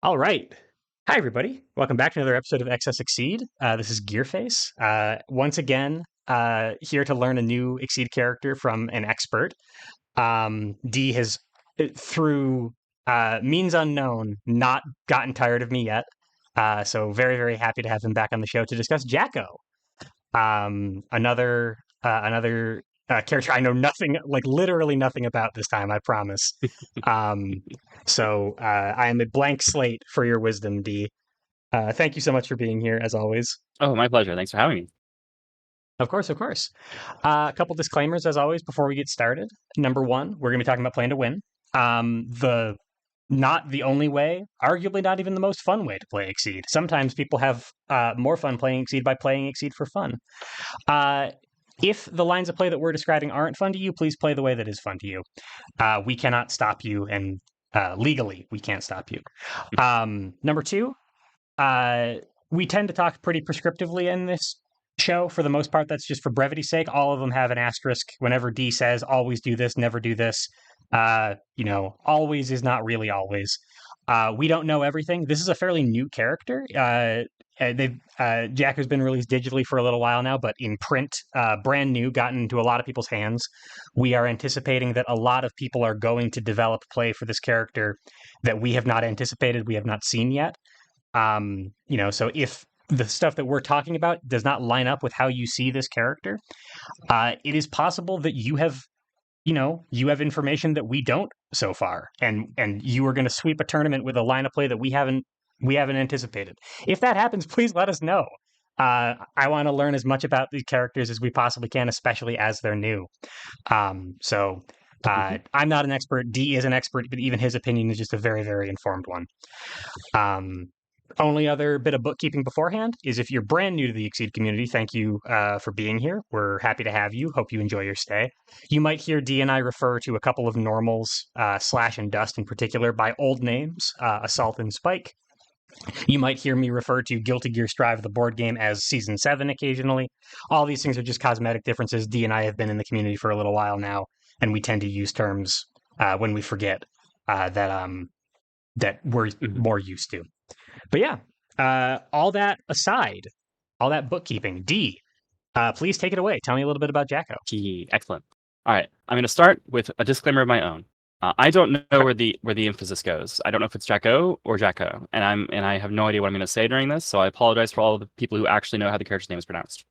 All right. Hi, everybody. Welcome back to another episode of Excess Exceed. This is Gearface. Once again, here to learn a new Exceed character from an expert. D has, through means unknown, not gotten tired of me yet. So very, very happy to have him back on the show to discuss Jacko. Another character I know nothing, like literally nothing about this time, I promise. Um, I am a blank slate for your wisdom, D. Thank you so much for being here, as always. Oh, my pleasure. Thanks for having me. Of course, of course. A couple disclaimers, as always, before we get started. Number one, we're going to be talking about Plan to Win. The Not the only way, arguably not even the most fun way to play Exceed. Sometimes people have more fun playing Exceed by playing Exceed for fun. If the lines of play that we're describing aren't fun to you, please play the way that is fun to you. We cannot stop you, and legally, we can't stop you. Number two, we tend to talk pretty prescriptively in this show. For the most part, that's just for brevity's sake. All of them have an asterisk. Whenever D says, always do this, never do this, always is not really always. We don't know everything. This is a fairly new character. Jack has been released digitally for a little while now, but in print, brand new, gotten into a lot of people's hands. We are anticipating that a lot of people are going to develop play for this character that we have not anticipated, we have not seen yet. So if the stuff that we're talking about does not line up with how you see this character, it is possible that you have information that we don't so far, and you are going to sweep a tournament with a line of play that we haven't anticipated. If that happens, please let us know. I want to learn as much about these characters as we possibly can, especially as they're new. I'm not an expert. D is an expert, but even his opinion is just a very, very informed one. Only other bit of bookkeeping beforehand is if you're brand new to the Exceed community, thank you for being here. We're happy to have you. Hope you enjoy your stay. You might hear D and I refer to a couple of normals, Slash and Dust in particular, by old names, Assault and Spike. You might hear me refer to Guilty Gear Strive, the board game, as Season 7 occasionally. All these things are just cosmetic differences. D and I have been in the community for a little while now, and we tend to use terms when we forget that we're more used to. But yeah, all that aside, all that bookkeeping, D, please take it away. Tell me a little bit about Jacko. Excellent. All right, I'm going to start with a disclaimer of my own. I don't know where the emphasis goes. I don't know if it's Jacko or Jacko, and I have no idea what I'm going to say during this. So I apologize for all of the people who actually know how the character's name is pronounced.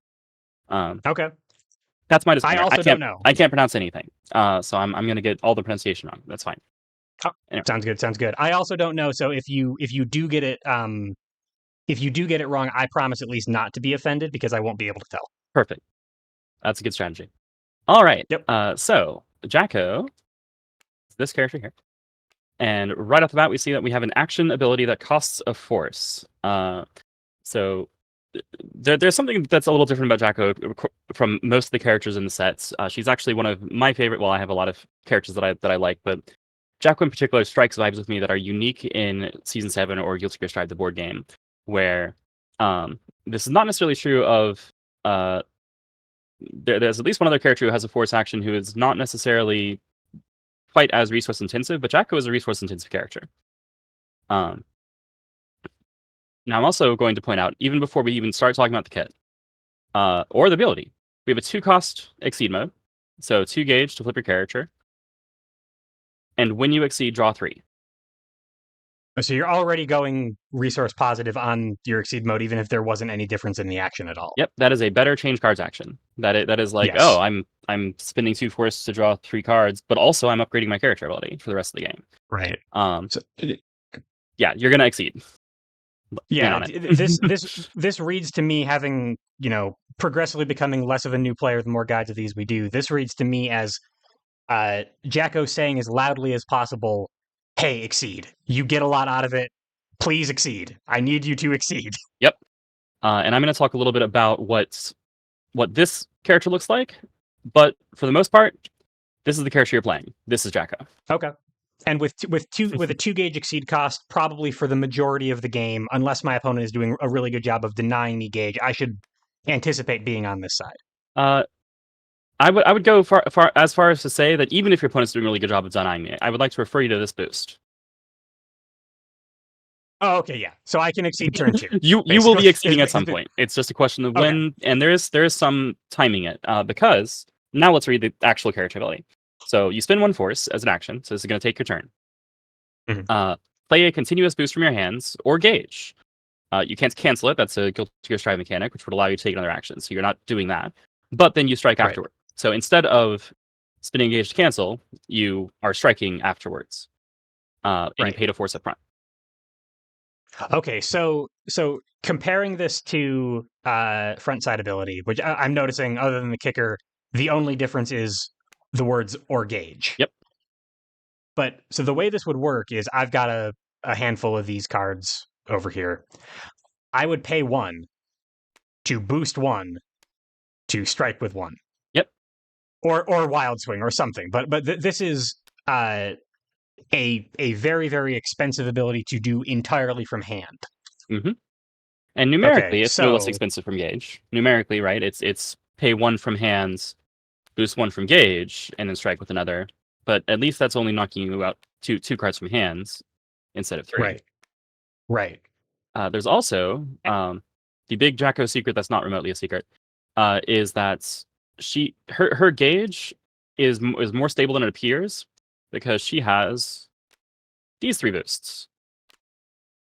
Okay, that's my disclaimer. I also don't know. I can't pronounce anything, so I'm going to get all the pronunciation wrong. That's fine. Oh, anyway. Sounds good. I also don't know. So if you do get it, if you do get it wrong, I promise at least not to be offended because I won't be able to tell. Perfect. That's a good strategy. All right. Yep. So Jacko, this character here, and right off the bat, we see that we have an action ability that costs a force. So there's something that's a little different about Jacko from most of the characters in the sets. She's actually one of my favorite. Well, I have a lot of characters that I like, but Jacko in particular strikes vibes with me that are unique in Season 7 or Guilty Gear Strive, the board game, where this is not necessarily true of... there's at least one other character who has a force action who is not necessarily quite as resource intensive, but Jacko is a resource intensive character. Now I'm also going to point out, even before we even start talking about the kit or the ability, we have a 2-cost exceed mode, so 2 gauge to flip your character, and when you exceed, draw 3. So you're already going resource positive on your exceed mode, even if there wasn't any difference in the action at all. Yep, that is a better change cards action. That is like, yes. Oh, I'm spending 2 force to draw 3 cards, but also I'm upgrading my character ability for the rest of the game. Right. Yeah, you're gonna exceed. Yeah, this reads to me, having progressively becoming less of a new player the more guides of these we do. This reads to me as Jacko saying as loudly as possible, "Hey, exceed! You get a lot out of it. Please exceed. I need you to exceed." Yep. And I'm going to talk a little bit about what this character looks like, but for the most part, this is the character you're playing. This is Jacko. Okay. And with a 2 gauge exceed cost, probably for the majority of the game, unless my opponent is doing a really good job of denying me gauge, I should anticipate being on this side. I would go as far as to say that even if your opponent's doing a really good job of denying me, I would like to refer you to this boost. Oh, okay, yeah. So I can exceed turn 2. You will Basically, be exceeding at some point. It's just a question of okay. when, and there is some timing it because now let's read the actual character ability. So you spend one force as an action, so this is going to take your turn. Mhm. Play a continuous boost from your hands or gauge. You can't cancel it. That's a Guilty Gear Strive mechanic, which would allow you to take another action. So you're not doing that. But then you strike Right. afterward. So instead of spinning gauge to cancel, you are striking afterwards. And you Right. paid a force up front. Okay, so comparing this to front side ability, which I'm noticing, other than the kicker, the only difference is the words or gauge. Yep. But so the way this would work is I've got a handful of these cards over here. I would pay 1 to boost 1 to strike with 1. Yep. Or wild swing or something. But this is a very, very expensive ability to do entirely from hand. Mm-hmm. And numerically, Okay, it's no less so expensive from gauge. Numerically, right? It's pay 1 from hands, boost 1 from gauge, and then strike with another. But at least that's only knocking you out two cards from hands instead of 3. right. There's also the big Jacko secret that's not remotely a secret, is that her gauge is more stable than it appears because she has these 3 boosts,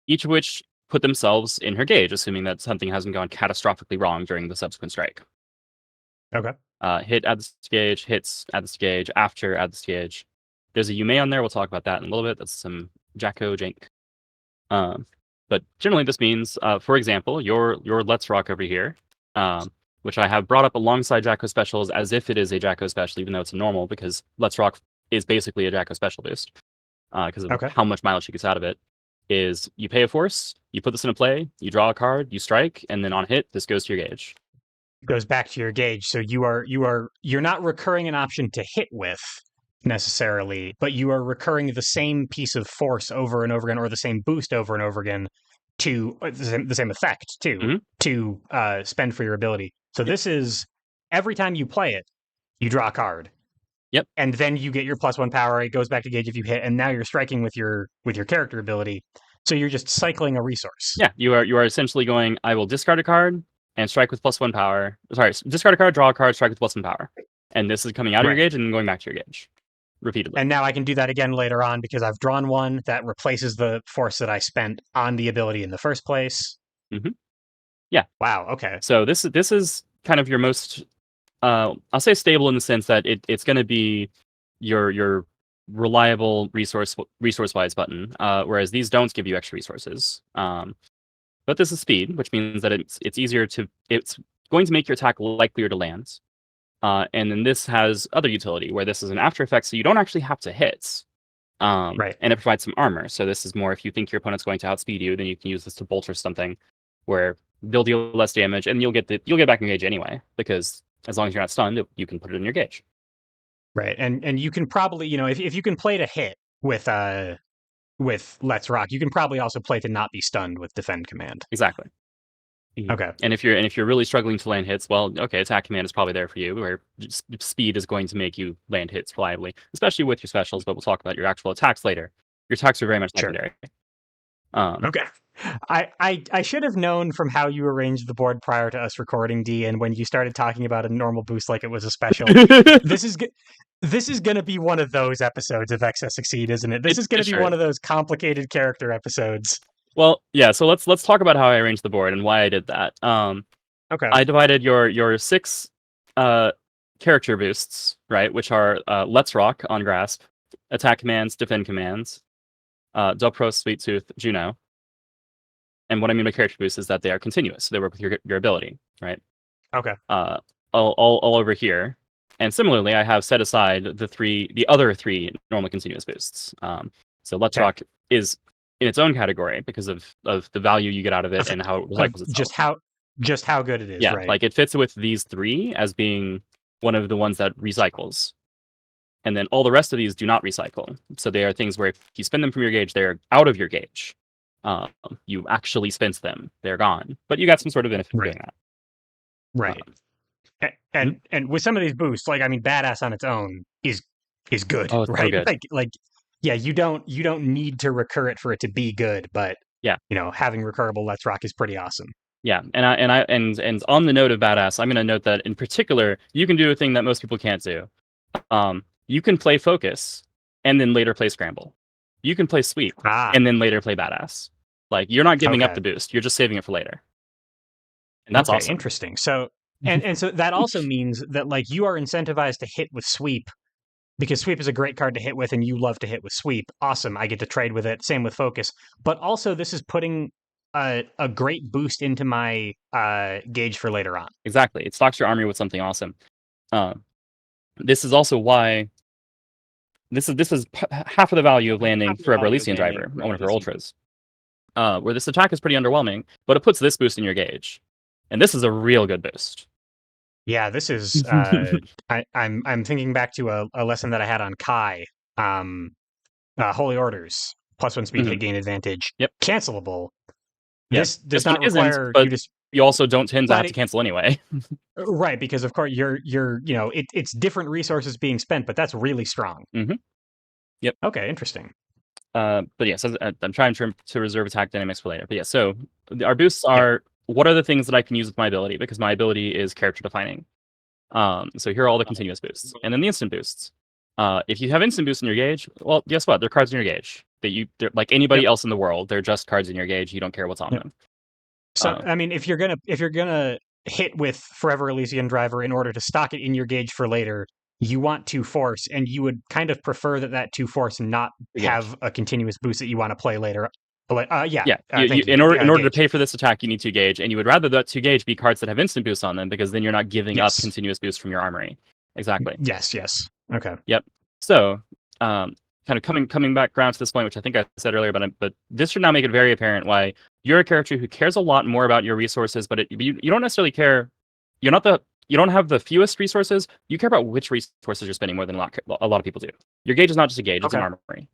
each of which put themselves in her gauge, assuming that something hasn't gone catastrophically wrong during the subsequent strike. Okay. Hit at this gauge, hits at this gauge, after at this gauge. There's a Yume on there. We'll talk about that in a little bit. That's some Jacko jank. But generally, this means, for example, your Let's Rock over here, which I have brought up alongside Jacko specials as if it is a Jacko special, even though it's a normal, because Let's Rock is basically a Jacko special boost because of Okay. how much mileage she gets out of it. Is you pay a force, you put this into play, you draw a card, you strike, and then on hit, this goes to your gauge. Goes back to your gauge. So you're not recurring an option to hit with necessarily, but you are recurring the same piece of force over and over again, or the same boost over and over again to the same effect too, Mhm. to spend for your ability. So Yep. this is every time you play it, you draw a card. Yep. And then you get your +1 power. It goes back to gauge if you hit, and now you're striking with your character ability. So you're just cycling a resource. Yeah, you are essentially going, I will discard a card and strike with +1 power. Sorry, discard a card, draw a card, strike with +1 power. And this is coming out of your gauge and then going back to your gauge repeatedly. And now I can do that again later on because I've drawn one that replaces the force that I spent on the ability in the first place. Mm-hmm. Yeah. Wow. Okay. So this is kind of your most, I'll say stable in the sense that it's going to be your reliable resource wise button, whereas these don't give you extra resources. But this is speed, which means that it's easier to it's going to make your attack likelier to land. And then this has other utility where this is an after effect, so you don't actually have to hit. Right. And it provides some armor. So this is more if you think your opponent's going to outspeed you, then you can use this to bolster something where they'll deal less damage and you'll get back in gauge anyway, because as long as you're not stunned, you can put it in your gauge. Right. And you can probably, if you can play to hit with Let's Rock, you can probably also play to not be stunned with Defend Command. Exactly. Okay. And if you're really struggling to land hits, well, okay, Attack Command is probably there for you, where speed is going to make you land hits reliably, especially with your specials. But we'll talk about your actual attacks later. Your attacks are very much secondary. Okay. I should have known from how you arranged the board prior to us recording, D, and when you started talking about a normal boost like it was a special. This is going to be one of those episodes of Excess Succeed, isn't it? This is going to be one of those complicated character episodes. Well, yeah. So let's talk about how I arranged the board and why I did that. Okay. I divided your 6 character boosts, right, which are Let's Rock on Grasp, Attack Commands, Defend Commands, Dobro, Sweet Tooth, Juno. And what I mean by character boosts is that they are continuous. So they work with your ability, right? Okay. All over here. And similarly, I have set aside the other 3 normal continuous boosts. So Let's Rock is in its own category because of the value you get out of it and how it recycles itself. Just how good it is, yeah, right? Like it fits with these 3 as being one of the ones that recycles. And then all the rest of these do not recycle. So they are things where if you spend them from your gauge, they're out of your gauge. You actually spent them. They're gone. But you got some sort of benefit for doing that. Right. And with some of these boosts, Badass on its own is good, oh, it's right? So good. Like yeah, you don't need to recur it for it to be good, but Yeah. Having recurable Let's Rock is pretty awesome. Yeah, and on the note of badass, I'm going to note that in particular, you can do a thing that most people can't do. You can play focus and then later play scramble. You can play sweep and then later play badass. Like, you're not giving up the boost; you're just saving it for later, and that's awesome. Interesting. So and so that also means that like you are incentivized to hit with sweep because sweep is a great card to hit with, and you love to hit with sweep. Awesome, I get to trade with it. Same with focus, but also this is putting a great boost into my gauge for later on. Exactly, it stocks your army with something awesome. This is also why this is half of the value of landing Forever Elysian Driver, one of her ultras. Where this attack is pretty underwhelming, but it puts this boost in your gauge, and this is a real good boost. Yeah, this is. I'm thinking back to a lesson that I had on Kai. Holy Orders +1 speed hit gain advantage. Yep. Cancelable. Yep. This does not require you to. You also don't tend to have to cancel anyway. Right, because of course it's different resources being spent, but that's really strong. Yep. Okay, interesting. But yes, I'm trying to reserve attack dynamics for later. But yeah, so our boosts are what are the things that I can use with my ability, because my ability is character defining. So here are all the continuous boosts, and then the instant boosts. If you have instant boosts in your gauge, well, guess what? They're cards in your gauge. They're like anybody else in the world. They're just cards in your gauge. You don't care what's on them. So I mean, if you're gonna hit with Forever Elysian Driver in order to stock it in your gauge for later, you want 2 force, and you would kind of prefer that 2 force not have a continuous boost that you want to play later. In order to pay for this attack, you need 2 gauge, and you would rather that 2 gauge be cards that have instant boosts on them, because then you're not giving up continuous boosts from your armory. Exactly. Yes. Okay. Yep. So, kind of coming back around to this point, which I think I said earlier, but this should now make it very apparent why you're a character who cares a lot more about your resources, but you don't necessarily care. You don't have the fewest resources. You care about which resources you're spending more than a lot of people do. Your gauge is not just a gauge; it's an armory,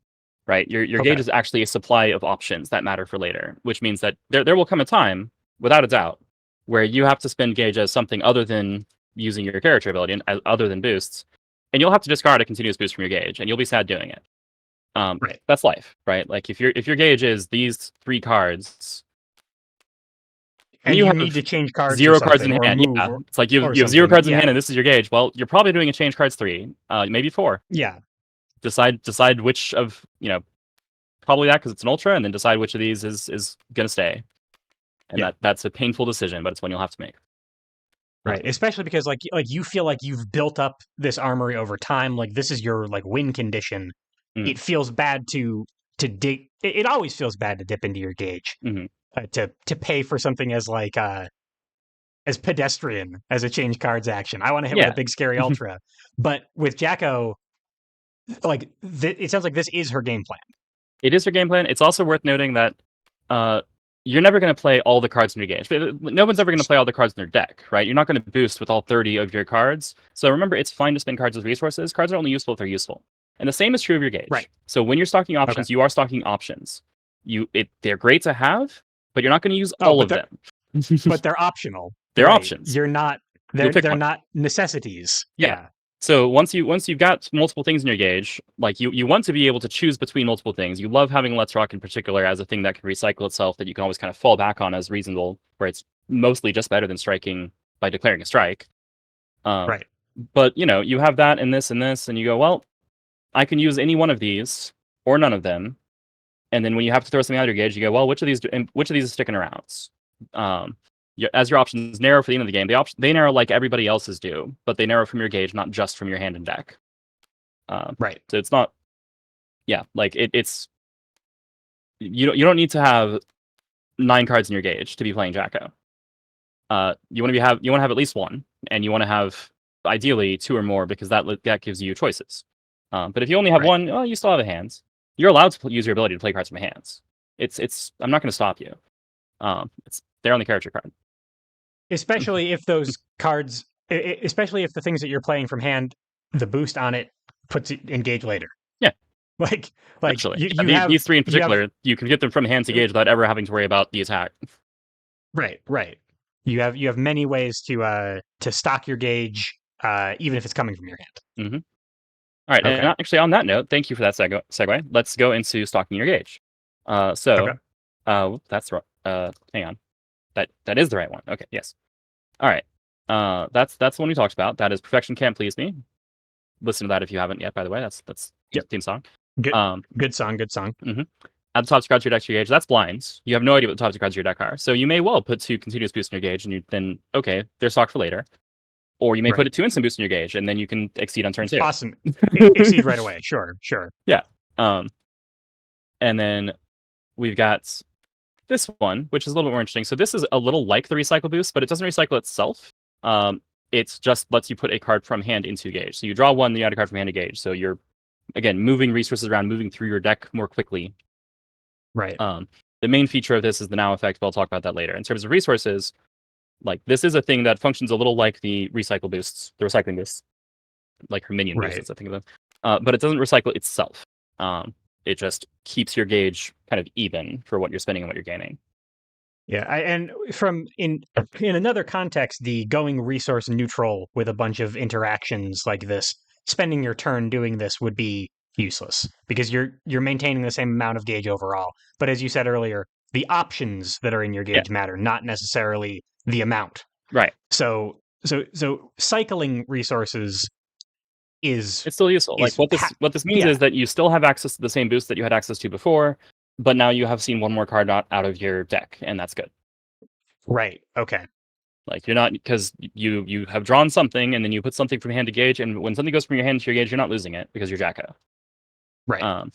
right? Your gauge is actually a supply of options that matter for later, which means that there will come a time, without a doubt, where you have to spend gauge as something other than using your character ability and other than boosts, and you'll have to discard a continuous boost from your gauge, and you'll be sad doing it. That's life, right? Like if your gauge is these 3 cards, and you need to change cards, 0 cards in hand. Yeah, it's like you have 0 cards in hand, and this is your gauge. Well, you're probably doing a change cards 3, maybe 4. Yeah. Decide which of probably that, because it's an ultra, and then decide which of these is gonna stay. And that's a painful decision, but it's one you'll have to make. Right, especially because like you feel like you've built up this armory over time. Like this is your win condition. It feels bad to dig. It always feels bad to dip into your gauge to pay for something as as pedestrian as a change cards action. I want to hit with a big scary ultra, but with Jacko, like it sounds like this is her game plan. It is her game plan. It's also worth noting that you're never going to play all the cards in your gauge. No one's ever going to play all the cards in their deck, right? You're not going to boost with all 30 of your cards. So remember, it's fine to spend cards as resources. Cards are only useful if they're useful. And the same is true of your gauge. Right. So when you're stocking options, you are stocking options. They're great to have, but you're not going to use all of them. But they're optional. They're options. You're not. They're not necessities. Yeah. So once you've got multiple things in your gauge, like you want to be able to choose between multiple things. You love having Let's Rock in particular as a thing that can recycle itself, that you can always kind of fall back on as reasonable, where it's mostly just better than striking by declaring a strike. Right. But you have that and this, and you go, well, I can use any one of these or none of them. And then when you have to throw something out of your gauge, you go, well, which of these is sticking around? As your options narrow for the end of the game, they narrow like everybody else's do, but they narrow from your gauge, not just from your hand and deck. Right. So it's not, like it's you don't need to have 9 cards in your gauge to be playing Jacko. You want to have at least 1, and you want to have ideally 2 or more, because that gives you choices. But if you only have 1, well, you still have a hands. You're allowed to use your ability to play cards from your hands. I'm not going to stop you. They're on the character card. Especially if those cards, especially if the things that you're playing from hand, the boost on it puts it in gauge later. Yeah. Like these 3 in particular, you can get them from hand to gauge without ever having to worry about the attack. Right. You have many ways to stock your gauge, even if it's coming from your hand. Mm-hmm. All right, and actually on that note, thank you for that segue. Let's go into stocking your gauge. That's right. Hang on. That is the right one. Okay, yes. All right. That's the one we talked about. That is Perfection Can't Please Me. Listen to that if you haven't yet, by the way. That's Yep. theme song. Good good song. Mm-hmm. At the top of cards of your deck to your gauge, that's blinds. You have no idea what the top of cards of your deck are. So you may well put 2 continuous boosts in your gauge, and you then they're stocked for later. Or you may put 2 instant boosts in your gauge, and then you can exceed on turn 2. Awesome. Exceed right away. Sure. Yeah. And then we've got this one, which is a little bit more interesting. So this is a little like the recycle boost, but it doesn't recycle itself. It just lets you put a card from hand into gauge. So you draw 1, then you add a card from hand to gauge. So you're, again, moving resources around, moving through your deck more quickly. Right. The main feature of this is the now effect, but I'll talk about that later. In terms of resources, like this is a thing that functions a little like the recycle boosts, the recycling boosts, like her minion boosts, I think of them. But it doesn't recycle itself. It just keeps your gauge kind of even for what you're spending and what you're gaining. Yeah, and from in another context, the going resource neutral with a bunch of interactions like this, spending your turn doing this would be useless because you're maintaining the same amount of gauge overall. But as you said earlier, the options that are in your gauge matter, not necessarily the amount. Right. So cycling resources it's still useful. Like what this means is that you still have access to the same boost that you had access to before, but now you have seen one more card out of your deck, and that's good. Right. Okay. Like you're not, because you have drawn something and then you put something from hand to gauge, and when something goes from your hand to your gauge, you're not losing it because you're Jacko. Right.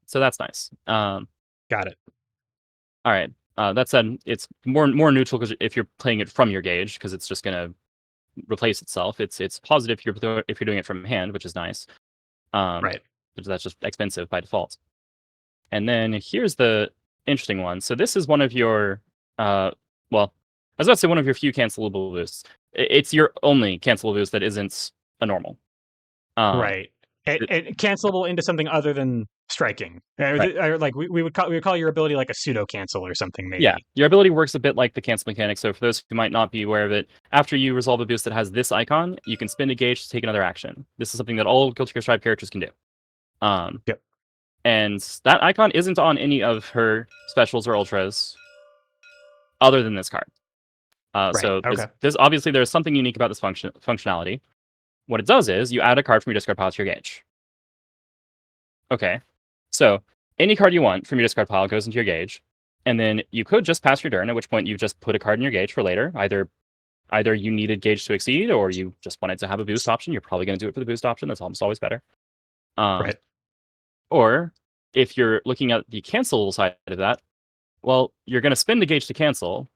So that's nice. Got it. All right. That said, it's more neutral because if you're playing it from your gauge, because it's just gonna replace itself. It's positive if you're doing it from hand, which is nice. Right. But that's just expensive by default. And then here's the interesting one. So this is one of your well, I was about to say one of your few cancelable boosts. It's your only cancelable boost that isn't a normal. Right. And cancelable into something other than striking. Or like we would call your ability like a pseudo cancel or something, maybe. Yeah, your ability works a bit like the cancel mechanic. So for those who might not be aware of it, after you resolve a boost that has this icon, you can spend a gauge to take another action. This is something that all Guilty Gear Strive characters can do. Yep. And that icon isn't on any of her specials or ultras other than this card. So there's obviously there's something unique about this functionality. What it does is you add a card from your discard pile to your gauge. Okay, so any card you want from your discard pile goes into your gauge, and then you could just pass your turn, at which point you just put a card in your gauge for later. Either you needed gauge to exceed, or you just wanted to have a boost option. You're probably going to do it for the boost option. That's almost always better. Right. Or if you're looking at the cancel side of that, well, you're going to spend the gauge to cancel,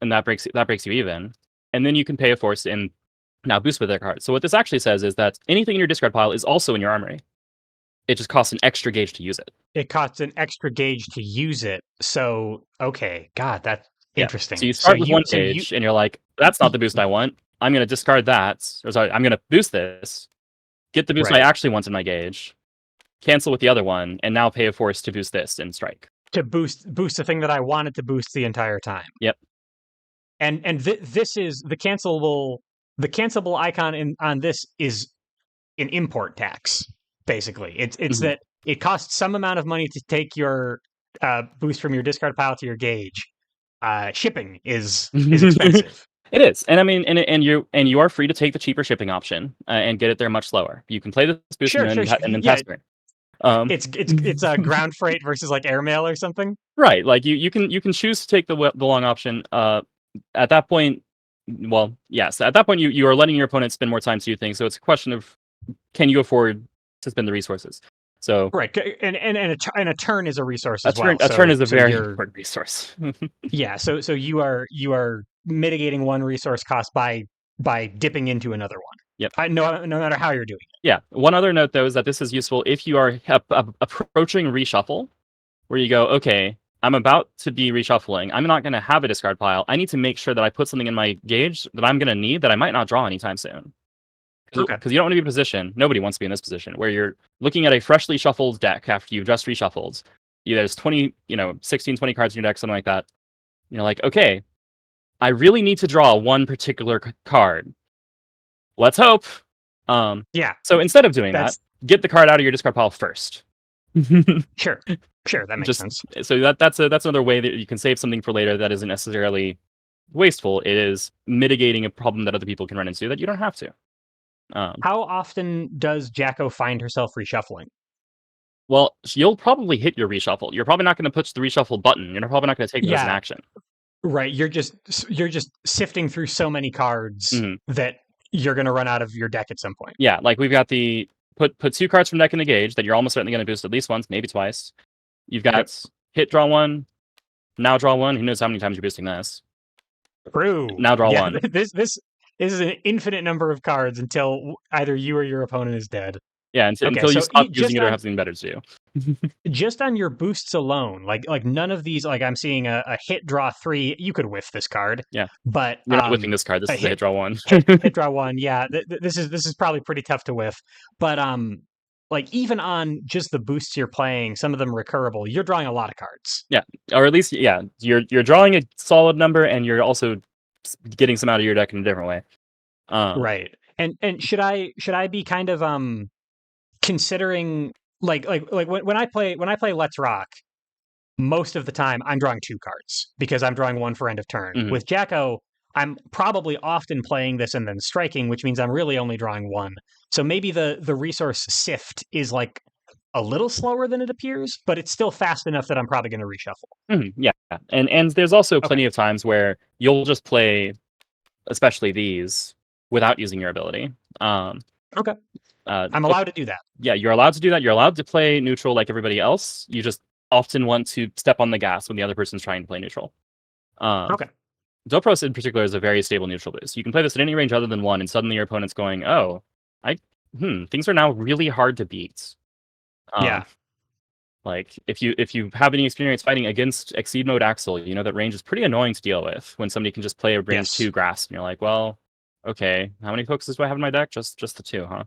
and that breaks you even, and then you can pay a force and now boost with that card. So what this actually says is that anything in your discard pile is also in your armory. It just costs an extra gauge to use it. It costs an extra gauge to use it. So, okay. God, that's interesting. So you start with one gauge, and you're like, that's not the boost I want. I'm going to discard that. Or sorry, I'm going to boost this, get the boost I actually want in my gauge, cancel with the other one, and now pay a force to boost this and strike. To boost the thing that I wanted to boost the entire time. Yep. And this is the cancelable icon on this is an import tax. Basically, it's that it costs some amount of money to take your boost from your discard pile to your gauge. Shipping is expensive. It is, and I mean, and you are free to take the cheaper shipping option and get it there much slower. You can play this boost and then pass it. It's a ground freight versus like airmail or something. Right, like you can choose to take the long option. At that point, well, yes, at that point you are letting your opponent spend more time to do things. So it's a question of, can you afford to spend the resources? So right, and a turn is a resource as well. A turn is a very important resource. Yeah, so you are mitigating one resource cost by dipping into another one. Yep. No matter how you're doing it. Yeah. One other note though is that this is useful if you are approaching reshuffle, where you go, okay, I'm about to be reshuffling. I'm not going to have a discard pile. I need to make sure that I put something in my gauge that I'm going to need that I might not draw anytime soon. Because you don't want to be in a position, nobody wants to be in this position, where you're looking at a freshly shuffled deck after you've just reshuffled. There's 16, 20 cards in your deck, something like that. You're like, okay, I really need to draw one particular card. Let's hope. Yeah. So instead of doing that, get the card out of your discard pile first. Sure, sure, that makes Just sense. so that's another way that you can save something for later that isn't necessarily wasteful. It is mitigating a problem that other people can run into that you don't have to. How often does Jacko find herself reshuffling? Well, you'll probably hit your reshuffle. You're probably not going to push the reshuffle button. You're probably not going to take it as an Yeah, action. right. You're just sifting through so many cards that you're going to run out of your deck at some point. Yeah, like we've got the put 2 cards from deck in the gauge that you're almost certainly going to boost at least once, maybe twice. You've got hit, draw 1, now draw 1. Who knows how many times you're boosting this? True. Now draw 1. This is an infinite number of cards until either you or your opponent is dead. Yeah, until you stop using it or have something better to do. Just on your boosts alone, like none of these, like I'm seeing a hit draw 3, you could whiff this card. Yeah, but you're not whiffing this card. This is a hit draw 1. hit draw 1. Yeah, this is probably pretty tough to whiff. But like even on just the boosts you're playing, some of them recurable, you're drawing a lot of cards. Yeah, or at least you're drawing a solid number, and you're also getting some out of your deck in a different way. Right. And should I be kind of considering like when I play Let's Rock, most of the time I'm drawing 2 cards because I'm drawing 1 for end of turn. With Jacko, I'm probably often playing this and then striking, which means I'm really only drawing 1. So maybe the resource sift is like a little slower than it appears, but it's still fast enough that I'm probably going to reshuffle. Yeah, and there's also plenty of times where you'll just play, especially these, without using your ability. Okay. I'm allowed to do that. Yeah, you're allowed to do that. You're allowed to play neutral like everybody else. You just often want to step on the gas when the other person's trying to play neutral. Okay. Dopros in particular is a very stable neutral boost. You can play this at any range other than 1, and suddenly your opponent's going, "Oh, things are now really hard to beat." Yeah. Like if you have any experience fighting against Exceed Mode Axel, you know that range is pretty annoying to deal with when somebody can just play a range 2 grasp, and you're like, well, okay, how many focuses do I have in my deck? Just the 2, huh?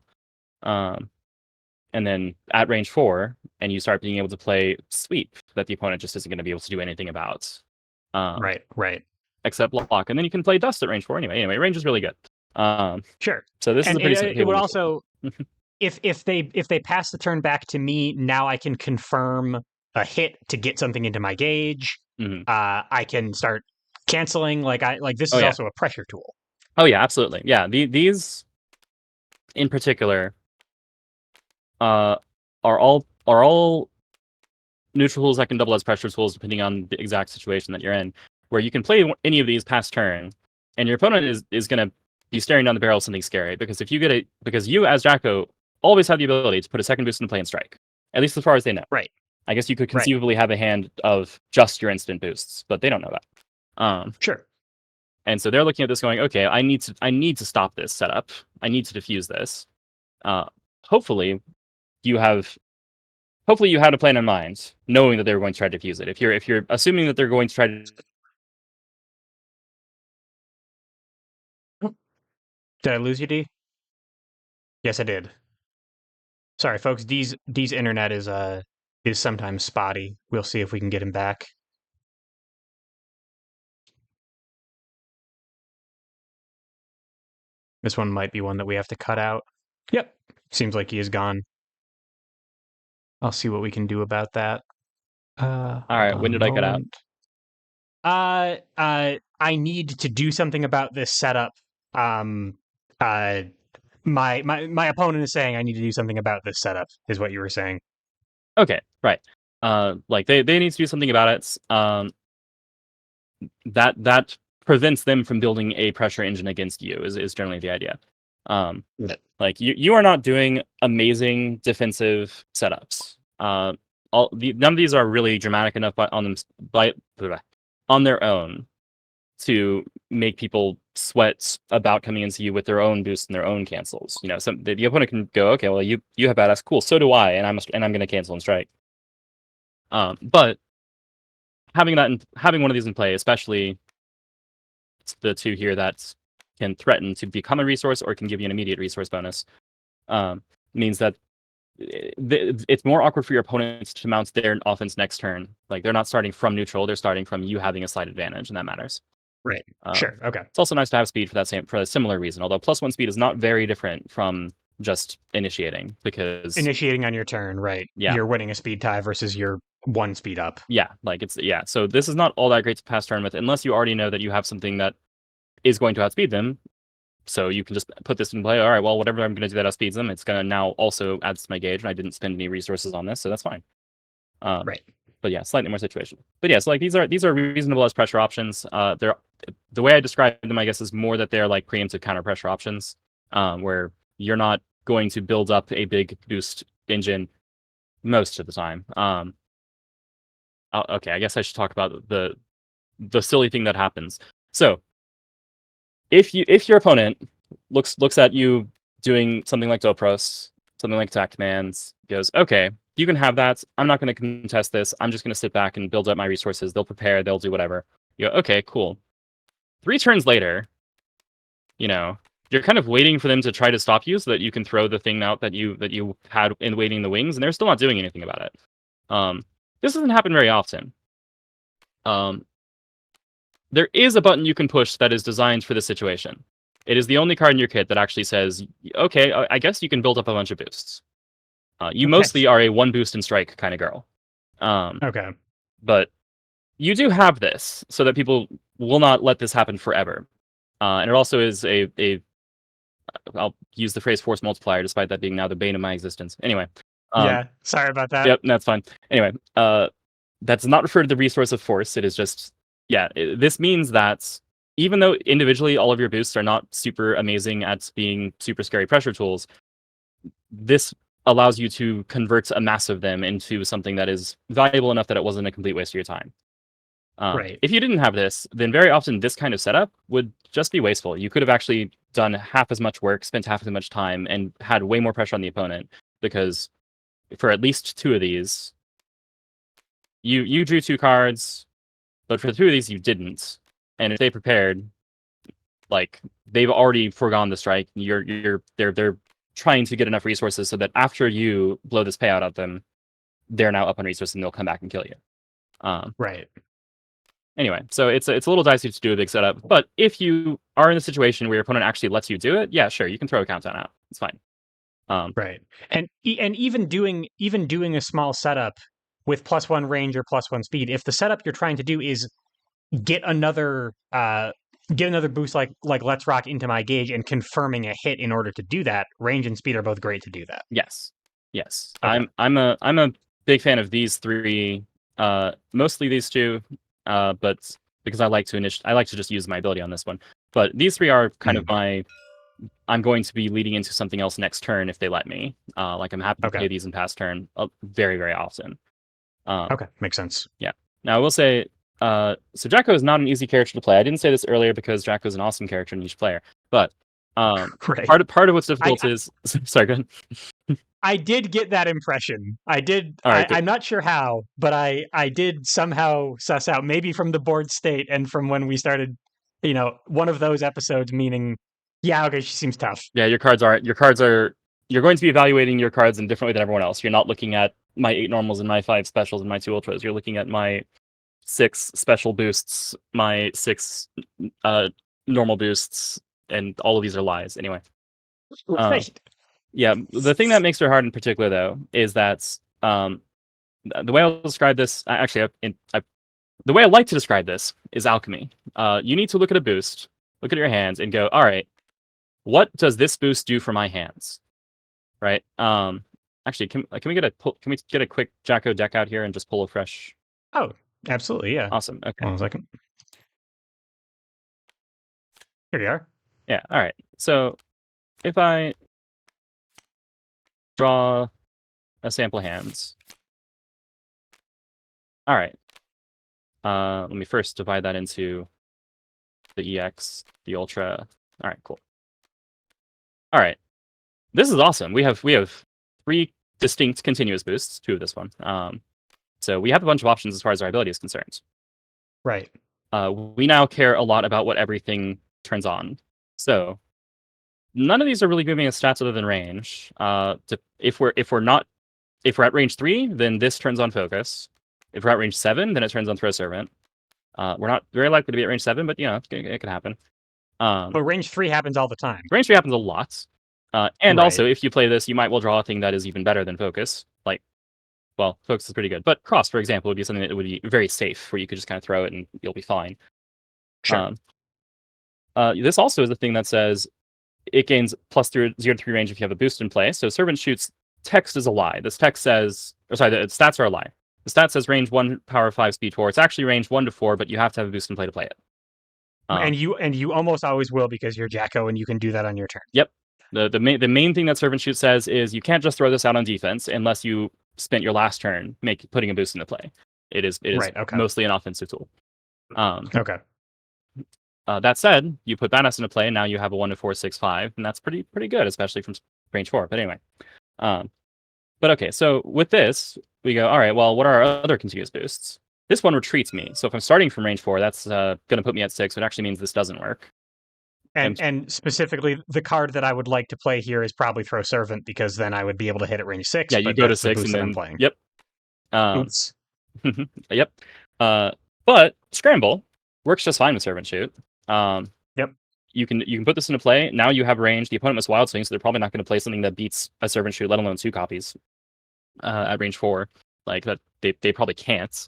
And then at range 4, and you start being able to play sweep that the opponent just isn't going to be able to do anything about. Right. Except block, and then you can play dust at range 4 anyway. Anyway, range is really good. Sure. So this is a pretty it would also if they pass the turn back to me, now I can confirm a hit to get something into my gauge. I can start canceling. This is also a pressure tool. Oh yeah, absolutely. Yeah, these in particular are all neutral tools that can double as pressure tools depending on the exact situation that you're in, where you can play any of these past turn, and your opponent is going to be staring down the barrel of something scary, because because you as Jacko always have the ability to put a second boost into play and strike, at least as far as they know. Right. I guess you could conceivably have a hand of just your instant boosts, but they don't know that. Sure. And so they're looking at this going, okay, I need to stop this setup. I need to diffuse this. Hopefully you had a plan in mind, knowing that they were going to try to defuse it. If you're assuming that they're going to try to... Did I lose you, D? Yes, I did. Sorry, folks. D's internet is sometimes spotty. We'll see if we can get him back. This one might be one that we have to cut out. Yep. Seems like he is gone. I'll see what we can do about that. All right, when did I cut out? I need to do something about this setup. My opponent is saying I need to do something about this setup, is what you were saying. Okay, right. Like they need to do something about it. That prevents them from building a pressure engine against you is generally the idea. Like you are not doing amazing defensive setups. None of these are really dramatic enough on their own to make people sweat about coming into you with their own boosts and their own cancels. You know, the opponent can go, okay, well you have badass, cool, so do I, and I'm going to cancel and strike. But having one of these in play, especially the 2 here that can threaten to become a resource or can give you an immediate resource bonus, means that it's more awkward for your opponents to mount their offense next turn. Like they're not starting from neutral; they're starting from you having a slight advantage, and that matters. Right. Sure. Okay. It's also nice to have speed for a similar reason. Although +1 speed is not very different from just initiating, because Initiating on your turn, right? Yeah. You're winning a speed tie versus your 1 speed up. yeah, like it's yeah. So this is not all that great to pass turn with, unless you already know that you have something that is going to outspeed them. So you can just put this in play. All right, well, whatever I'm going to do that outspeeds them, it's going to now also add to my gauge, and I didn't spend any resources on this, so that's fine. Right. But yeah, slightly more situation. But yeah, so like these are reasonable as pressure options. They're the way I describe them, I guess, is more that they're like preemptive counter pressure options, where you're not going to build up a big boost engine most of the time. Okay, I guess I should talk about the silly thing that happens. So if your opponent looks at you doing something like Dopros, something like attack commands, goes, okay, you can have that. I'm not going to contest this. I'm just going to sit back and build up my resources. They'll prepare. They'll do whatever. You go, okay, cool. 3 turns later, you're kind of waiting for them to try to stop you so that you can throw the thing out that you had in waiting in the wings, and they're still not doing anything about it. This doesn't happen very often. There is a button you can push that is designed for this situation. It is the only card in your kit that actually says, okay, I guess you can build up a bunch of boosts. You mostly are a 1 boost and strike kind of girl. Okay. But you do have this so that people will not let this happen forever. And it also is I'll use the phrase force multiplier, despite that being now the bane of my existence. Anyway. Yeah, sorry about that. Yep, that's fine. Anyway, that's not referred to the resource of force. It is just, this means that even though individually all of your boosts are not super amazing at being super scary pressure tools, this allows you to convert a mass of them into something that is valuable enough that it wasn't a complete waste of your time. Right. If you didn't have this, then very often this kind of setup would just be wasteful. You could have actually done half as much work, spent half as much time, and had way more pressure on the opponent, because for at least 2 of these, you drew 2 cards, but for 2 of these you didn't. And if they prepared, like, they've already foregone the strike. They're trying to get enough resources so that after you blow this payout at them, they're now up on resources and they'll come back and kill you. Right. Anyway, so it's a little dicey to do a big setup, but if you are in a situation where your opponent actually lets you do it, yeah, sure, you can throw a countdown out. It's fine. Right. And even doing a small setup with +1 range or +1 speed, if the setup you're trying to do is get another boost like Let's Rock into my gauge and confirming a hit in order to do that, range and speed are both great to do that. Yes. Okay. I'm a big fan of these 3, mostly these 2, but because I like to just use my ability on this one. But these 3 are kind of I'm going to be leading into something else next turn if they let me. Like, I'm happy to play these in past turn very, very often. Okay, makes sense. Yeah. Now I will say, so Jacko is not an easy character to play. I didn't say this earlier because Jacko is an awesome character in each player, but Right. part of what's difficult is sorry, go ahead. I did get that impression. I did. Right, I'm not sure how, but I did somehow suss out, maybe from the board state and from when we started, one of those episodes, meaning, yeah, okay, she seems tough. Yeah, your cards are you're going to be evaluating your cards in a different way than everyone else. You're not looking at my 8 normals and my 5 specials and my 2 ultras. You're looking at my 6 special boosts, my 6 normal boosts, and all of these are lies. Anyway. Right. Yeah, the thing that makes her hard in particular, though, is that the way I'll describe this, the way I like to describe this is alchemy. You need to look at a boost, look at your hands, and go, all right, what does this boost do for my hands? Right? Actually, can we get a quick Jacko deck out here and just pull a fresh? Oh, absolutely, yeah. Awesome. Okay. 1 second. Here we are. Yeah. All right. So if I draw a sample hands. All right. Let me first divide that into the EX, the Ultra. All right, cool. All right. This is awesome. We have 3 distinct continuous boosts, 2 of this one. So we have a bunch of options as far as our ability is concerned. Right. We now care a lot about what everything turns on. So none of these are really giving us stats other than range. If we're at range 3, then this turns on focus. If we're at range 7, then it turns on throw servant. We're not very likely to be at range 7, but it could happen. But range 3 happens all the time. Range 3 happens a lot. And Right. also, if you play this, you might well draw a thing that is even better than focus. Like, well, focus is pretty good, but cross, for example, would be something that would be very safe, where you could just kind of throw it and you'll be fine. Sure. This also is a thing that says it gains plus 0 to 3 range if you have a boost in play. So Servant Shoot's text is a lie. This text says, or sorry, the stats are a lie. The stat says range 1, power 5, speed 4. It's actually range 1 to 4, but you have to have a boost in play to play it. And you almost always will, because you're Jacko and you can do that on your turn. Yep. The main thing that Servant Shoot says is you can't just throw this out on defense unless you spent your last turn putting a boost into play. It is Right, okay. mostly an offensive tool. Okay. That said, you put Badass into play, and now you have a 1 to 4, 6, 5, and that's pretty good, especially from range 4. But anyway, but okay, so with this, we go, all right, well, what are our other continuous boosts? This one retreats me. So if I'm starting from range 4, that's going to put me at 6, which actually means this doesn't work. And specifically, the card that I would like to play here is probably Throw Servant, because then I would be able to hit at range 6. Yeah, you go to 6 and then I'm playing. Yep. Oops. Yep. But Scramble works just fine with Servant Shoot. Yep. You can put this into play. Now you have range. The opponent must Wild Swing, so they're probably not going to play something that beats a Servant Shoot, let alone 2 copies at range 4. Like that, they probably can't.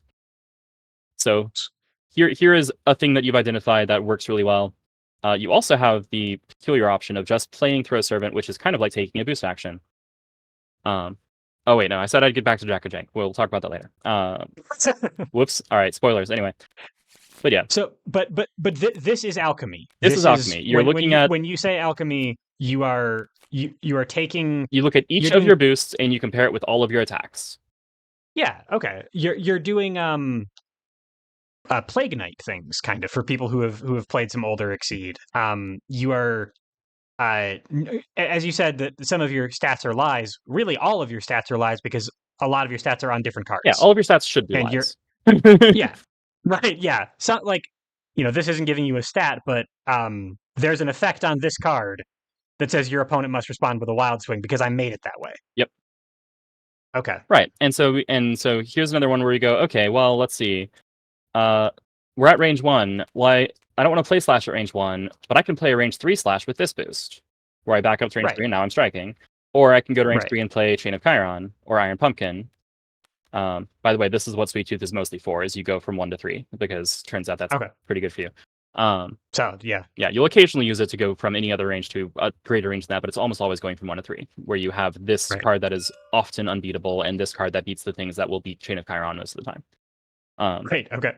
So here is a thing that you've identified that works really well. You also have the peculiar option of just playing Throw Servant, which is kind of like taking a boost action. Oh wait, no, I said I'd get back to Jack and Jank. We'll talk about that later. Whoops. All right, spoilers. Anyway, but yeah. So, but this is Alchemy. This is Alchemy. You're looking at when you say Alchemy, you are taking. You look at each of your boosts and you compare it with all of your attacks. Yeah. Okay. You're doing Plague Knight things, kind of, for people who have played some older Exceed. You are. As you said, that some of your stats are lies. Really, all of your stats are lies, because a lot of your stats are on different cards. Yeah, all of your stats should be lies. Yeah, right. Yeah, so like, this isn't giving you a stat, but there's an effect on this card that says your opponent must respond with a Wild Swing because I made it that way. Yep. Okay. Right, and so here's another one where we go. Okay, well, let's see. We're at range 1. Why? I don't want to play slash at range 1, but I can play a range 3 slash with this boost, where I back up to range 3 and now I'm striking. Or I can go to range 3 and play Chain of Chiron or Iron Pumpkin. By the way, this is what Sweet Tooth is mostly for, is you go from 1 to 3, because turns out that's pretty good for you. So yeah, you'll occasionally use it to go from any other range to a greater range than that, but it's almost always going from 1 to 3, where you have this card that is often unbeatable and this card that beats the things that will beat Chain of Chiron most of the time. Great. Okay.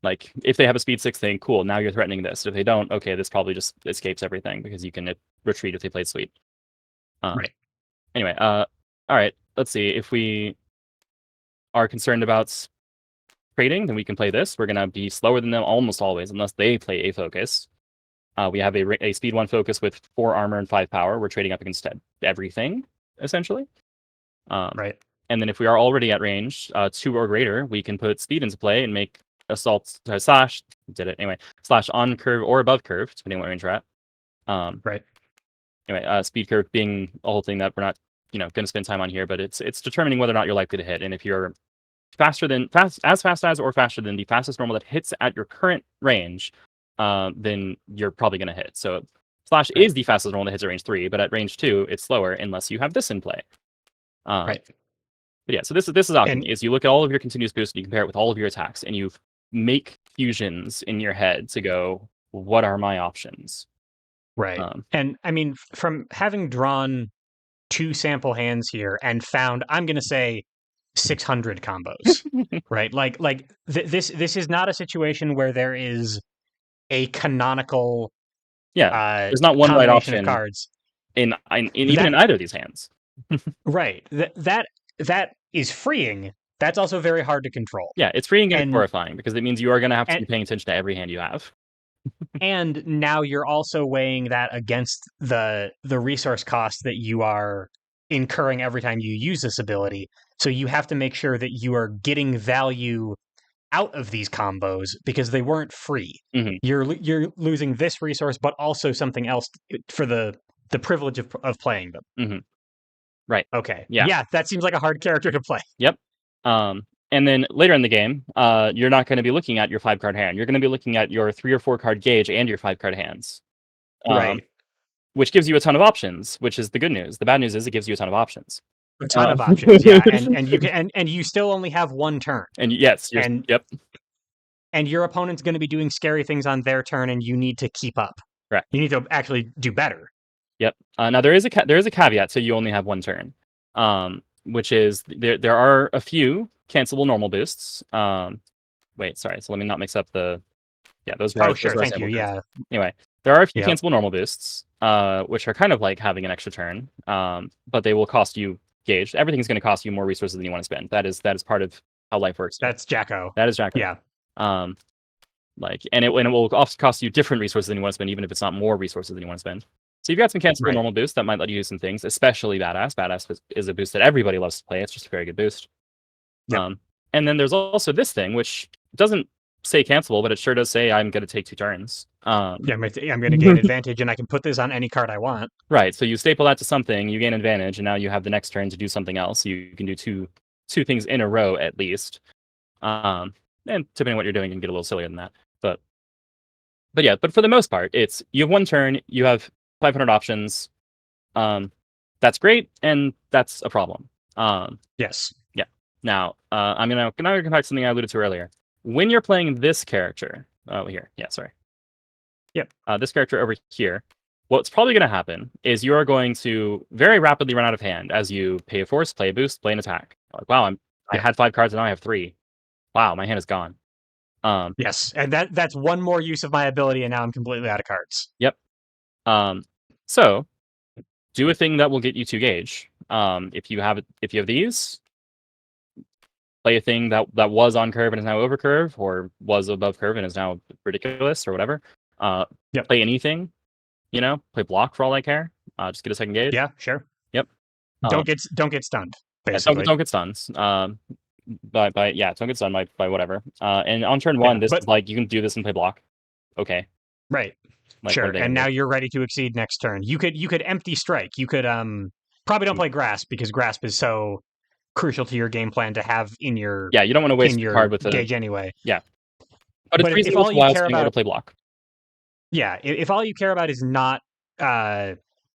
Like, if they have a speed 6 thing, cool, now you're threatening this. If they don't, okay, this probably just escapes everything, because you can retreat if they played sweet. Right. Anyway, all right, let's see. If we are concerned about trading, then we can play this. We're going to be slower than them almost always, unless they play a focus. We have a speed 1 focus with 4 armor and 5 power. We're trading up against everything, essentially. Right. And then if we are already at range 2 or greater, we can put speed into play and make assault slash on curve or above curve, depending on what range we're at. Right. Anyway, speed curve being a whole thing that we're not going to spend time on here, but it's determining whether or not you're likely to hit. And if you're as fast as or faster than the fastest normal that hits at your current range, then you're probably going to hit. So slash is the fastest normal that hits at range 3, but at range 2 it's slower unless you have this in play. Right. But yeah, so this is Alchemy. Is you look at all of your continuous boosts and you compare it with all of your attacks, and you make fusions in your head to go, what are my options? Right. And I mean, from having drawn 2 sample hands here and found, I'm going to say, 600 combos, right? Like this is not a situation where there is a canonical there's not one right option of cards in even in either of these hands. Right. That is freeing. That's also very hard to control. Yeah, it's freeing and horrifying, because it means you are going to have to be paying attention to every hand you have. And now you're also weighing that against the resource cost that you are incurring every time you use this ability. So you have to make sure that you are getting value out of these combos, because they weren't free. Mm-hmm. You're losing this resource, but also something else for the privilege of playing them. Mm-hmm. Right. Okay. Yeah, that seems like a hard character to play. Yep. And then later in the game, you're not going to be looking at your 5-card hand. You're going to be looking at your 3 or 4 card gauge and your 5-card hands. Right. which gives you a ton of options, which is the good news. The bad news is it gives you a ton of options. A ton of options, yeah, and you can and you still only have one turn, and yes, yep, and your opponent's going to be doing scary things on their turn, and you need to keep up. Correct. You need to actually do better. Yep. Now there is a caveat, so you only have one turn, which is there are a few cancelable normal boosts. Wait, sorry. So let me not mix up the. Yeah, those are. Oh, sure. Thank you. Yeah. Anyway, there are a few Yep. cancelable normal boosts, which are kind of like having an extra turn, but they will cost you gauge. Everything's going to cost you more resources than you want to spend. That is part of how life works. That's Jacko. That is Jacko. Yeah. And it will also cost you different resources than you want to spend, even if it's not more resources than you want to spend. So you've got some cancelable normal boosts that might let you do some things, especially Badass. Badass is a boost that everybody loves to play. It's just a very good boost. Yep. And then there's also this thing, which doesn't say cancelable, but it sure does say I'm going to take 2 turns. Yeah, I'm going to gain advantage, and I can put this on any card I want. Right. So you staple that to something, you gain advantage, and now you have the next turn to do something else. You can do two things in a row at least. And depending on what you're doing, you can get a little sillier than that. But yeah, but for the most part, it's you have one turn, you have 500 options. That's great, and that's a problem. Yes. Yeah. Now, I'm gonna come back to something I alluded to earlier. When you're playing this character, here, yeah, sorry. Yep. This character over here, what's probably going to happen is you are going to very rapidly run out of hand as you pay a force, play a boost, play an attack. Like, wow, I had 5 cards and now I have 3. Wow, my hand is gone. Yes, and that's one more use of my ability, and now I'm completely out of cards. Yep. So do a thing that will get you 2 gauge. If you have these, play a thing that was on curve and is now over curve, or was above curve and is now ridiculous, or whatever. Yep. Play anything, play block for all I care. Just get a 2nd gauge. Yeah, sure. Yep. Don't get stunned. Basically, don't get stuns. Don't get stunned by whatever. And on turn 1, this is like you can do this and play block. Okay. Right. Like, sure. And now you're ready to exceed next turn. You could empty strike. You could probably don't play grasp, because grasp is so crucial to your game plan to have in your you don't want to waste your card with gauge anyway. Yeah. But it's reasonable to wild swing to play block. Yeah, if all you care about is not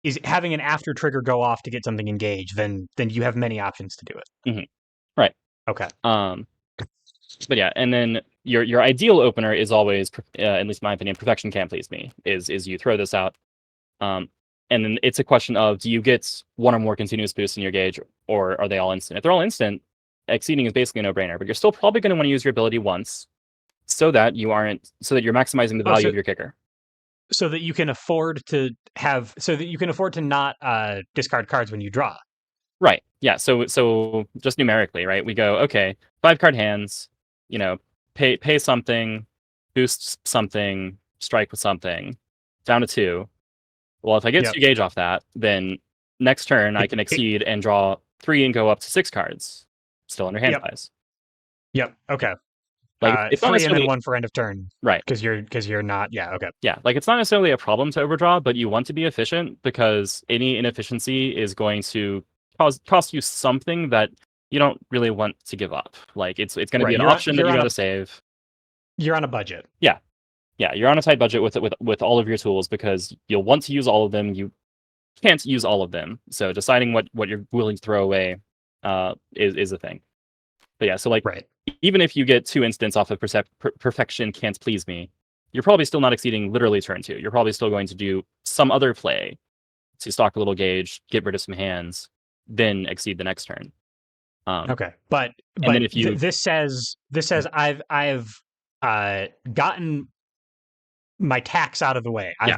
is having an after trigger go off to get something engaged, then you have many options to do it. Mm-hmm. Right. Okay. But yeah, and then your ideal opener is always, at least in my opinion, perfection can't please me. Is you throw this out, and then it's a question of, do you get one or more continuous boosts in your gauge, or are they all instant? If they're all instant, exceeding is basically a no-brainer. But you're still probably going to want to use your ability once, so that you're maximizing the value of your kicker. So that you can afford to not discard cards when you draw. Right. Yeah. So just numerically, right? We go, okay, 5 card hands, pay something, boost something, strike with something, down to 2. Well, if I get 2 gauge off that, then next turn I can exceed and draw 3 and go up to 6 cards, still under hand size. Yep. Okay. Like, it's 3 not necessarily 1 for end of turn, right? Because you're not. Yeah. Okay. Yeah. Like, it's not necessarily a problem to overdraw, but you want to be efficient, because any inefficiency is going to cost you something that you don't really want to give up. Like, it's going to be an option that you got to save. You're on a budget. Yeah. You're on a tight budget with all of your tools, because you'll want to use all of them. You can't use all of them, so deciding what you're willing to throw away is a thing. But yeah, so like, even if you get 2 instants off of perfection can't please me, you're probably still not exceeding literally turn 2. You're probably still going to do some other play to stock a little gauge, get rid of some hands, then exceed the next turn. Okay, but then if you this says I've gotten my tax out of the way. I'm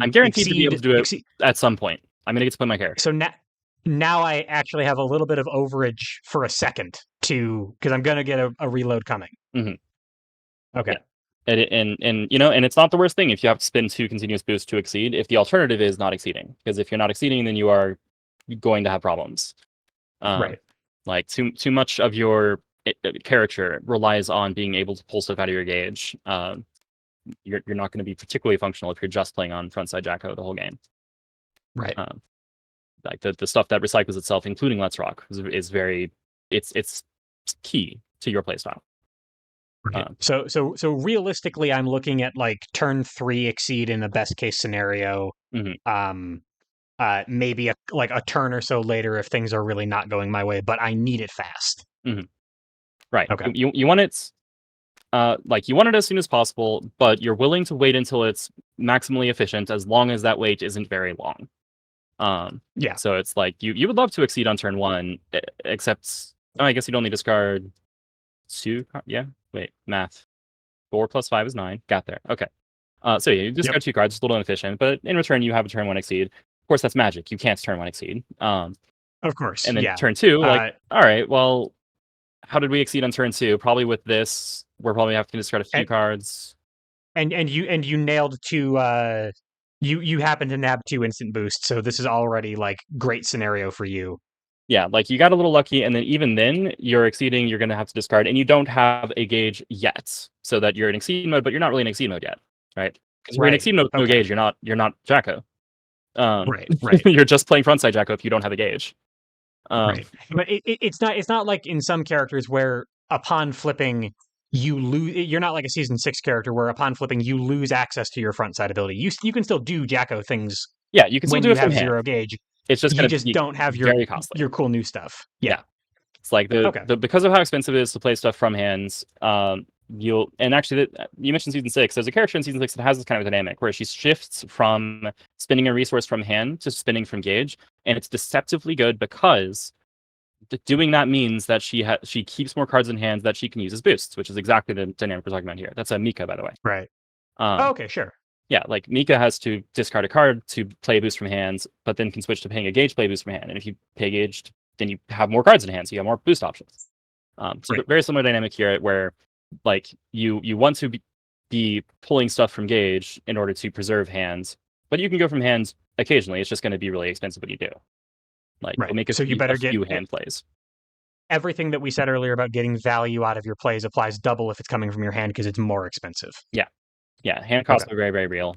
guaranteed to be able to do it at some point. I'm going to get to play my character. So now I actually have a little bit of overage for a second because I'm going to get a reload coming. Mm-hmm. Okay. Yeah. And it's not the worst thing if you have to spend 2 continuous boosts to exceed, if the alternative is not exceeding. Because if you're not exceeding, then you are going to have problems. Right. Like, too much of your character relies on being able to pull stuff out of your gauge. You're not going to be particularly functional if you're just playing on frontside Jacko the whole game. Right. Like the stuff that recycles itself, including Let's Rock, is very it's key to your playstyle. Right. So realistically, I'm looking at like turn 3 exceed in the best case scenario. Mhm. Maybe a turn or so later if things are really not going my way, but I need it fast. Right. Okay. You want it like you want it as soon as possible, but you're willing to wait until it's maximally efficient as long as that wait isn't very long. Yeah. So it's like you would love to exceed on turn 1, except I guess you'd only discard 2. Yeah. Wait, math. 4 plus 5 is 9. Got there. Okay. So yeah, you Yep. discard 2 cards, it's a little inefficient, but in return you have a turn 1 exceed. Of course, that's magic. You can't turn 1 exceed. Of course. And then Yeah. turn 2, like, all right, well, how did we exceed on turn 2? Probably with this. We're probably have to discard a few cards. And you nailed 2. You happen to nab 2 instant boosts, so this is already like great scenario for you. Yeah, like you got a little lucky, and then even then, you're exceeding, you're going to have to discard, and you don't have a gauge yet, so that you're in exceed mode, but you're not really in exceed mode yet, right? Because you're in exceed mode with no gauge, you're not Jacko. Right. You're just playing frontside Jacko if you don't have a gauge. Right. But it's not like in some characters where upon flipping you lose. You're not like a season 6 character where upon flipping you lose access to your front side ability. You can still do Jacko things. Yeah, you can still when do you it from have hand. 0 gauge. It's just you going just to be don't have very costly. your cool new stuff. Yeah. It's like the because of how expensive it is to play stuff from hands. You mentioned season 6. There's a character in season 6 that has this kind of dynamic where she shifts from spinning a resource from hand to spinning from gauge, and it's deceptively good because doing that means that she keeps more cards in hand that she can use as boosts, which is exactly the dynamic we're talking about here. That's a Mika, by the way. Right. Okay, sure. Yeah, like Mika has to discard a card to play a boost from hands, but then can switch to paying a gauge play boost from hand. And if you pay gauged, then you have more cards in hand, so you have more boost options. So very similar dynamic here, where like you want to be pulling stuff from gauge in order to preserve hands, but you can go from hands occasionally. It's just going to be really expensive when you do. Like you'll make so you better a few hand plays. Everything that we said earlier about getting value out of your plays applies double if it's coming from your hand because it's more expensive. Yeah, hand costs are very, very real.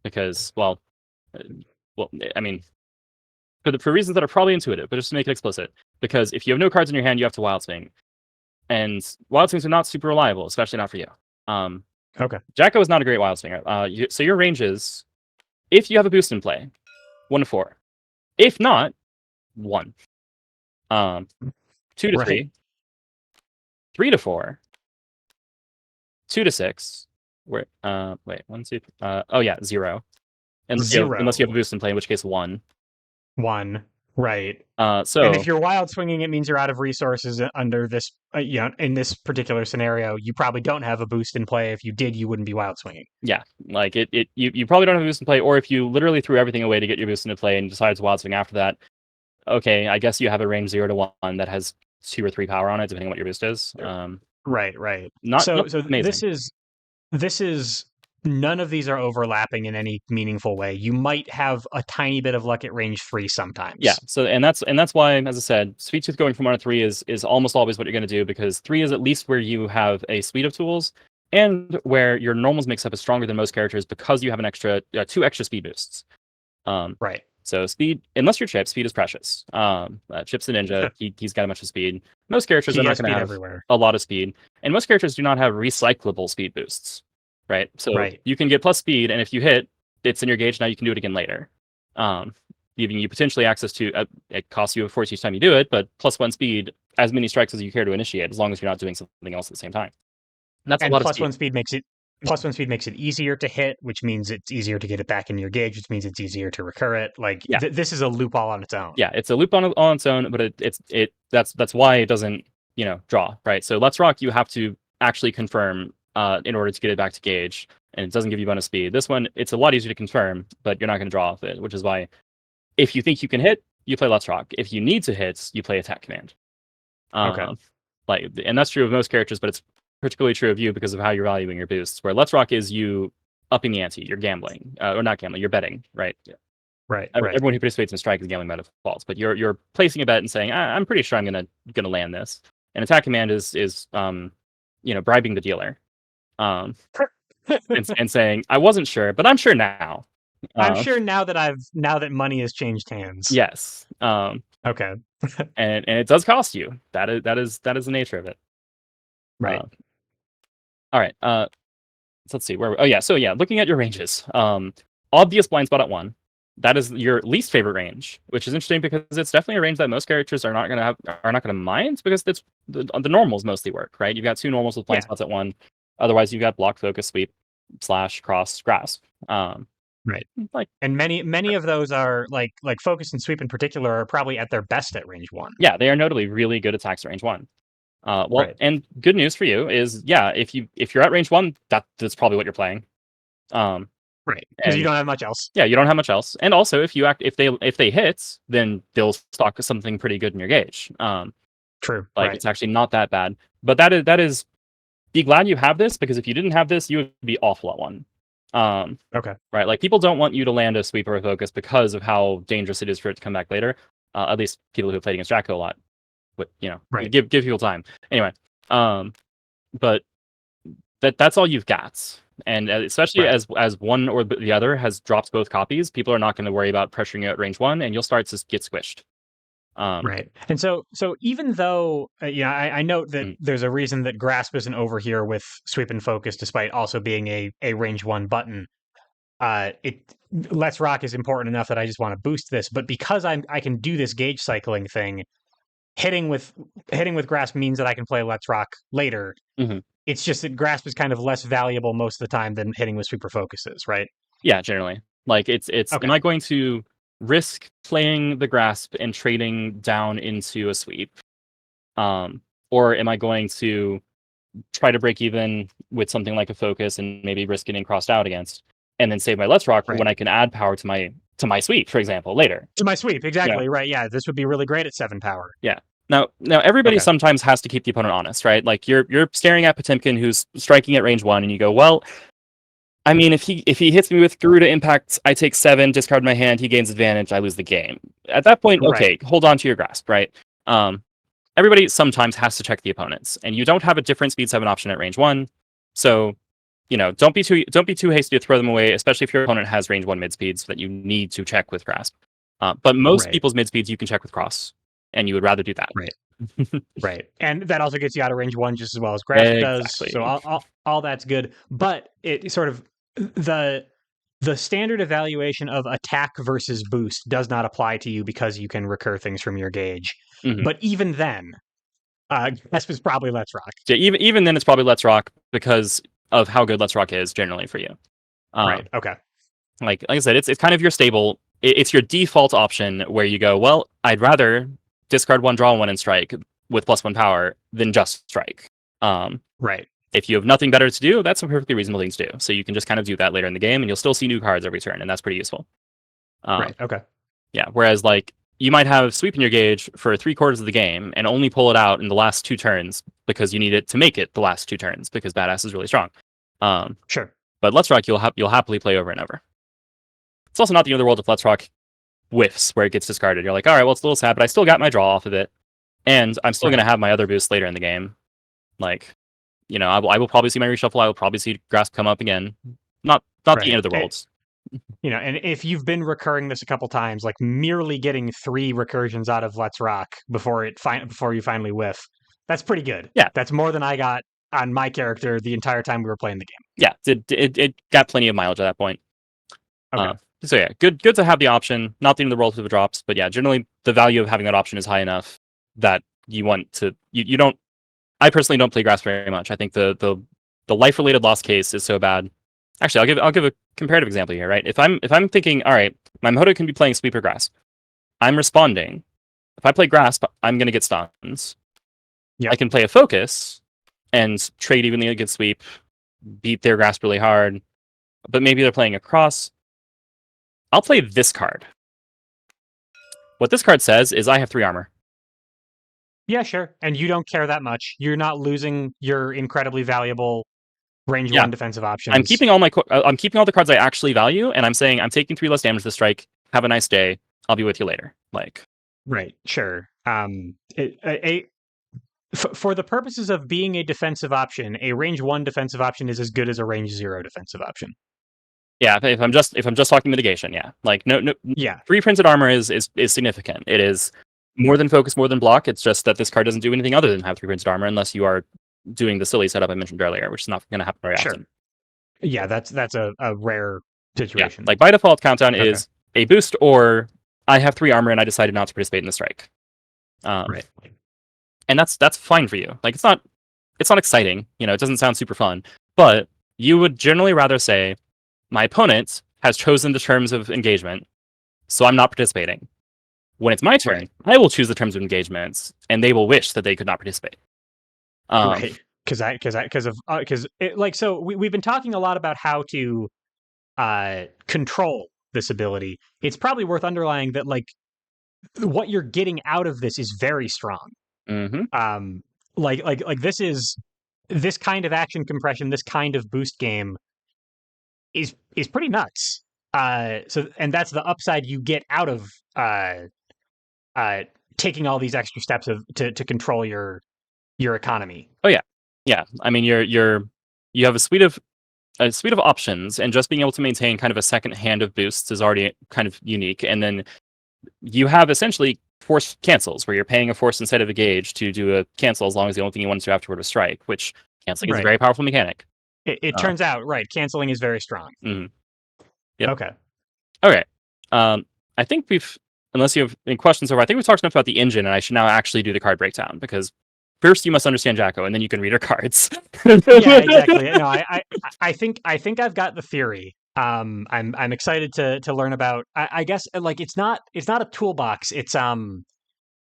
Because I mean, for reasons that are probably intuitive, but just to make it explicit, because if you have no cards in your hand, you have to wild swing, and wild swings are not super reliable, especially not for you. Jacko is not a great wild swinger. So your range is, if you have a boost in play, 1 to 4. If not, 1. 2 to 3. 3 to 4. 2 to 6. Wait, 1, 2. Oh yeah, 0. Unless you have a boost in play, in which case 1. 1. Right. So, and if you're wild swinging, it means you're out of resources under this. In this particular scenario, you probably don't have a boost in play. If you did, you wouldn't be wild swinging. Yeah, like you probably don't have a boost in play, or if you literally threw everything away to get your boost into play and decided to wild swing after that, okay, I guess you have a range 0 to 1 that has 2 or 3 power on it, depending on what your boost is. Right. So amazing. This is none of these are overlapping in any meaningful way. You might have a tiny bit of luck at range 3 sometimes. Yeah. So and that's why, as I said, Sweet Tooth going from 1 to 3 is almost always what you're going to do, because 3 is at least where you have a suite of tools and where your normals mix up is stronger than most characters because you have an extra 2 extra speed boosts. Right. So speed, unless you're Chip, speed is precious. Chip's a ninja. He's got a bunch of speed. Most characters are not going to have a lot of speed, and most characters do not have recyclable speed boosts. Right. So you can get plus speed, and if you hit, it's in your gauge. Now you can do it again later, giving you potentially access to. It costs you a force each time you do it, but +1 speed, as many strikes as you care to initiate, as long as you're not doing something else at the same time. And that's a lot of speed. +1 speed makes it easier to hit, which means it's easier to get it back in your gauge, which means it's easier to recur it. Like this is a loop all on its own. Yeah, it's a loop on its own, but that's why it doesn't draw, right? So Let's Rock, you have to actually confirm in order to get it back to gauge, and it doesn't give you bonus speed. This one, it's a lot easier to confirm, but you're not going to draw off it, which is why if you think you can hit, you play Let's Rock. If you need to hit, you play Attack Command. And that's true of most characters, but it's particularly true of you because of how you're valuing your boosts. Where Let's Rock is you upping the ante, you're gambling, or not gambling, you're betting, right? Right. Everyone who participates in Strike is gambling by default, but you're placing a bet and saying, I'm pretty sure I'm gonna land this. And Attack Command is bribing the dealer, and saying, I wasn't sure, but I'm sure now. I'm sure now that money has changed hands. Yes. Okay. and it does cost you. That is the nature of it. Right. All right. So let's see where. Oh yeah. So yeah, looking at your ranges. Obvious blind spot at 1. That is your least favorite range, which is interesting because it's definitely a range that most characters are not gonna mind because it's the normals mostly work, right? You've got 2 normals with blind spots at 1. Otherwise, you've got block, focus, sweep, slash, cross, grasp. Right. Like, and many of those are like focus and sweep in particular are probably at their best at range 1. yeah, they are notably really good attacks at range 1. Well, Right. and good news for you is, yeah, if you're at range 1, that's probably what you're playing. Right, because you don't have much else. Yeah, you don't have much else. And also, if they hit, then they'll stock something pretty good in your gauge. True. Like, right. it's actually not that bad. But that is be glad you have this, because if you didn't have this, you would be awful at 1. Okay. Right, like, people don't want you to land a sweep or a focus because of how dangerous it is for it to come back later. At least people who played against Jacko a lot. But Right. give people time. Anyway, but that's all you've got. And especially Right. as one or the other has dropped both copies, people are not going to worry about pressuring you at range 1, and you'll start to get squished. Right. And so even though I note that there's a reason that grasp isn't over here with sweep and focus, despite also being a range 1 button. Let's Rock is important enough that I just want to boost this, but because I can do this gauge cycling thing, hitting with grasp means that I can play Let's Rock later. Mm-hmm. It's just that grasp is kind of less valuable most of the time than hitting with sweeper focuses, right? Yeah, generally. Like, it's okay. Am I going to risk playing the grasp and trading down into a sweep? Or am I going to try to break even with something like a focus and maybe risk getting crossed out against, and then save my Let's Rock when I can add power to my sweep, for example, later. To my sweep, exactly, right. Yeah, this would be really great at 7 power. Yeah. Now everybody sometimes has to keep the opponent honest, right? Like, you're staring at Potemkin, who's striking at range 1, and you go, well, I mean, if he hits me with Garuda Impact, I take 7, discard my hand, he gains advantage, I lose the game. At that point, okay, hold on to your grasp, right? Everybody sometimes has to check the opponents, and you don't have a different speed 7 option at range 1, so don't be too hasty to throw them away, especially if your opponent has range 1 mid speeds that you need to check with grasp. But most people's mid speeds you can check with cross, and you would rather do that. Right. Right. And that also gets you out of range 1 just as well as grasp does. So all that's good. But it sort of the standard evaluation of attack versus boost does not apply to you because you can recur things from your gauge. Mm-hmm. But even then, grasp is probably Let's Rock. Yeah, even then it's probably Let's Rock because of how good Let's Rock is generally for you. Right. Okay. Like I said, it's kind of your stable. It's your default option where you go, well, I'd rather discard 1, draw 1, and strike with +1 power than just strike. Right. If you have nothing better to do, that's a perfectly reasonable thing to do. So you can just kind of do that later in the game, and you'll still see new cards every turn, and that's pretty useful. Right. Okay. Yeah. Whereas, like, you might have sweep in your gauge for 3/4 of the game and only pull it out in the last 2 turns because you need it to make it the last 2 turns because Badass is really strong. Sure. But Let's Rock, you'll happily play over and over. It's also not the end of the world if Let's Rock whiffs where it gets discarded. You're like, all right, well, it's a little sad, but I still got my draw off of it, and I'm still going to have my other boosts later in the game. Like, I will probably see my reshuffle. I will probably see grasp come up again. Not the end of the world. And if you've been recurring this a couple times, like merely getting 3 recursions out of Let's Rock before you finally whiff, that's pretty good. Yeah, that's more than I got on my character the entire time we were playing the game. Yeah, it got plenty of mileage at that point. Okay. So yeah, good to have the option. Not the end of the world if it drops, but yeah, generally the value of having that option is high enough that you want to. You don't. I personally don't play grasp very much. I think the life related loss case is so bad. Actually, I'll give a comparative example here. Right, if I'm thinking, all right, my Mahoto can be playing sweep or grasp. I'm responding. If I play grasp, I'm going to get stuns. Yeah. I can play a focus and trade evenly against sweep, beat their grasp really hard, but maybe they're playing a cross. I'll play this card. What this card says is I have 3 armor. Yeah, sure. And you don't care that much. You're not losing your incredibly valuable range 1 defensive options. I'm keeping all the cards I actually value, and I'm saying I'm taking 3 less damage to strike. Have a nice day. I'll be with you later. Like, right, sure. For the purposes of being a defensive option, a range 1 defensive option is as good as a range 0 defensive option. Yeah, if I'm just talking mitigation, yeah. Like, no, yeah. 3 printed armor is significant. It is more than focus, more than block. It's just that this card doesn't do anything other than have 3 printed armor unless you are doing the silly setup I mentioned earlier, which is not going to happen very Sure. often. Yeah, that's a rare situation. Like by default, countdown Okay. is a boost, or I have 3 armor and I decided not to participate in the strike. Right. And that's fine for you. Like it's not exciting, you know, it doesn't sound super fun, but you would generally rather say, my opponent has chosen the terms of engagement, so I'm not participating. When it's my turn, Right. I will choose the terms of engagements, and they will wish that they could not participate. Right. Because we've been talking a lot about how to control this ability. It's probably worth underlining that like what you're getting out of this is very strong. Mm-hmm. Like this kind of action compression, this kind of boost game is pretty nuts. And that's the upside you get out of uh, taking all these extra steps to control your economy. Oh yeah. I mean, you have a suite of options, and just being able to maintain kind of a second hand of boosts is already kind of unique. And then you have essentially force cancels, where you're paying a force instead of a gauge to do a cancel, as long as the only thing you want to do afterward is strike, which canceling is a very powerful mechanic. It turns out, right, canceling is very strong. Mm-hmm. Yep. Okay. I think unless you have any questions over, I think we've talked enough about the engine, and I should now actually do the card breakdown, because first you must understand Jacko, and then you can read her cards. Yeah, exactly. No, I think I've got the theory. I'm excited to learn about. I guess like it's not a toolbox. It's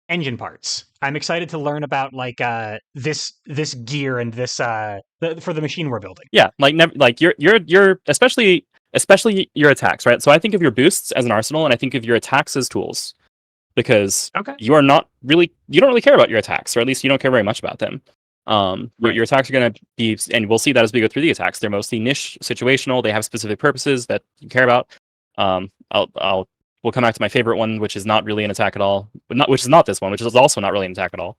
engine parts. I'm excited to learn about like this gear and this for the machine we're building. Yeah, like you're especially your attacks, right? So I think of your boosts as an arsenal, and I think of your attacks as tools, because you don't really care about your attacks, or at least you don't care very much about them. Your attacks are going to be, and we'll see that as we go through the attacks, they're mostly niche, situational. They have specific purposes that you care about. We'll come back to my favorite one, which is not really an attack at all, which is not this one, which is also not really an attack at all.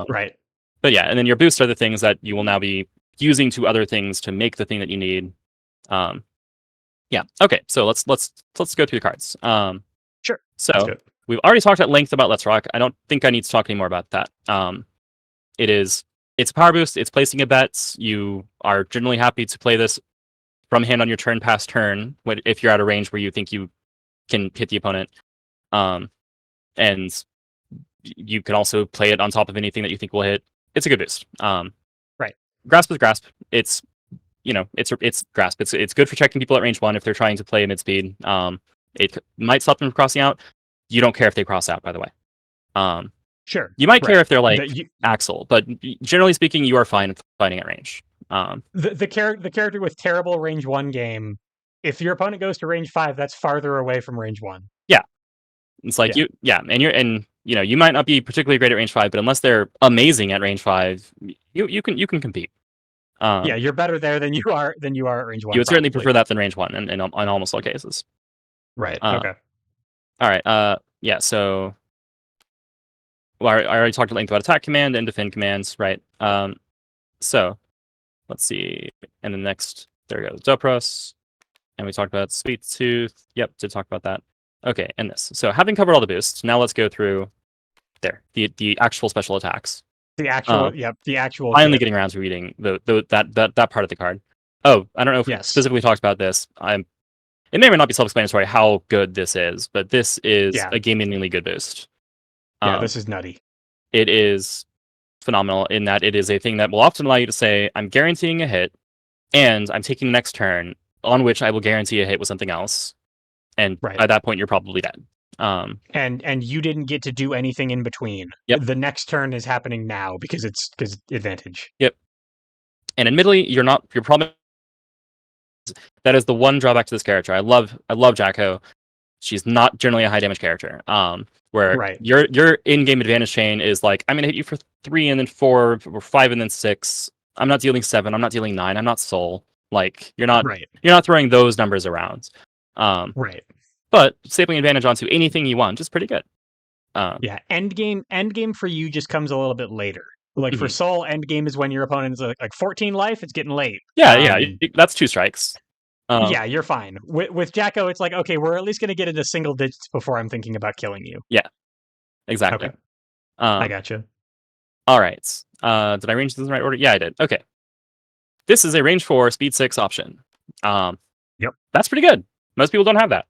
Right. But yeah, and then your boosts are the things that you will now be using to other things to make the thing that you need. Yeah. Okay. So let's go through the cards. Sure. So we've already talked at length about Let's Rock. I don't think I need to talk any more about that. It's a power boost. It's placing a bet. You are generally happy to play this from hand on your turn past turn, if you're at a range where you think you can hit the opponent. And you can also play it on top of anything that you think will hit. It's a good boost. Right. Grasp is grasp. It's grasp. It's good for checking people at range 1 if they're trying to play mid speed. It might stop them from crossing out. You don't care if they cross out, by the way. Sure. You might care if they're like Axel, but generally speaking, you are fine fighting at range. The character with terrible range 1 game, if your opponent goes to range 5, that's farther away from range 1. Yeah. It's like and you might not be particularly great at range 5, but unless they're amazing at range 5, you can compete. You're better there than you are at range 1. You would certainly prefer that than range 1 in almost all cases. Right. Okay. All right. Yeah. So, well, I already talked at length about attack command and defend commands, right? So let's see. And the next, there we go, Dopros, and we talked about Sweet Tooth. Yep, did talk about that. Okay, and this. So having covered all the boosts, now let's go through the actual special attacks. The actual. Finally getting around to reading that part of the card. Oh, I don't know if we specifically talked about this. It may or may not be self-explanatory how good this is, but this is a game-endingly good boost. Yeah, this is nutty. It is phenomenal in that it is a thing that will often allow you to say, I'm guaranteeing a hit, and I'm taking the next turn, on which I will guarantee a hit with something else. And at that point, you're probably dead. And you didn't get to do anything in between. Yep. The next turn is happening now because it's advantage. Yep. And admittedly, you're probably, that is the one drawback to this character. I love Jacko. She's not generally a high damage character. Where your in-game advantage chain is like, I'm gonna hit you for 3 and then 4 or 5 and then 6. I'm not dealing 7. I'm not dealing 9. I'm not soul. Like you're not throwing those numbers around. But stapling advantage onto anything you want is pretty good. End game for you just comes a little bit later. Like for soul, end game is when your opponent is like 14 life. It's getting late. That's 2 strikes. You're fine. With Jacko, it's like, okay, we're at least going to get into single digits before I'm thinking about killing you. Yeah, exactly. Okay. I gotcha. All right. Did I arrange this in the right order? Yeah, I did. Okay. This is a range 4, speed 6 option. Yep. That's pretty good. Most people don't have that.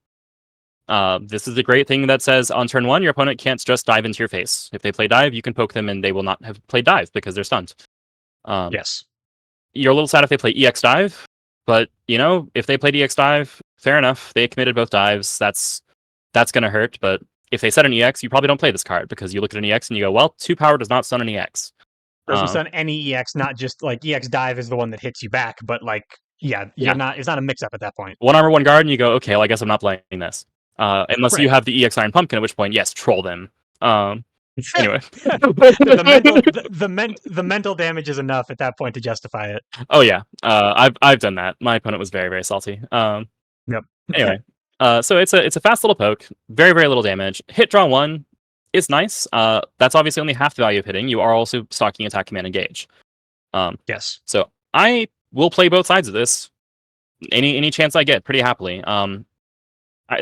This is a great thing that says on turn 1, your opponent can't just dive into your face. If they play dive, you can poke them and they will not have played dive because they're stunned. Yes. You're a little sad if they play EX dive, but if they played EX dive, fair enough. They committed both dives. That's going to hurt. But if they set an EX, you probably don't play this card because you look at an EX and you go, well, 2 power does not stun an EX. Doesn't stun any EX, not just like EX dive is the one that hits you back, but like, you're not. It's not a mix up at that point. 1 armor, 1 guard, and you go, okay, well, I guess I'm not playing this. Unless you Right. have the EX Iron Pumpkin, at which point, yes, troll them. Anyway. the mental damage is enough at that point to justify it. Oh yeah, I've done that. My opponent was very, very salty. Yep. Anyway, so it's a fast little poke, very, very little damage. Hit draw 1 is nice. That's obviously only half the value of hitting. You are also stocking attack, command, engage. Yes. So I will play both sides of this any chance I get pretty happily.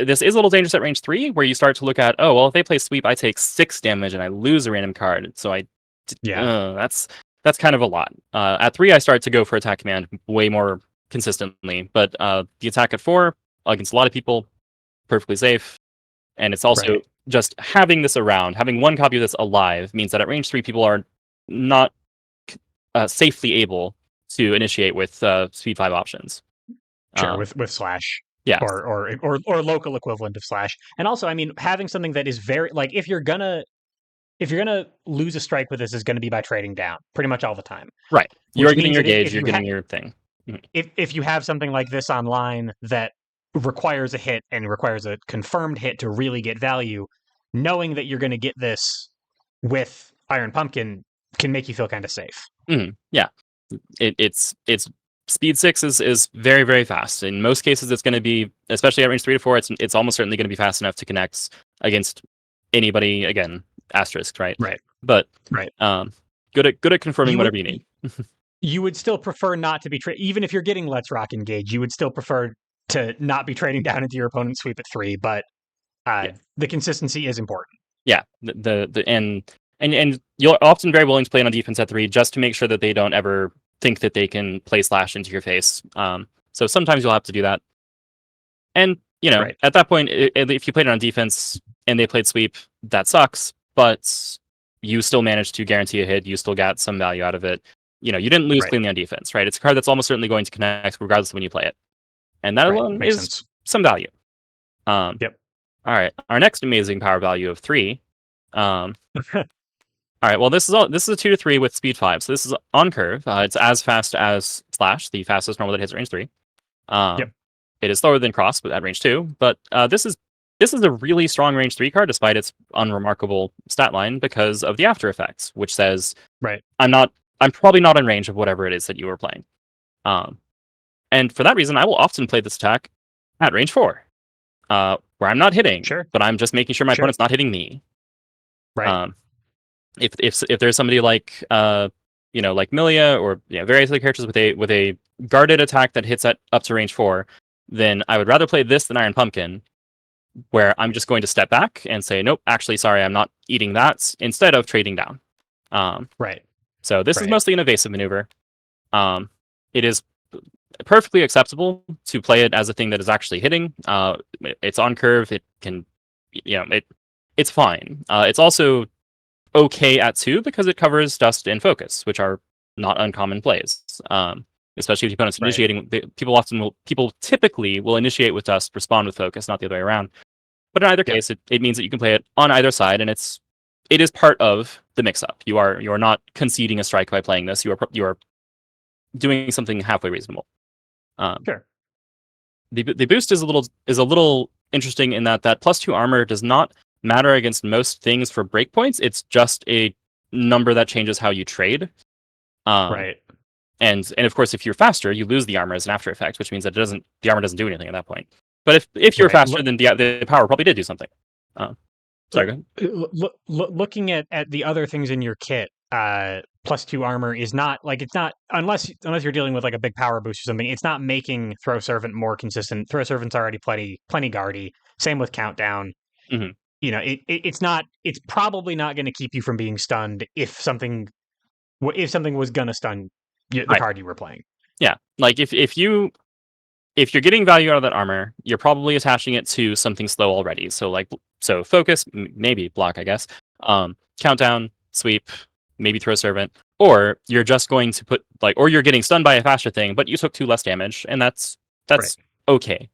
This is a little dangerous at range 3, where you start to look at, oh well, if they play sweep, I take 6 damage and I lose a random card. So that's kind of a lot. At 3, I start to go for attack command way more consistently, but the attack at 4 against a lot of people, perfectly safe. And it's also just having this around, having 1 copy of this alive means that at range 3, people are not safely able to initiate with speed 5 options. Sure, with slash. Yeah. Or local equivalent of slash. And also, I mean, having something that is very like if you're gonna lose a strike with this is going to be by trading down pretty much all the time. Right. You're getting your gauge, you're getting your thing. If you have something like this online that requires a hit and requires a confirmed hit to really get value, knowing that you're going to get this with Iron Pumpkin can make you feel kind of safe. Yeah. It's speed 6 is very, very fast. In most cases, it's going to be, especially at range 3 to 4, it's almost certainly going to be fast enough to connect against anybody. Again, asterisk, right? Right. But right. Good at confirming whatever you need. You would still prefer not to be even if you're getting Let's Rock engage. You would still prefer to not be trading down into your opponent's sweep at 3. But the consistency is important. Yeah. And you're often very willing to play on defense at 3 just to make sure that they don't ever think that they can play slash into your face. So sometimes you'll have to do that. And, at that point, if you played it on defense and they played sweep, that sucks. But you still managed to guarantee a hit. You still got some value out of it. You didn't lose cleanly on defense, right? It's a card that's almost certainly going to connect regardless of when you play it. And that alone is some value. Yep. All right. Our next amazing power value of 3. All right, well, this is a 2 to 3 with speed 5, so this is on curve. It's as fast as Slash, the fastest normal that hits at range 3. It is slower than Cross, but at range 2. But this is a really strong range 3 card, despite its unremarkable stat line, because of the after effects, which says, I'm probably not in range of whatever it is that you are playing. And for that reason, I will often play this attack at range 4, where I'm not hitting, but I'm just making sure my opponent's not hitting me. Right. If there's somebody like like Milia or various other characters with a guarded attack that hits at up to range 4, then I would rather play this than Iron Pumpkin, where I'm just going to step back and say, nope, actually, sorry, I'm not eating that, instead of trading down. So this is mostly an evasive maneuver. It is perfectly acceptable to play it as a thing that is actually hitting. It's on curve. It can, it's fine. It's also okay at 2 because it covers dust and focus, which are not uncommon plays. Especially if the opponent's initiating. People typically will initiate with dust, respond with focus, not the other way around. But in either case, it means that you can play it on either side, and it is part of the mix-up. You are not conceding a strike by playing this. You are doing something halfway reasonable. Sure. The boost is a little interesting in that +2 armor does not matter against most things for breakpoints. It's just a number that changes how you trade. And of course, if you're faster, you lose the armor as an after effect, which means that the armor doesn't do anything at that point. But if you're faster, then the power probably did do something. Sorry, go ahead. Looking at the other things in your kit, +2 armor is not it's not unless you're dealing with like a big power boost or something. It's not making Throw Servant more consistent. Throw Servant's already plenty guardy. Same with Countdown. Mm-hmm. It's probably not going to keep you from being stunned if something if something was gonna stun the Right. card you were playing. Yeah, like if you're getting value out of that armor, you're probably attaching it to something slow already. So focus, maybe block, I guess. Countdown, sweep, maybe throw servant, or you're just going to put or you're getting stunned by a faster thing, but you took 2 less damage, and that's Right. okay.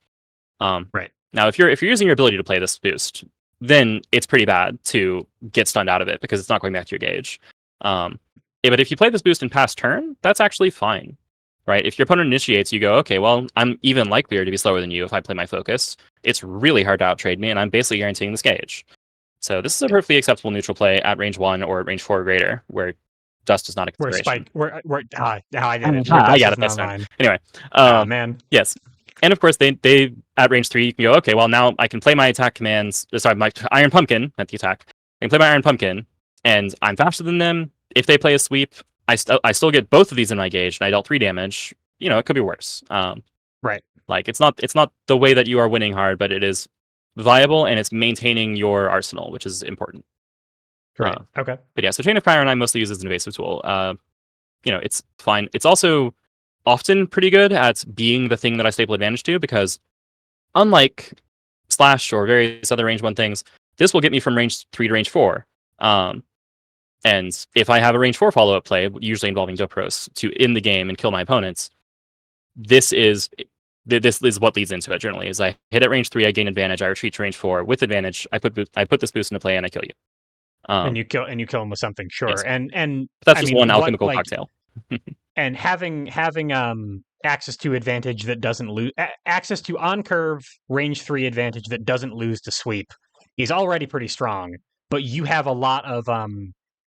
Right. Now, if you're using your ability to play this boost, then it's pretty bad to get stunned out of it because it's not going back to your gauge. But if you play this boost in past turn, that's actually fine, right? If your opponent initiates, you go, okay, well, I'm even likelier to be slower than you if I play my focus. It's really hard to outtrade me, and I'm basically guaranteeing this gauge. So this is a perfectly acceptable neutral play at range 1 or range 4 or greater, where dust is not a Where consideration. spike, where I get it. I got it. That's fine. Anyway, man. Yes, and of course they at range 3 you can go, okay, well now I can play my attack commands. Sorry, my Iron Pumpkin, not the attack. I can play my Iron Pumpkin, and I'm faster than them. If they play a sweep, I still get both of these in my gauge, and I dealt 3 damage. It could be worse. Right. Like it's not the way that you are winning hard, but it is viable and it's maintaining your arsenal, which is important. Right. Okay. But yeah, so Chain of Chiron I mostly use as an evasive tool. It's fine. It's also often pretty good at being the thing that I staple advantage to, because unlike Slash or various other range 1 things, this will get me from range 3 to range 4. And if I have a range 4 follow-up play, usually involving Dopros, to end the game and kill my opponents, this is what leads into it generally. Is I hit at range 3, I gain advantage, I retreat to range 4 with advantage, I put this boost into play, and I kill you. And you kill him with something, sure. Yes. And that's just one alchemical cocktail. And having access to advantage that doesn't lose, access to on curve range 3 advantage that doesn't lose to sweep is already pretty strong. But you have a lot of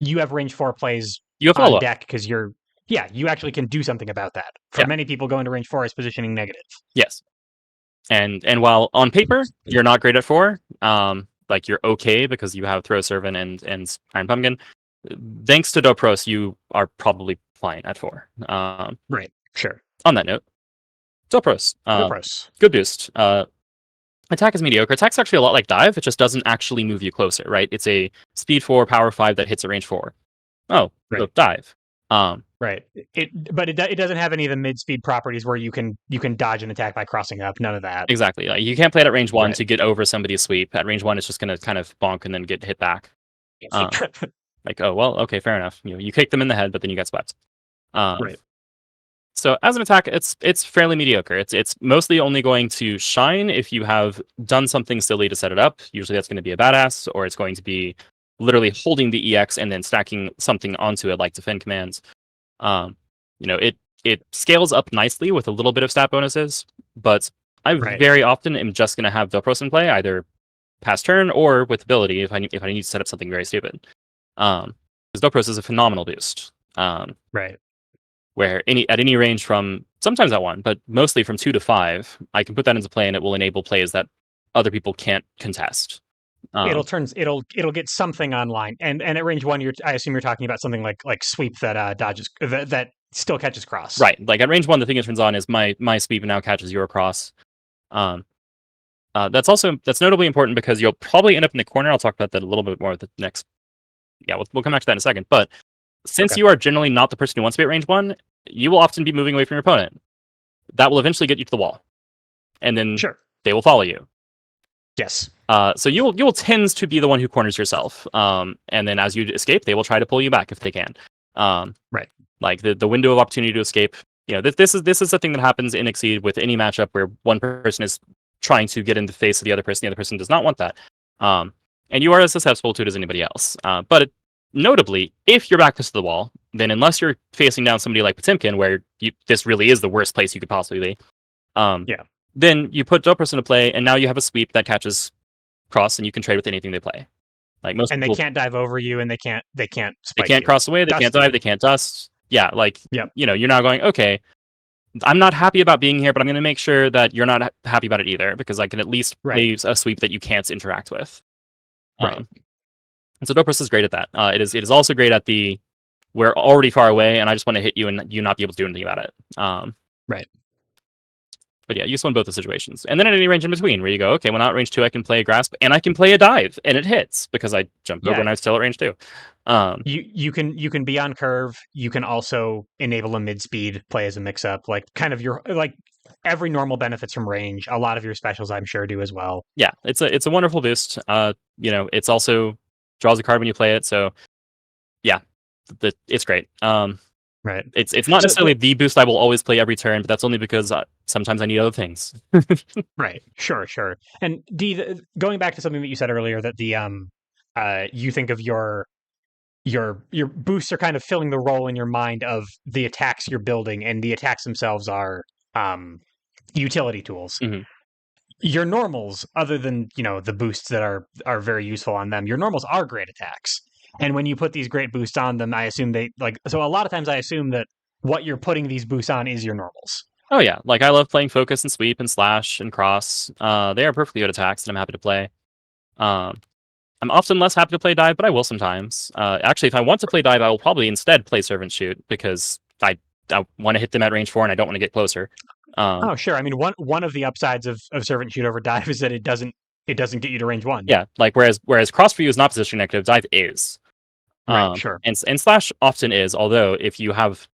you have range 4 plays on deck because you actually can do something about that. For many people, going to range 4 is positioning negative. Yes, and while on paper you're not great at 4, like you're okay because you have Throw Servant and Iron Pumpkin, thanks to Dopros, you are probably fine at 4. Right. Sure. On that note, Dopros. Good boost. Attack is mediocre. Attack's actually a lot like Dive. It just doesn't actually move you closer, right? It's a speed 4, power 5 that hits at range 4. Oh, right. So Dive. Right. But it doesn't have any of the mid-speed properties where you can dodge an attack by crossing up. None of that. Exactly. Like, you can't play it at range 1 to get over somebody's sweep. At range 1, it's just going to kind of bonk and then get hit back. Like, oh, well, okay, fair enough. You kick them in the head, but then you get swept. Right. So as an attack, it's fairly mediocre. It's mostly only going to shine if you have done something silly to set it up. Usually that's going to be a badass, or it's going to be literally holding the EX and then stacking something onto it like defend commands. It scales up nicely with a little bit of stat bonuses, but I very often am just going to have Dopros in play, either past turn or with ability if I need to set up something very stupid. Because Dopros is a phenomenal boost. Right. Where at any range from sometimes at 1, but mostly from 2 to 5, I can put that into play and it will enable plays that other people can't contest. It'll get something online, and at range 1, I assume you're talking about something like sweep that dodges that still catches cross. Right. Like at range 1, the thing it turns on is my sweep now catches your cross. That's notably important because you'll probably end up in the corner. I'll talk about that a little bit more at the next. Yeah, we'll come back to that in a second. But since you are generally not the person who wants to be at range 1, you will often be moving away from your opponent. That will eventually get you to the wall, and then they will follow you. Yes. So you will tend to be the one who corners yourself, and then as you escape, they will try to pull you back if they can. Right. Like the window of opportunity to escape. This is a thing that happens in Exceed with any matchup where one person is trying to get in the face of the other person does not want that. And you are as susceptible to it as anybody else. But notably, if your back is to the wall, then unless you're facing down somebody like Potemkin, where this really is the worst place you could possibly be, then you put Dopros into play, and now you have a sweep that catches cross, and you can trade with anything they play. Like most, and they can't dive over you, and they can't spike they can't cross away, they can't dive, they can't dust. Yeah, you're now going, okay, I'm not happy about being here, but I'm going to make sure that you're not happy about it either, because I can at least play a sweep that you can't interact with. Right. And so Dopros is great at that. It is also great at the we're already far away, and I just want to hit you and you not be able to do anything about it. Right. But yeah, useful in both the situations. And then at any range in between, where you go, okay, well, now at range 2, I can play a grasp, and I can play a dive, and it hits because I jumped over Yeah. and I'm still at range 2. You can be on curve. You can also enable a mid speed play as a mix up, like kind of your like every normal benefits from range. A lot of your specials, I'm sure, do as well. Yeah, it's a wonderful boost. It's also draws a card when you play it, so yeah, it's great. Right. It's not necessarily the boost I will always play every turn, but that's only because sometimes I need other things. Right. Sure. And going back to something that you said earlier, that you think of your boosts are kind of filling the role in your mind of the attacks you're building, and the attacks themselves are utility tools. Mhm. Your normals, other than the boosts that are very useful on them, your normals are great attacks. And when you put these great boosts on them, I assume so a lot of times I assume that what you're putting these boosts on is your normals. Oh yeah, like I love playing focus and sweep and slash and cross. They are perfectly good attacks, and I'm happy to play. Um, I'm often less happy to play dive, but I will sometimes. Actually, if I want to play dive, I will probably instead play servant shoot because I want to hit them at range 4 and I don't want to get closer. Oh, sure. I mean, one of the upsides of servant shoot over dive is that it doesn't get you to range 1. Yeah, like whereas cross for you is not position negative, dive is. Right. Sure. And slash often is, although if you have,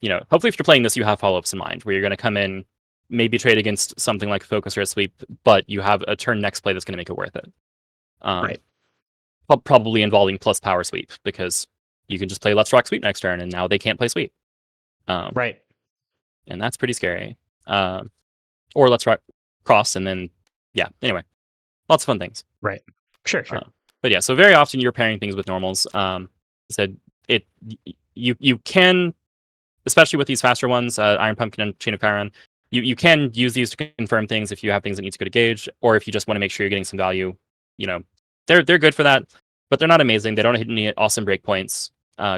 hopefully if you're playing this, you have follow-ups in mind where you're going to come in, maybe trade against something like focus or a sweep, but you have a turn next play that's going to make it worth it. Right. Probably involving plus power sweep because you can just play Let's Rock Sweep next turn, and now they can't play sweep. Right. And that's pretty scary. Or Let's Rock Cross, and then anyway, lots of fun things. Right. Sure. But yeah, so very often you're pairing things with normals. Said it you can, especially with these faster ones, Iron Pumpkin and Chain of Chiron, you can use these to confirm things if you have things that need to go to gauge, or if you just want to make sure you're getting some value. They're good for that, but they're not amazing. They don't hit any awesome breakpoints.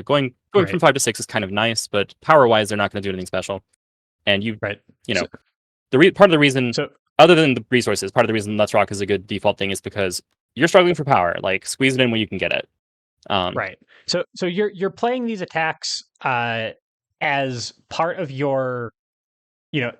Going Right. from 5 to 6 is kind of nice, but power wise, they're not going to do anything special. And Right. Part of the reason, other than the resources, part of the reason Let's Rock is a good default thing is because you're struggling for power. Like squeeze it in when you can get it. Right. So you're playing these attacks as part of your,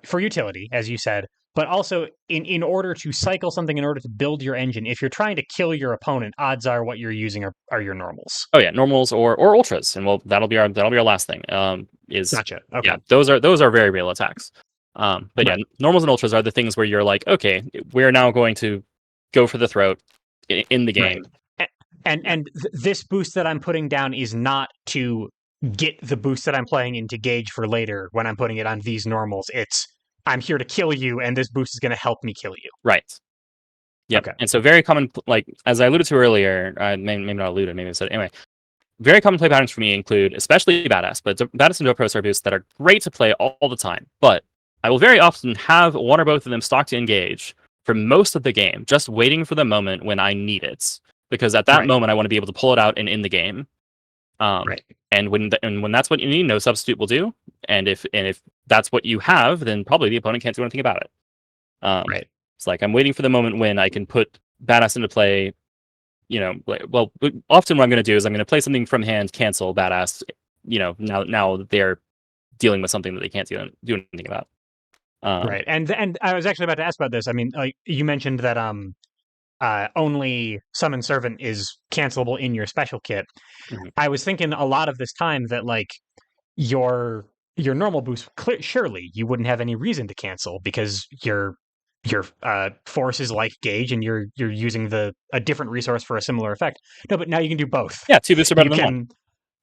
for utility, as you said, but also in order to cycle something, in order to build your engine. If you're trying to kill your opponent, odds are what you're using are your normals. Oh yeah, normals or ultras, and that'll be our last thing. Gotcha. Okay. Yeah, those are very real attacks. But right. Yeah, normals and ultras are the things where you're like, okay, we're now going to go for the throat in the game. Right. And this boost that I'm putting down is not to get the boost that I'm playing into gauge for later when I'm putting it on these normals. It's I'm here to kill you, and this boost is going to help me kill you. Right. Yeah. Okay. And so very common, like as I alluded to earlier, maybe not alluded, maybe I said anyway. Very common play patterns for me include, especially Badass, but Badass and Dopros are boosts that are great to play all the time. But I will very often have one or both of them stocked to engage for most of the game, just waiting for the moment when I need it. Because at that moment, I want to be able to pull it out and in the game. Right. And when that's what you need, no substitute will do. And if that's what you have, then probably the opponent can't do anything about it. Right. It's like I'm waiting for the moment when I can put Badass into play. Often what I'm going to do is I'm going to play something from hand, cancel Badass. Now they're dealing with something that they can't do anything about. Right. And I was actually about to ask about this. I mean, like you mentioned that only Summon Servant is cancelable in your special kit. Mm-hmm. I was thinking a lot of this time that like your normal boost, surely you wouldn't have any reason to cancel because your force is like gauge and you're using a different resource for a similar effect. No, but now you can do both. Yeah, 2 boosts are better than 1.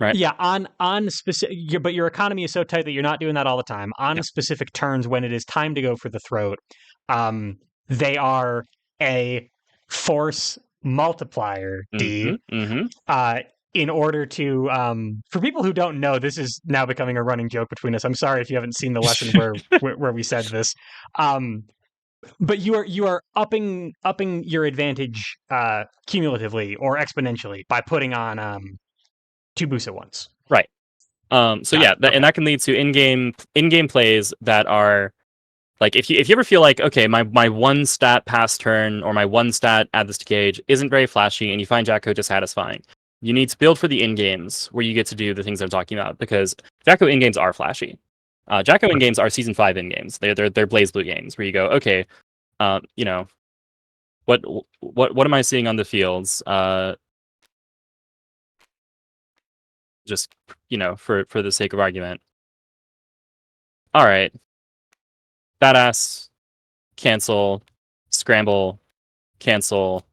Right. Yeah, on specific, but your economy is so tight that you're not doing that all the time. On specific turns, when it is time to go for the throat, they are a force multiplier D. In order to, for people who don't know, this is now becoming a running joke between us. I'm sorry if you haven't seen the lesson where we said this. But you are upping your advantage cumulatively or exponentially by putting on 2 boosts at once. Right. And that can lead to in-game plays that are like if you ever feel like, okay, my one stat pass turn or my one stat add this to gauge isn't very flashy, and you find Jacko just satisfying. You need to build for the in-games where you get to do the things I'm talking about, because Jacko in-games are flashy. Jacko in games are season 5 in games. They're Blaze Blue games where you go, okay, you know, what am I seeing on the fields? Just for the sake of argument. All right, badass, cancel, scramble, cancel,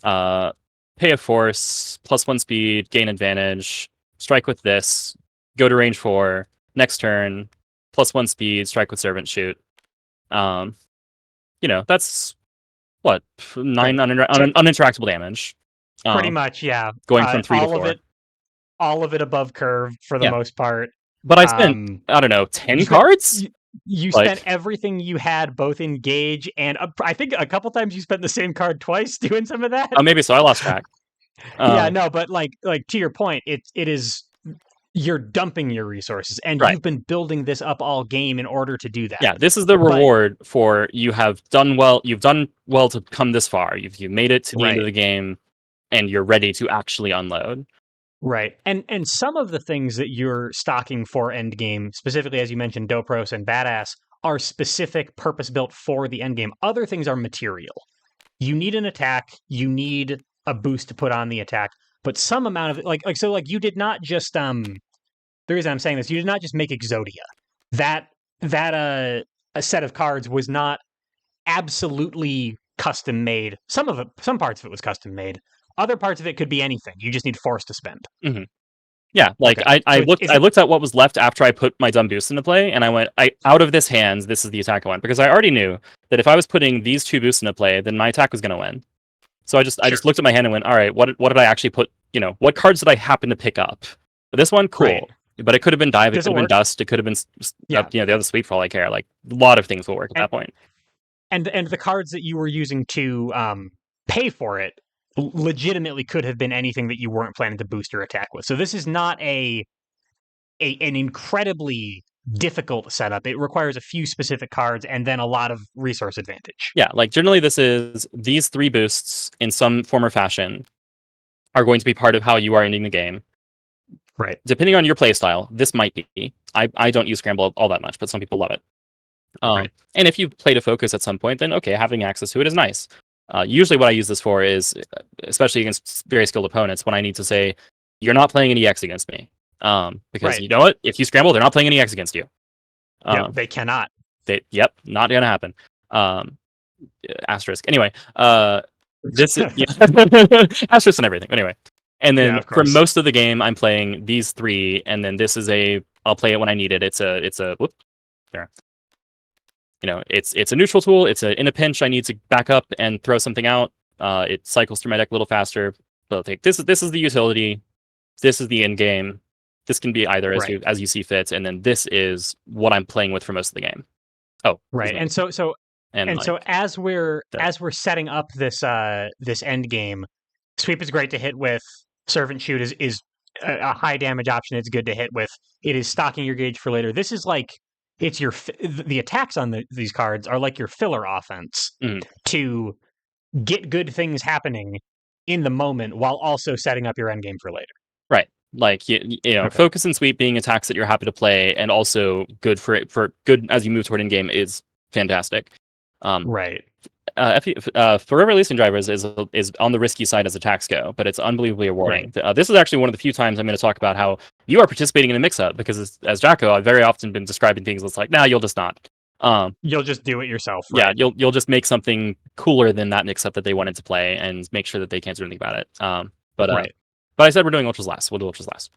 pay a force, +1 speed, gain advantage, strike with this, go to range 4, next turn, +1 speed, strike with servant, shoot. That's what 9 uninteractable damage. Pretty much, yeah. Going from 3 to 4. All of it above curve for the most part. But I spent, I don't know, 10 cards? You spent everything you had, both in Gauge and I think a couple times you spent the same card twice doing some of that. Oh, maybe so. I lost track. Yeah, no, but like to your point, it is you're dumping your resources, and you've been building this up all game in order to do that. Yeah, this is the reward for you have done well. You've done well to come this far. You've made it to the end of the game, and you're ready to actually unload. Right. And some of the things that you're stocking for endgame, specifically as you mentioned, Dopros and Badass, are specific purpose-built for the endgame. Other things are material. You need an attack, you need a boost to put on the attack, but some amount of it, like you did not just the reason I'm saying this, you did not just make Exodia. That a set of cards was not absolutely custom made. Some parts of it was custom made. Other parts of it could be anything. You just need force to spend. Mm-hmm. Yeah, like okay. I looked at what was left after I put my dumb boost into play, and I went, out of this hands, this is the attack I want, because I already knew that if I was putting these 2 boosts into play, then my attack was going to win. So I just looked at my hand and went, all right, what did I actually put? What cards did I happen to pick up? But this one, cool. Right. But it could have been dive, it could have been dust, it could have been the other sweep for all I care. Like a lot of things will work at that point. And the cards that you were using to pay for it legitimately could have been anything that you weren't planning to boost your attack with. So this is not an incredibly difficult setup. It requires a few specific cards and then a lot of resource advantage. Yeah, like generally this is these 3 boosts in some form or fashion are going to be part of how you are ending the game. Right. Depending on your playstyle, this might be. I don't use Scramble all that much, but some people love it. And if you play to focus at some point, then okay, having access to it is nice. Usually what I use this for is, especially against very skilled opponents, when I need to say, you're not playing any X against me. Because you know what? If you scramble, they're not playing any X against you. They cannot. Not going to happen. Asterisk. Anyway, this is asterisk and everything. Anyway. And then for most of the game, I'm playing these 3, and then this is I'll play it when I need it. It's a whoop, there. It's a neutral tool. It's in a pinch, I need to back up and throw something out. It cycles through my deck a little faster. But this is the utility. This is the end game. This can be either as you see fit, and then this is what I'm playing with for most of the game. Oh, right. And so as we're setting up this end game, sweep is great to hit with. Servant shoot is a high damage option. It's good to hit with. It is stocking your gauge for later. This is like it's the attacks on these cards are like your filler offense to get good things happening in the moment while also setting up your end game for later. Right. Like focus and sweep being attacks that you're happy to play, and also good for good as you move toward end game is fantastic. Right. Forever Releasing Drivers is on the risky side as attacks go, but it's unbelievably rewarding. Right. This is actually one of the few times I'm going to talk about how you are participating in a mix-up, because as Jacko, I've very often been describing things that's like, nah, you'll just not. You'll just do it yourself. Right? Yeah, you'll just make something cooler than that mix-up that they wanted to play, and make sure that they can't do anything about it. But I said we're doing ultras last. We'll do ultras last.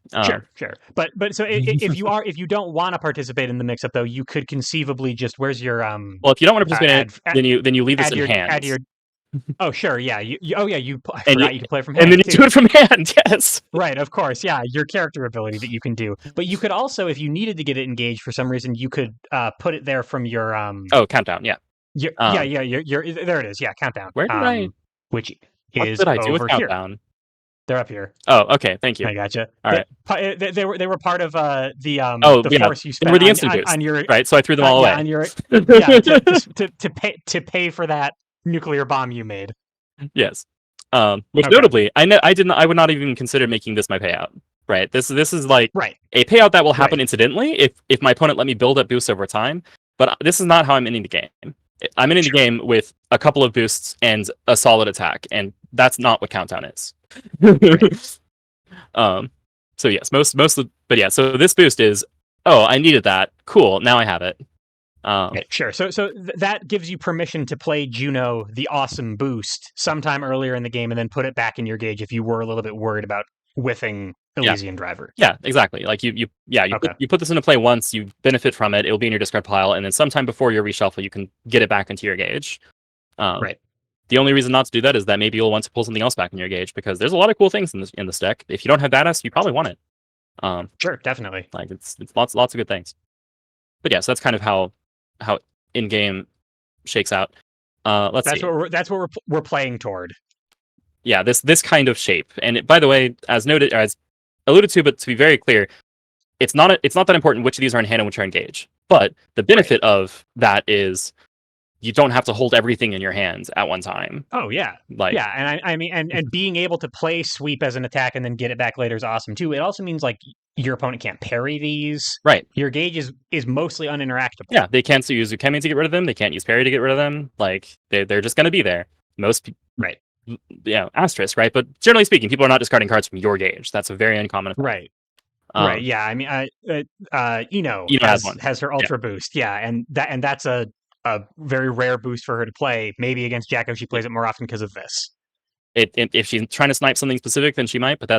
Sure. But so if you don't want to participate in the mix-up, though, you could conceivably just where's your Well, if you don't want to participate in it, then you leave this in hand. Oh sure, yeah. I forgot you can play from hand. And then you do it from hand. Yes. Right, of course. Yeah, your character ability that you can do. But you could also, if you needed to get it engaged for some reason, you could put it there from your countdown. Yeah. Your there it is. Yeah, countdown. Where did I? Which what is did I do over with countdown? Here. They're up here. Oh, okay. Thank you. I gotcha. All right. They were part of the force you spent they were the instant boost, on your right. So I threw them all away. On your to pay for that nuclear bomb you made. Yes. Most notably, I would not even consider making this my payout. right? This is like Right. a payout that will happen Right. incidentally if my opponent let me build up boosts over time. But this is not how I'm ending the game. I'm ending the game with a couple of boosts and a solid attack, and that's not what countdown is. Right. um, so yes, but yeah. So this boost is, oh, I needed that. Cool, now I have it. Okay, sure. So that gives you permission to play Juno, the awesome boost, sometime earlier in the game, and then put it back in your gauge if you were a little bit worried about whiffing Yeah. Elysian Driver. Yeah, exactly. Like Okay. you put this into play once, you benefit from it. It'll be in your discard pile, and then sometime before your reshuffle, you can get it back into your gauge. Right. The only reason not to do that is that maybe you'll want to pull something else back in your gauge because there's a lot of cool things in this deck. If you don't have badass, you probably want it. Sure, definitely. Like it's lots of good things. But yeah, so that's kind of how in game shakes out. Let's see. That's what we're playing toward. Yeah, this kind of shape. And by the way, as noted, as alluded to, but to be very clear, it's not that important which of these are in hand and which are in gauge. But the benefit of that is you don't have to hold everything in your hands at one time. Oh yeah, Like yeah, and I mean, and being able to play sweep as an attack and then get it back later is awesome too. It also means like your opponent can't parry these. right. Your gauge is mostly uninteractable. Yeah, they can't use Ukemi to get rid of them. They can't use parry to get rid of them. Like they're just going to be there. Most Right. Yeah, asterisk, right? But generally speaking, people are not discarding cards from your gauge. That's a very uncommon effect. Right. Right. Yeah. I mean, Eno has her ultra boost. Yeah, and that's a very rare boost for her to play. Maybe against Jacko, she plays it more often because of this. If she's trying to snipe something specific, then she might. But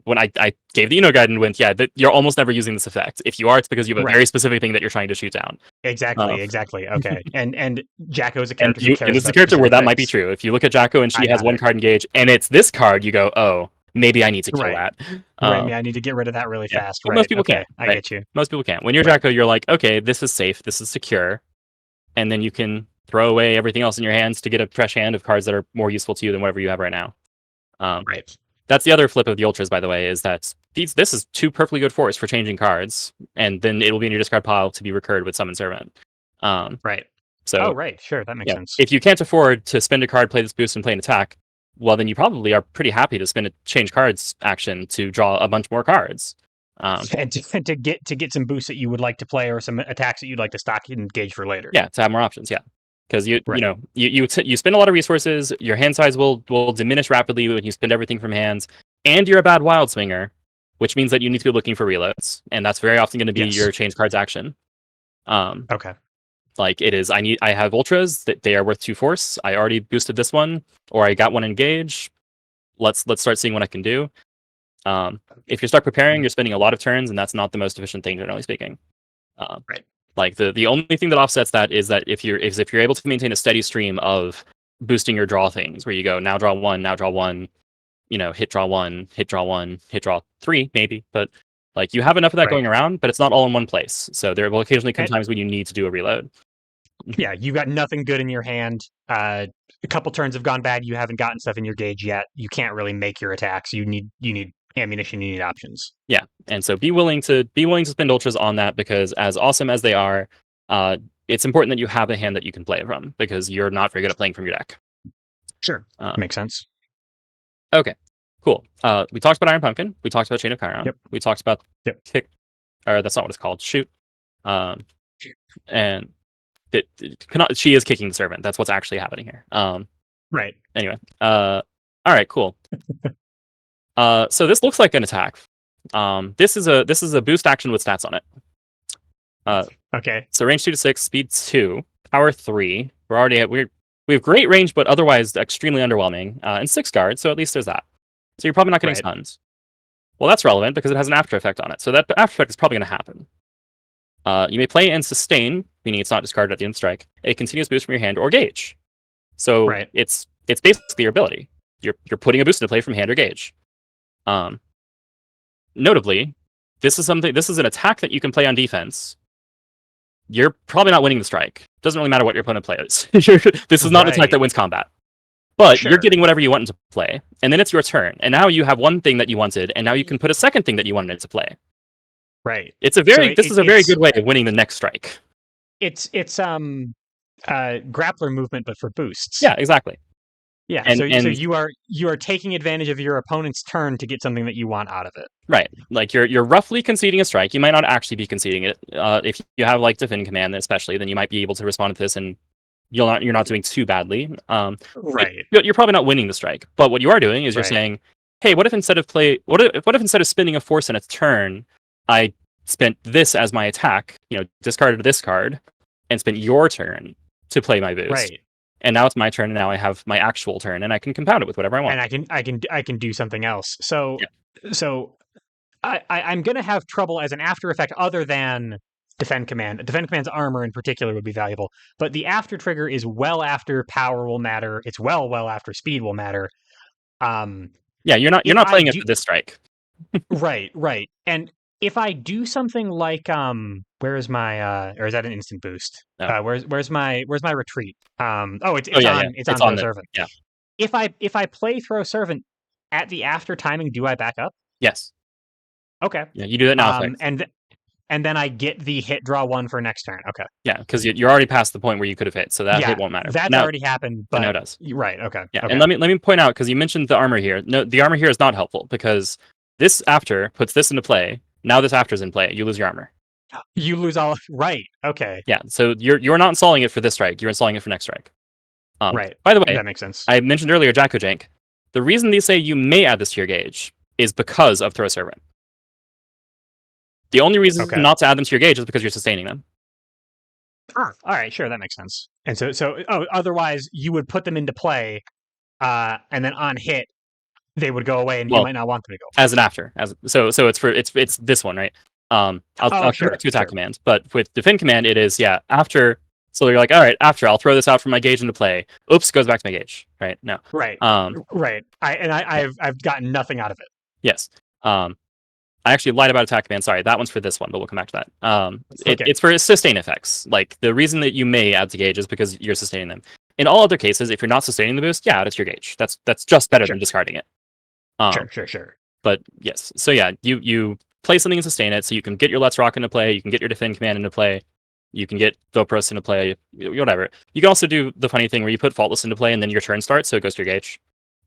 when I gave the Eno guide and went, you're almost never using this effect. If you are, it's because you have a very specific thing that you're trying to shoot down. Exactly. Okay. and Jacko is a character who cares. And it's a character where that might be true. If you look at Jacko and she has one card engaged, and it's this card, you go, oh, maybe I need to kill that. Right. I need to get rid of that really fast. But most people can't. I get you. Most people can't. When you're Jacko, you're like, okay, this is safe. This is secure. And then you can throw away everything else in your hands to get a fresh hand of cards that are more useful to you than whatever you have right now. Right. That's the other flip of the ultras, by the way, is that this is two perfectly good fours for changing cards, and then it will be in your discard pile to be recurred with Summon Servant. Right. So, right, sure, that makes sense. If you can't afford to spend a card, play this boost, and play an attack, well, then you probably are pretty happy to spend a change cards action to draw a bunch more cards. And to get some boosts that you would like to play or some attacks that you'd like to stock and engage for later. Yeah, to have more options. Yeah, because you spend a lot of resources. Your hand size will diminish rapidly when you spend everything from hands, and you're a bad wild swinger, which means that you need to be looking for reloads, and that's very often going to be your change cards action. Okay. Like it is, I have ultras that they are worth 2 force. I already boosted this one, or I got one engage. Let's start seeing what I can do. If you start preparing, you're spending a lot of turns, and that's not the most efficient thing, generally speaking. Right. Like the only thing that offsets that is that if you're able to maintain a steady stream of boosting your draw things, where you go now draw one, hit draw one, hit draw 3, maybe, but like you have enough of that going around, but it's not all in one place. So there will occasionally come times when you need to do a reload. Yeah, you've got nothing good in your hand. A couple turns have gone bad. You haven't gotten stuff in your gauge yet. You can't really make your attacks. You need ammunition. You need options. Yeah, and so be willing to spend ultras on that, because as awesome as they are, it's important that you have a hand that you can play from, because you're not very good at playing from your deck. Sure, makes sense. Okay, cool. We talked about Iron Pumpkin. We talked about Chain of Chiron. Yep. We talked about kick, or that's not what it's called. Shoot. And she is kicking the servant. That's what's actually happening here. Right. Anyway. All right. Cool. So this looks like an attack. This is a boost action with stats on it. Okay. So range 2 to 6, speed 2, power 3. We have great range, but otherwise extremely underwhelming. And 6 guards, so at least there's that. So you're probably not getting stuns. Well, that's relevant because it has an after effect on it. So that after effect is probably going to happen. You may play and sustain, meaning it's not discarded at the end of strike, a continuous boost from your hand or gauge. So it's basically your ability. You're putting a boost into play from hand or gauge. Notably, this is an attack that you can play on defense. You're probably not winning the strike. Doesn't really matter what your opponent plays. This is not an attack that wins combat. But you're getting whatever you want into play, and then it's your turn. And now you have one thing that you wanted, and now you can put a second thing that you wanted into play. Right. This is a very good way of winning the next strike. It's grappler movement, but for boosts. Yeah, exactly. Yeah. And So and you are taking advantage of your opponent's turn to get something that you want out of it. right, like you're roughly conceding a strike. You might not actually be conceding it. If you have like defend command, especially, then you might be able to respond to this, and you're not doing too badly. But Right. you're probably not winning the strike. But what you are doing is you're Right. saying, hey, what if instead of spending a force in a turn, I spent this as my attack, discarded this card, and spent your turn to play my boost. Right. And now it's my turn, and now I have my actual turn, and I can compound it with whatever I want. And I can do something else. So Yeah. so I'm gonna have trouble as an after effect other than defend command. Defend command's armor in particular would be valuable, but the after trigger is well after power will matter. It's well after speed will matter. Yeah, you're If not I playing it do for this strike. right, and if I do something like where is my or is that an instant boost? No. Where's my retreat? Oh, it's Oh yeah, it's it's on on throw the servant. yeah. If I play throw servant at the after timing, do I back up? Yes. Okay. Yeah, you do that now. Effect. And then I get the hit draw 1 for next turn. Okay. Yeah, because you're already past the point where you could have hit, so that hit won't matter. That's Now, already happened, but now it but does. right. Okay. Yeah, Okay. and let me point out, because you mentioned the armor here. No, the armor here is not helpful because this after puts this into play. Now this after is in play. You lose your armor. You lose all. Right. Okay. Yeah, so you're not installing it for this strike. You're installing it for next strike. Right. By the way, That makes sense. I mentioned earlier Jacko Jank. The reason these say you may add this to your gauge is because of Throw Servant. The only reason not to add them to your gauge is because you're sustaining them. All right, sure, that makes sense. And otherwise you would put them into play, and then on hit they would go away, and you might not want them to go as an after. So it's this one, right? I'll sure, two attack commands, but with defend command it is after. So you're like, all right, after I'll throw this out from my gauge into play. Oops, goes back to my gauge. Right? No. Right. Right. I've gotten nothing out of it. Yes. I actually lied about attack command. Sorry, that one's for this one, but we'll come back to that. It's for sustain effects. Like the reason that you may add to gauge is because you're sustaining them. In all other cases, if you're not sustaining the boost, add it to your gauge. That's just better than discarding it. Sure. But yes, so you play something and sustain it, so you can get your Let's Rock into play, you can get your defend command into play, you can get Vopros into play, whatever. You can also do the funny thing where you put Faultless into play and then your turn starts, so it goes to your gauge.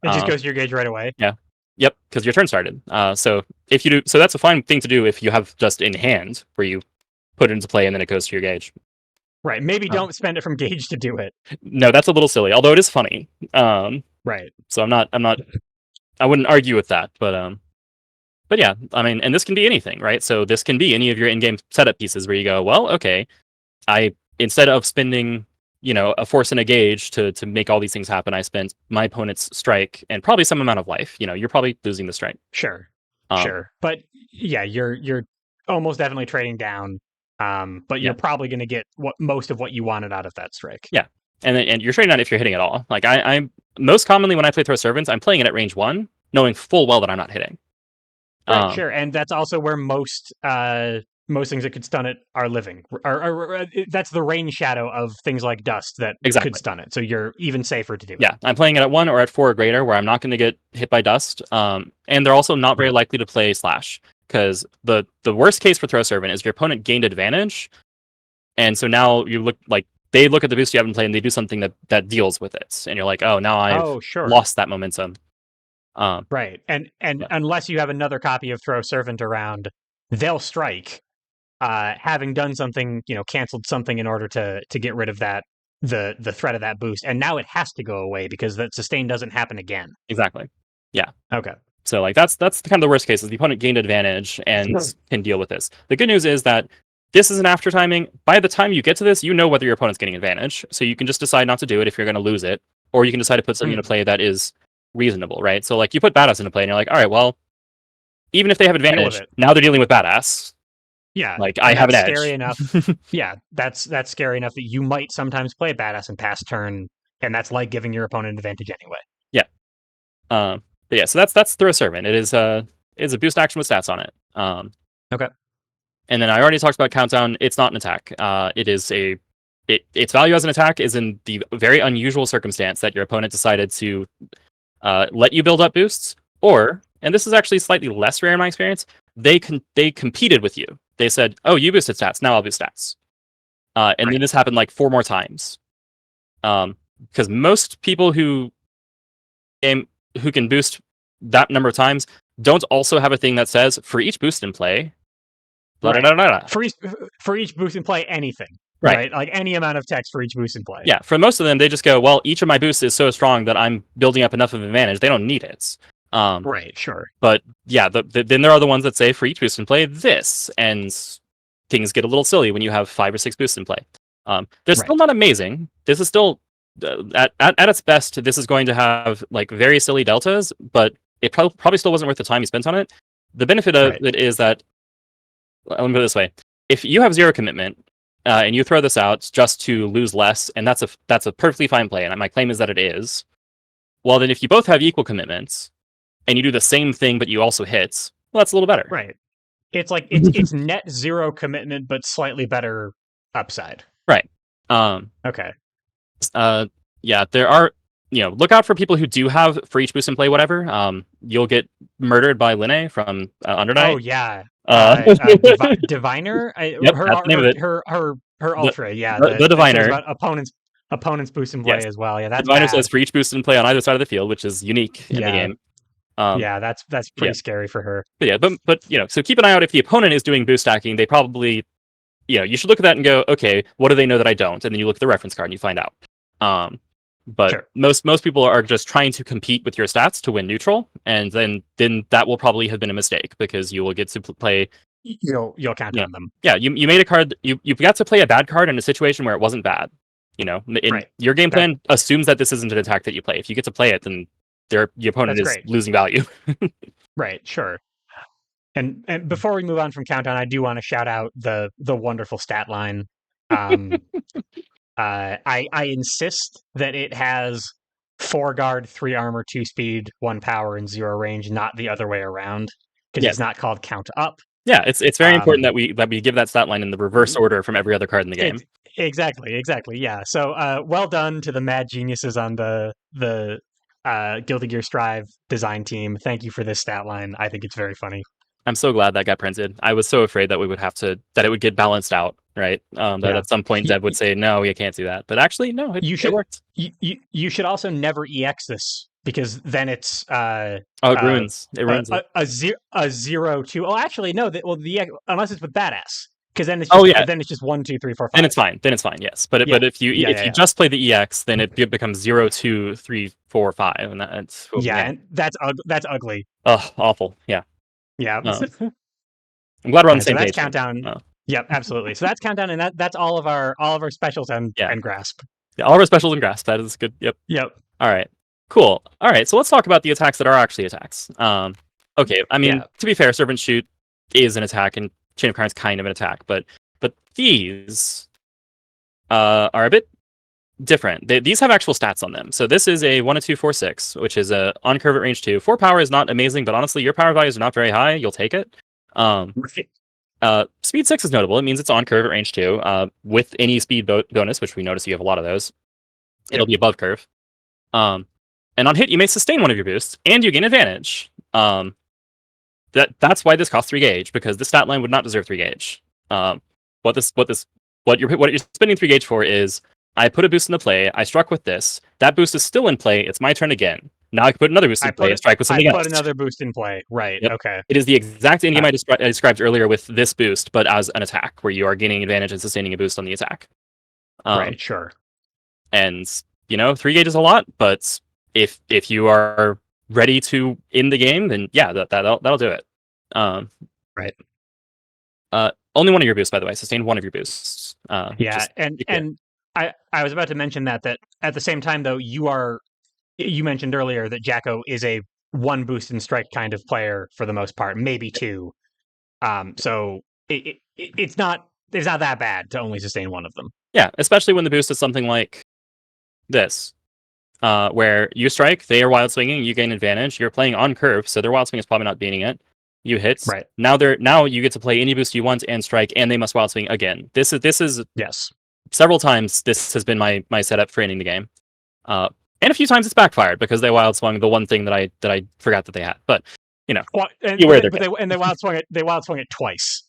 It just goes to your gauge right away. Yeah. Yep, because your turn started. So if you do, so that's a fine thing to do if you have just in hand where you put it into play and then it goes to your gauge. Right. Maybe don't spend it from gauge to do it. No, that's a little silly, although it is funny. Right. So I wouldn't argue with that, but yeah, I mean, and this can be anything, right? So this can be any of your in-game setup pieces where you go, well, okay, instead of spending a force and a gauge to make all these things happen, I spent my opponent's strike and probably some amount of life. You're probably losing the strike. Sure. But yeah, you're almost definitely trading down. But you're probably going to get most of what you wanted out of that strike. Yeah, and you're trading down if you're hitting at all. Like I'm most commonly when I play Throw Servants, I'm playing it at range 1, knowing full well that I'm not hitting. Right, sure, and that's also where most things that could stun it are living. Or that's the range shadow of things like dust that could stun it. So you're even safer to do it. Yeah, I'm playing it at 1 or at 4 or greater, where I'm not going to get hit by dust. And they're also not very likely to play Slash, because the worst case for Throw Servant is your opponent gained advantage, and so now you look like they look at the boost you haven't played and they do something that deals with it, and you're like, oh, now I've lost that momentum. Right, and unless you have another copy of Throw Servant around, they'll strike, having done something, canceled something in order to get rid of that the threat of that boost, and now it has to go away because that sustain doesn't happen again. Exactly. Yeah. Okay. So like that's kind of the worst case is the opponent gained advantage and can deal with this. The good news is that this is an after timing. By the time you get to this, you know whether your opponent's getting advantage, so you can just decide not to do it if you're going to lose it, or you can decide to put something into play that is reasonable, right? So like you put Badass into play and you're like, all right, well, even if they have advantage, now they're dealing with Badass. Yeah, like I have an edge. Scary enough. Yeah, that's scary enough that you might sometimes play Badass and pass turn, and that's like giving your opponent advantage anyway. Yeah. But yeah, so that's Throw Servant. It is a boost action with stats on it. Okay. And then I already talked about Countdown. It's not an attack. It is its value as an attack is in the very unusual circumstance that your opponent decided to let you build up boosts, or, and this is actually slightly less rare in my experience, they competed with you. They said, oh, you boosted stats, now I'll boost stats. And then this happened like 4 more times. Because most people who game who can boost that number of times don't also have a thing that says for each boost in play, blah, Right. blah, blah, blah. For each boost in play, anything. Right. Like any amount of text for each boost in play. Yeah, for most of them, they just go, well, each of my boosts is so strong that I'm building up enough of an advantage. They don't need it. Right, sure. But yeah, then there are the ones that say for each boost in play, this, and things get a little silly when you have 5 or 6 boosts in play. They're still not amazing. This is still at its best. This is going to have like very silly deltas, but it probably still wasn't worth the time you spent on it. The benefit of it is that, let me put it this way: if you have 0 commitment and you throw this out just to lose less, and that's a perfectly fine play, and my claim is that it is. Well, then if you both have equal commitments and you do the same thing but you also hit, well, that's a little better. Right. It's like it's net 0 commitment but slightly better upside. Right. Okay. Yeah, there are, look out for people who do have for each boost and play whatever. You'll get murdered by Linne from Undernight. Oh yeah. Diviner. Yep, that's the name of it. Her ultra. The Diviner. About opponents boost and play as well. Yeah, that's Diviner bad. says for each boost and play on either side of the field, which is unique in the game. Yeah, that's pretty scary for her. But so keep an eye out if the opponent is doing boost stacking. They probably, you should look at that and go, okay, what do they know that I don't? And then you look at the reference card and you find out. But sure. most people are just trying to compete with your stats to win neutral, and then that will probably have been a mistake because you will get to play. You'll count on them. Yeah, you made a card. You got to play a bad card in a situation where it wasn't bad. Your game plan assumes that this isn't an attack that you play. If you get to play it, then the opponent is losing value. Right. Sure. And before we move on from Countdown, I do want to shout out the wonderful stat line. I insist that it has 4 guard, 3 armor, 2 speed, 1 power, and 0 range, not the other way around, because it's not called count up. Yeah, it's very important that we give that stat line in the reverse order from every other card in the game. Exactly. Yeah. So well done to the mad geniuses on the Guilty Gear Strive design team. Thank you for this stat line. I think it's very funny. I'm so glad that got printed. I was so afraid that that it would get balanced out, right? That at some point Dev would say, no, you can't do that. But actually, no, it worked. You should also never EX this, because then it's it ruins. It ruins a 0-2. Oh, actually, no. Unless it's with badass, because then it's just, then it's just 1, 2, 3, 4, 5. Then it's fine. Yes, but if you just play the EX, then it becomes 0, 2, 3, 4, 5, and that's and that's ugly. Oh, awful. Yeah. Yeah. I'm glad we're on the same page. That's Countdown. Yep, absolutely. So that's Countdown, and that's all of our specials and Grasp. Yeah, all of our specials and Grasp. That is good. Yep. All right. Cool. All right. So let's talk about the attacks that are actually attacks. Okay. I mean, to be fair, Servant Shoot is an attack, and Chain of Cards kind of an attack, but these are a bit different. These have actual stats on them. So this is a 1, 2, 4, 6, which is a on curve at range 2. 4 power is not amazing, but honestly, your power values are not very high. You'll take it. Speed 6 is notable. It means it's on curve at range 2 with any speed bonus, which we notice you have a lot of those. It'll be above curve. And on hit, you may sustain one of your boosts, and you gain advantage. That's why this costs 3 gauge, because this stat line would not deserve 3 gauge. What you're spending 3 gauge for is, I put a boost into play, I struck with this, that boost is still in play, it's my turn again. Now I can put another boost in play and strike with something else. I put another boost in play, right, okay. It is the exact endgame I described earlier with this boost, but as an attack, where you are gaining advantage and sustaining a boost on the attack. Right, sure. And, 3 gauge is a lot, but if you are ready to end the game, then that'll do it. Right. Only one of your boosts, by the way. Sustain one of your boosts. And I was about to mention that at the same time, though, you mentioned earlier that Jacko is a 1 boost and strike kind of player for the most part, maybe 2. So it's not that bad to only sustain 1 of them. Yeah, especially when the boost is something like this, where you strike, they are wild swinging, you gain advantage. You're playing on curve, so their wild swing is probably not beating it. You hit. Right. Now you get to play any boost you want and strike, and they must wild swing again. This is yes. Several times this has been my setup for ending the game, and a few times it's backfired because they wild swung the one thing that I forgot that they had. But they wild swung it. They wild swung it twice.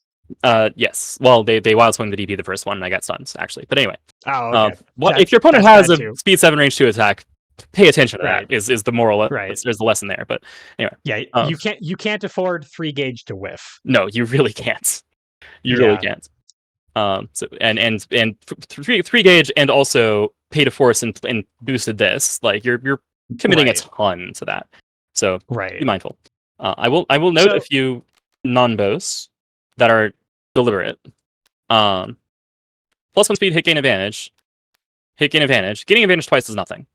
Yes. Well, they wild swung the DP the first one, and I got stuns actually. But anyway. Oh, okay. If your opponent has a speed 7 range 2 attack, pay attention to Right. that. Is the moral? Right. There's the lesson there. But anyway, Yeah, you can't afford 3 gauge to whiff. no, you really can't. You really can't. So and three gauge and also pay to force and boosted this. Like you're committing a ton to that. So be mindful. I will note a few non-bows that are deliberate. +1 speed, hit gain advantage. Hit gain advantage. Getting advantage twice is nothing.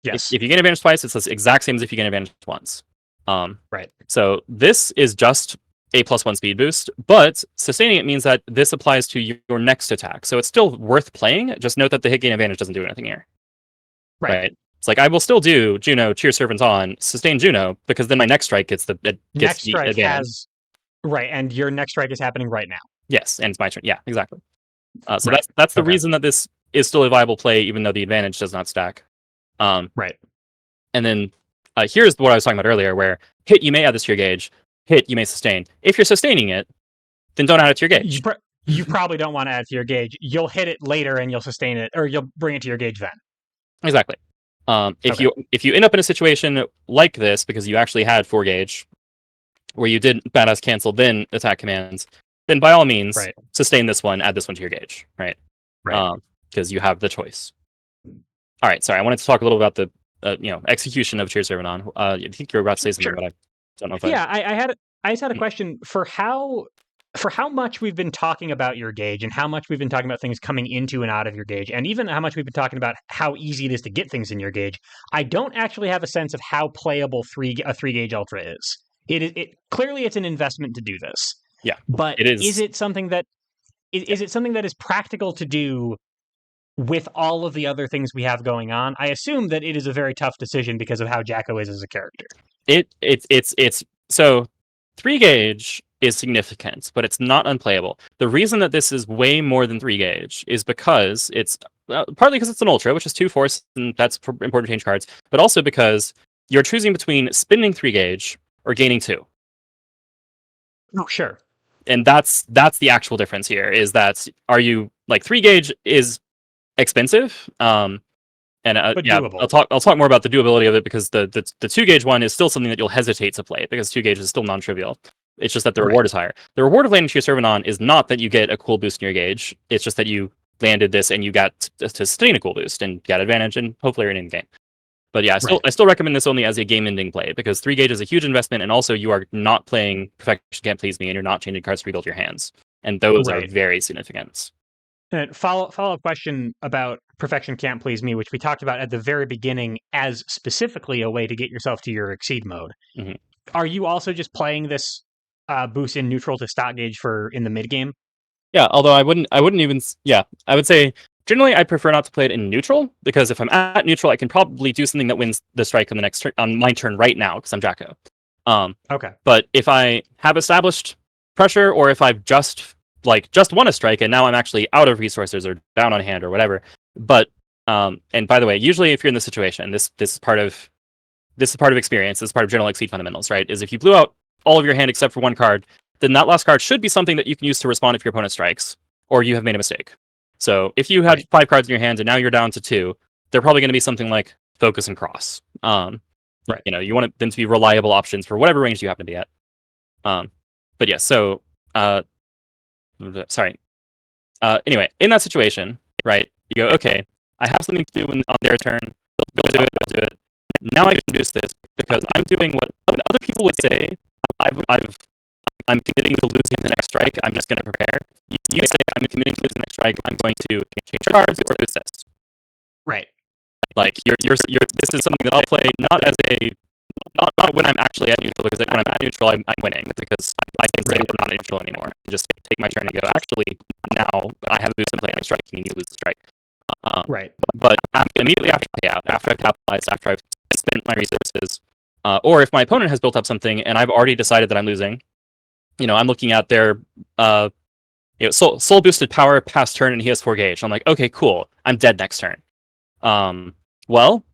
Yes. If you gain advantage twice, it's the exact same as if you gain advantage once. Right. So this is just a +1 speed boost, but sustaining it means that this applies to your next attack. So it's still worth playing. Just note that the hit gain advantage doesn't do anything here. Right. It's like I will still do Juno, Cheer Servant on, sustain Juno, because then my next strike gets the strike advantage. Right, and your next strike is happening right now. Yes, and it's my turn. Yeah, exactly. So that's the reason that this is still a viable play, even though the advantage does not stack. Right. And then here's what I was talking about earlier, where hit, you may add this to your gauge. Hit, you may sustain. If you're sustaining it, then don't add it to your gauge. You probably don't want to add it to your gauge. You'll hit it later and you'll sustain it, or you'll bring it to your gauge then. Exactly. If you end up in a situation like this because you actually had 4 gauge, where you did badass cancel then attack commands, then by all means sustain this one, add this one to your gauge, right? Because you have the choice. All right, sorry, I wanted to talk a little about the execution of Cheer Servant on. I think you're about to say something, but I don't know if I just had a question for how much we've been talking about your gauge and how much we've been talking about things coming into and out of your gauge, and even how much we've been talking about how easy it is to get things in your gauge. I don't actually have a sense of how playable a 3 gauge ultra is. It clearly it's an investment to do this. Yeah, but it is. Is it something that is practical to do with all of the other things we have going on? I assume that it is a very tough decision because of how Jacko is as a character. It's so 3 gauge is significant, but it's not unplayable. The reason that this is way more than 3 gauge is because it's partly because it's an ultra, which is 2 force, and that's important to change cards, but also because you're choosing between spending 3 gauge or gaining 2. Oh, sure. And that's the actual difference here. Is that are you like 3 gauge is expensive, and doable. I'll talk more about the doability of it because the 2 gauge one is still something that you'll hesitate to play because 2 gauge is still non-trivial. It's just that the reward is higher. The reward of landing Cheer Servant on is not that you get a cool boost in your gauge. It's just that you landed this and you got to sustain a cool boost and got advantage and hopefully you're in the game. But yeah, I still recommend this only as a game-ending play because 3 gauge is a huge investment, and also you are not playing Perfection Can't Please Me, and you're not changing cards to rebuild your hands, and those are very significant. And follow-up question about Perfection Can't Please Me, which we talked about at the very beginning as specifically a way to get yourself to your Exceed mode. Mm-hmm. Are you also just playing this boost in neutral to stock gauge in the mid game? Yeah, although I wouldn't even. Yeah, I would say generally I prefer not to play it in neutral because if I'm at neutral, I can probably do something that wins the strike on the next on my turn right now because I'm Jacko. Okay. But if I have established pressure, or if I've just won a strike and now I'm actually out of resources or down on hand or whatever. But and by the way, usually if you're in this situation, this is part of experience. This is part of general Exceed fundamentals, right? Is if you blew out all of your hand except for 1 card, then that last card should be something that you can use to respond if your opponent strikes or you have made a mistake. So if you had 5 cards in your hand and now you're down to 2, they're probably going to be something like Focus and Cross. You want them to be reliable options for whatever range you happen to be at. But yeah, so sorry. Anyway, in that situation, right? You go, okay, I have something to do on their turn. Go do it. Now I can boost this because I'm doing what other people would say. I'm committing to losing the next strike. I'm just going to prepare. You say I'm committing to losing the next strike. I'm going to change cards or boost this. Right. Like you're this is something that I'll play not when I'm actually at neutral, because when I'm at neutral, I'm winning because I can say I'm not neutral anymore. Just take my turn and go. Actually, now I have a boost in play and I strike. You need to lose the strike. But immediately after after I've capitalized, after I've spent my resources, or if my opponent has built up something and I've already decided that I'm losing, I'm looking at their soul boosted power past turn and he has 4 gauge. I'm like, okay, cool. I'm dead next turn. Well,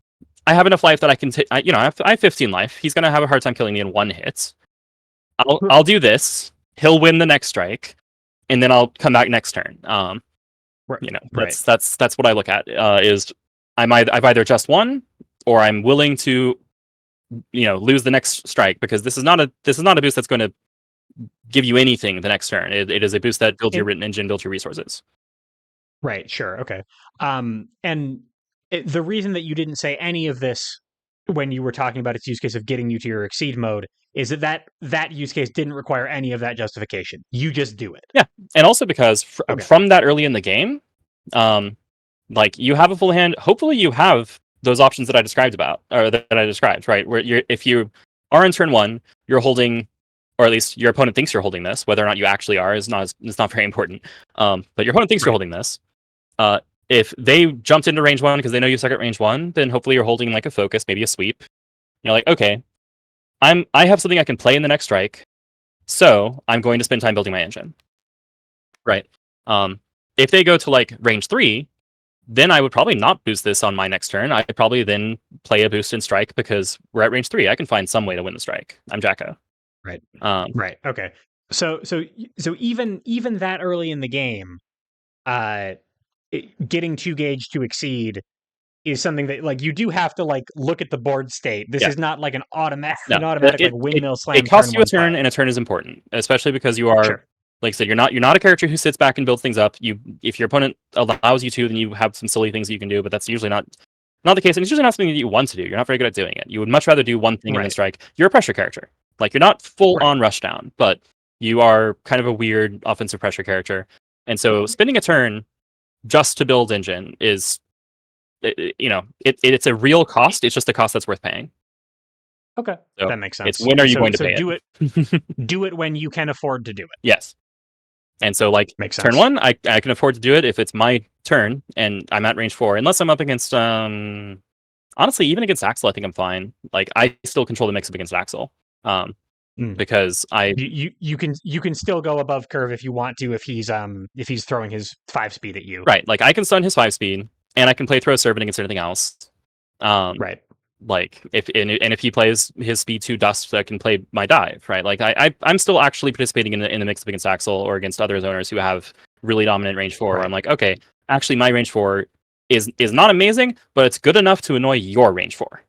I have enough life that I can take. I have 15 life. He's gonna have a hard time killing me in 1 hit. I'll do this. He'll win the next strike, and then I'll come back next turn. That's what I look at. Is I've either just won, or I'm willing to, lose the next strike, because this is not a boost that's going to give you anything the next turn. It is a boost that builds your written engine, builds your resources. Right. Sure. Okay. And the reason that you didn't say any of this when you were talking about its use case of getting you to your exceed mode is that use case didn't require any of that justification. You just do it. Yeah, and also because Okay. from that early in the game, like you have a full hand. Hopefully, you have those options that I described right? Where if you are in turn 1, you're holding, or at least your opponent thinks you're holding this. Whether or not you actually are is not very important. But your opponent thinks you're holding this. If they jumped into range 1 because they know you suck at range 1, then hopefully you're holding like a focus, maybe a sweep. You're like, okay, I have something I can play in the next strike, so I'm going to spend time building my engine. Right. If they go to like range 3, then I would probably not boost this on my next turn. I'd probably then play a boost in strike, because we're at range 3. I can find some way to win the strike. I'm Jacko. Right. Right. Okay. So even that early in the game, getting 2 gauge to exceed is something that like you do have to like look at the board state. This is not like an automatic like windmill slam. It costs you a turn, and a turn is important, especially because you are, like I said, you're not a character who sits back and builds things up. If your opponent allows you to, then you have some silly things that you can do, but that's usually not the case, and it's usually not something that you want to do. You're not very good at doing it. You would much rather do one thing and then strike. You're a pressure character. Like, you're not full on rushdown, but you are kind of a weird offensive pressure character. And so spending a turn just to build engine is, it's a real cost. It's just a cost that's worth paying. Okay, so that makes sense. It's when are you going to pay it? Do it when you can afford to do it. Yes. And so, like, turn 1, I can afford to do it if it's my turn and I'm at range 4. Unless I'm up against, honestly, even against Axel, I think I'm fine. Like, I still control the mix-up against Axel. Because you can still go above curve if you want to, if he's throwing his 5 speed at you. Right. Like, I can stun his 5 speed, and I can play throw servant against anything else. Right. Like, if he plays his speed 2 dust, I can play my dive, right? Like, I'm still actually participating in the mix up against Axel or against other zoners who have really dominant range 4. Where I'm like, okay, actually my range 4 is not amazing, but it's good enough to annoy your range 4.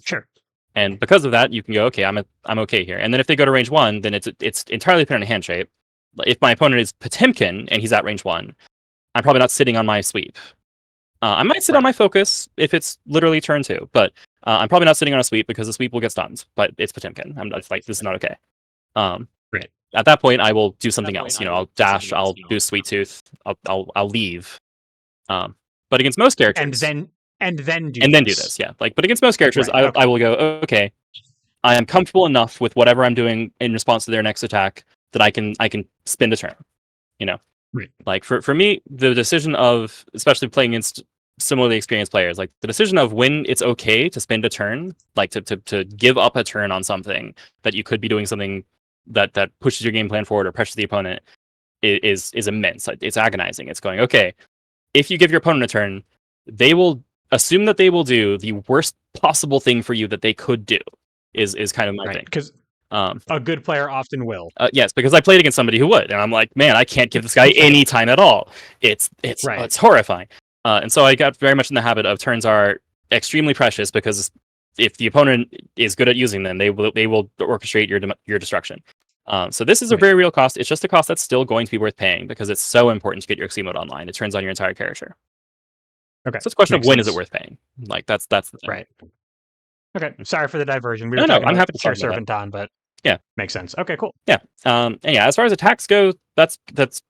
Sure. And because of that, you can go, okay, I'm okay here. And then if they go to range 1, then it's entirely dependent on hand shape. If my opponent is Potemkin and he's at range 1, I'm probably not sitting on my sweep. I might sit on my focus if it's literally turn 2, but I'm probably not sitting on a sweep because the sweep will get stunned. But it's Potemkin. It's like, this is not okay. At that point, I will do something else. I'll dash. I'll do Sweet Tooth. I'll leave. But against most characters, and then do this. Yeah, like, but against most characters, I will go, okay, I am comfortable enough with whatever I'm doing in response to their next attack that I can spend a turn. Like, for me, the decision of, especially playing against similarly experienced players, like, the decision of when it's okay to spend a turn, like to give up a turn on something that you could be doing something that pushes your game plan forward or pressures the opponent is immense. It's agonizing. It's going, okay, if you give your opponent a turn, they will assume that they will do the worst possible thing for you that they could do, is kind of my thing. Because a good player often will. Yes, because I played against somebody who would, and I'm like, man, I can't give this guy any time at all. It's horrifying. And so I got very much in the habit of turns are extremely precious, because if the opponent is good at using them, they will orchestrate your destruction. So this is a very real cost. It's just a cost that's still going to be worth paying, because it's so important to get your Exceed mode online. It turns on your entire character. Okay. So it's a question of when is it worth paying? Like, that's the thing. Right. Okay. Sorry for the diversion. We were I'm happy to share Servant on, but yeah, makes sense. Okay, cool. Yeah. And yeah, as far as attacks go, that's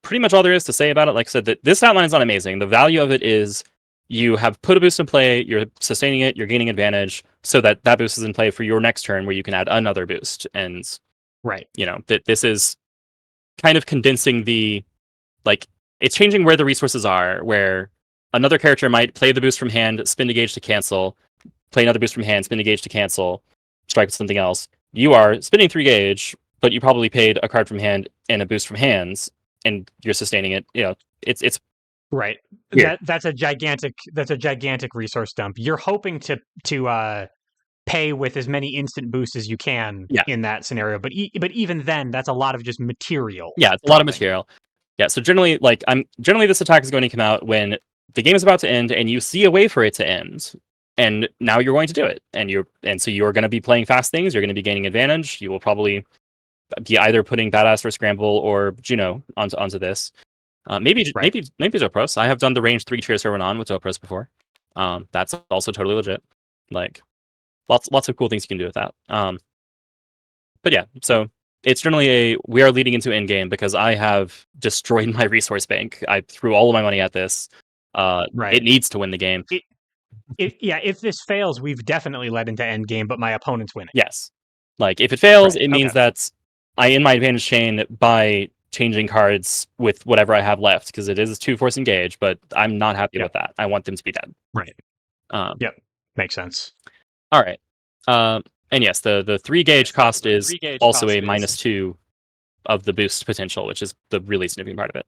pretty much all there is to say about it. Like I said, this outline is not amazing. The value of it is you have put a boost in play, you're sustaining it, you're gaining advantage, so that boost is in play for your next turn, where you can add another boost. And that this is kind of condensing it's changing where the resources are, where another character might play the boost from hand, spend a gauge to cancel, play another boost from hand, spend a gauge to cancel, strike with something else. You are spending 3 gauge, but you probably paid a card from hand and a boost from hands, and you're sustaining it. It's right. That's a gigantic resource dump. You're hoping to pay with as many instant boosts as you can in that scenario, but even then, that's a lot of just material. Yeah, it's a lot of material. Yeah, so generally, this attack is going to come out when the game is about to end and you see a way for it to end, and now you're going to do it, and so you're going to be playing fast things. You're going to be gaining advantage. You will probably be either putting badass or scramble or Juno onto this. Maybe Zopros. I have done the range 3 tier server on with Zopros before. That's also totally legit. Like lots of cool things you can do with that. But yeah, so it's generally we are leading into endgame because I have destroyed my resource bank. I threw all of my money at this. It needs to win the game. If this fails, we've definitely led into endgame, but my opponent's winning. Yes. Like if it fails, it means that I end my advantage chain by changing cards with whatever I have left, because it is 2 force engage, but I'm not happy with that. I want them to be dead. Right. Makes sense. All right. And yes, the 3 gauge cost is also a -2 of the boost potential, which is the really significant part of it.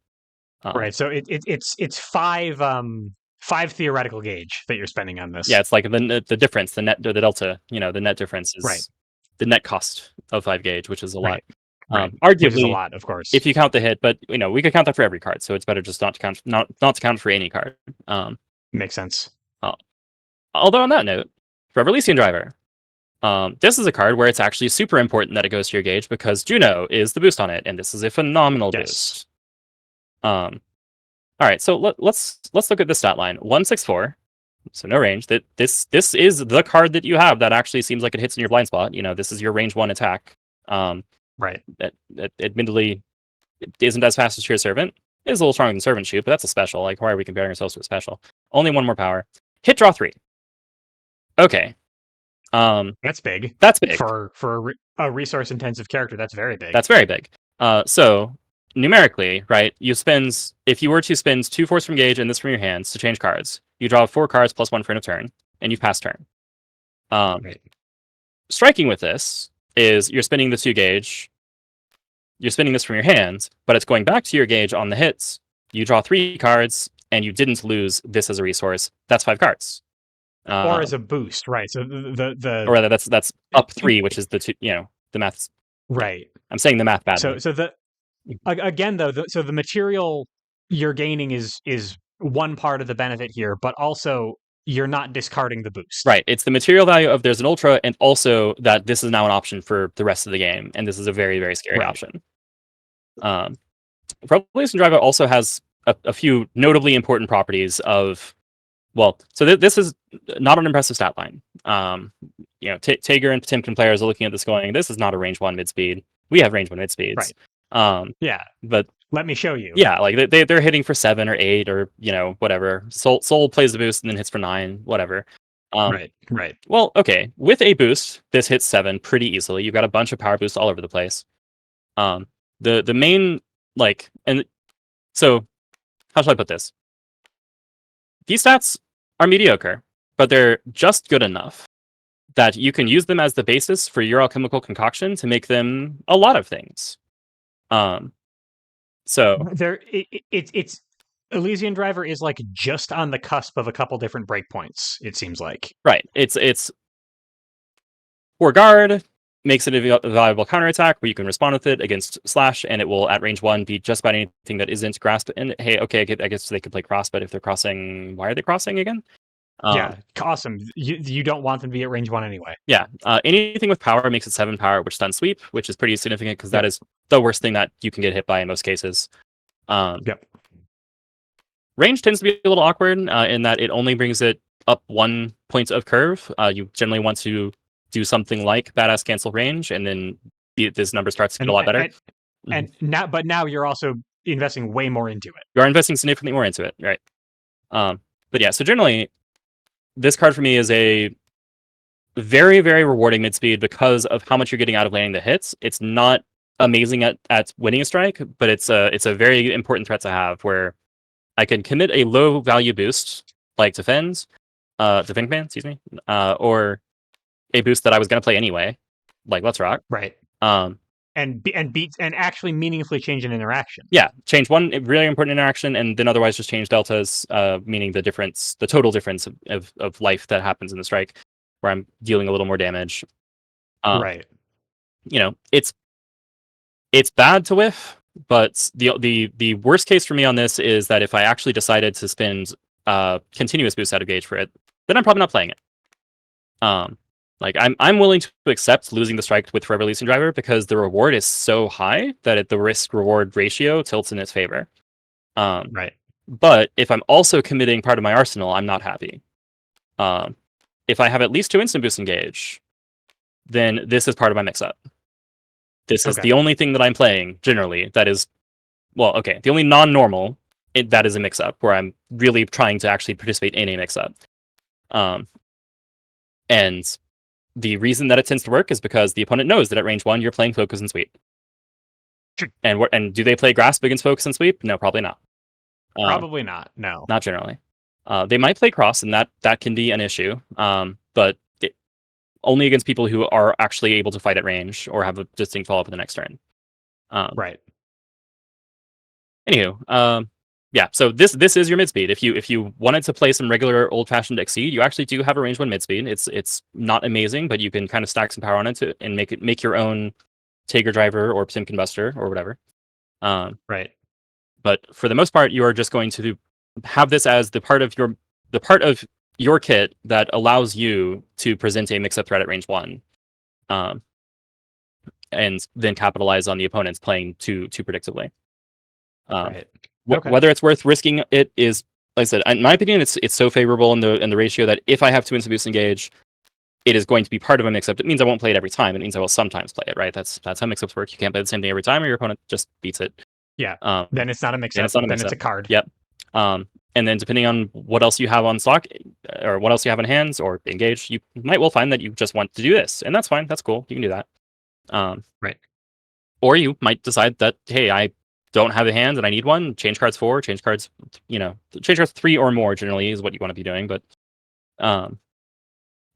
Right. So it's 5 theoretical gauge that you're spending on this. Yeah, it's like the difference, the delta. The net difference is the net cost of 5 gauge, which is a lot. Arguably, which is a lot, of course, if you count the hit, but we could count that for every card, so it's better just not to count for any card. Makes sense. Although on that note, for Elysian Driver, this is a card where it's actually super important that it goes to your gauge because Juno is the boost on it, and this is a phenomenal boost. All right, so let's look at the stat line. 164, so no range. This is the card that you have that actually seems like it hits in your blind spot. This is your range 1 attack. Right. That admittedly isn't as fast as Sheer Servant. It is a little stronger than Servant Shoot, but that's a special. Like, why are we comparing ourselves to a special? Only 1 more power. Hit draw 3. Okay. That's big. That's big for a resource intensive character. That's very big. That's very big. So numerically, right? If you were to spend 2 force from gauge and this from your hands to change cards, you draw 4 cards plus 1 for end of turn, and you've passed turn. Striking with this is you're spending the 2 gauge. You're spending this from your hands, but it's going back to your gauge on the hits. You draw 3 cards, and you didn't lose this as a resource. That's 5 cards. Or as a boost, right? So the or rather, that's up 3, which is the 2. The math's right. I'm saying the math badly. So again though, so the material you're gaining is one part of the benefit here, but also you're not discarding the boost. Right. It's the material value of there's an ultra, and also that this is now an option for the rest of the game, and this is a very, very scary option. Elysian Driver also has a few notably important properties of, so this is not an impressive stat line. Tager and Potemkin players are looking at this going, this is not a range 1 mid speed. We have range 1 mid speeds. Right. But let me show you. Yeah, like they're hitting for 7 or 8 or whatever. Soul plays the boost and then hits for 9, whatever. Right. Well, okay, with a boost, this hits 7 pretty easily. You've got a bunch of power boosts all over the place. The main and so how should I put this? These stats are mediocre, but they're just good enough that you can use them as the basis for your alchemical concoction to make them a lot of things. So it's Elysian Driver is like just on the cusp of a couple different breakpoints, it seems like. Right. It's for guard, makes it a valuable counterattack where you can respond with it against slash, and it will at range 1 be just about anything that isn't grasp. And hey, okay, I guess they could play cross, but if they're crossing, why are they crossing again? Awesome. You don't want them to be at range 1 anyway. Yeah. Anything with power makes it 7 power, which stun sweep, which is pretty significant because that is the worst thing that you can get hit by in most cases. Range tends to be a little awkward in that it only brings it up 1 point of curve. You generally want to do something like badass cancel range, and then this number starts to get a lot better. And now you're also investing way more into it. You are investing significantly more into it, right? But yeah, so generally, this card for me is a very, very rewarding mid speed because of how much you're getting out of landing the hits. It's not amazing at winning a strike, but it's a very important threat to have where I can commit a low value boost like defend command, excuse me, or a boost that I was going to play anyway, like Let's Rock. Right. And actually meaningfully change an interaction. Yeah, change one really important interaction, and then otherwise just change deltas, meaning the total difference of life that happens in the strike, where I'm dealing a little more damage. Right. It's bad to whiff, but the worst case for me on this is that if I actually decided to spend continuous boost out of gauge for it, then I'm probably not playing it. Like I'm willing to accept losing the strike with Forever Leasing Driver because the reward is so high that the risk reward ratio tilts in its favor. Right. But if I'm also committing part of my arsenal, I'm not happy. If I have at least 2 instant boost engage, then this is part of my mix-up. This is Okay. the only thing that I'm playing generally that is, well, okay, the only non-normal that is a mix-up where I'm really trying to actually participate in a mix-up. And the reason that it tends to work is because the opponent knows that at range 1 you're playing Focus and Sweep. Sure. And do they play Grasp against Focus and Sweep? No, probably not. Probably not. No. Not generally. They might play Cross, and that can be an issue. But only against people who are actually able to fight at range or have a distinct follow-up in the next turn. Right. Anywho, yeah. So this is your mid speed. If you wanted to play some regular old-fashioned Exceed, you actually do have a range 1 mid speed. It's not amazing, but you can kind of stack some power on it and make your own Tiger Driver or Sim Combustor or whatever. Right. But for the most part, you are just going to have this as the part of your kit that allows you to present a mix-up threat at range 1, and then capitalize on the opponents playing too predictably. Right. Okay. Whether it's worth risking it is, like I said, in my opinion, it's so favorable in the ratio that if I have 2 instant boost engage, it is going to be part of a mix-up. It means I won't play it every time. It means I will sometimes play it, right? That's how mix-ups work. You can't play the same thing every time, or your opponent just beats it. Yeah. Then it's not a mix-up. Then it's a card. Yep. And then depending on what else you have on stock, or what else you have in hands or engaged, you might well find that you just want to do this, and that's fine. That's cool. You can do that. Right. Or you might decide that, hey, I don't have a hand and I need one. Change cards 4, change cards, change cards 3 or more generally is what you want to be doing. But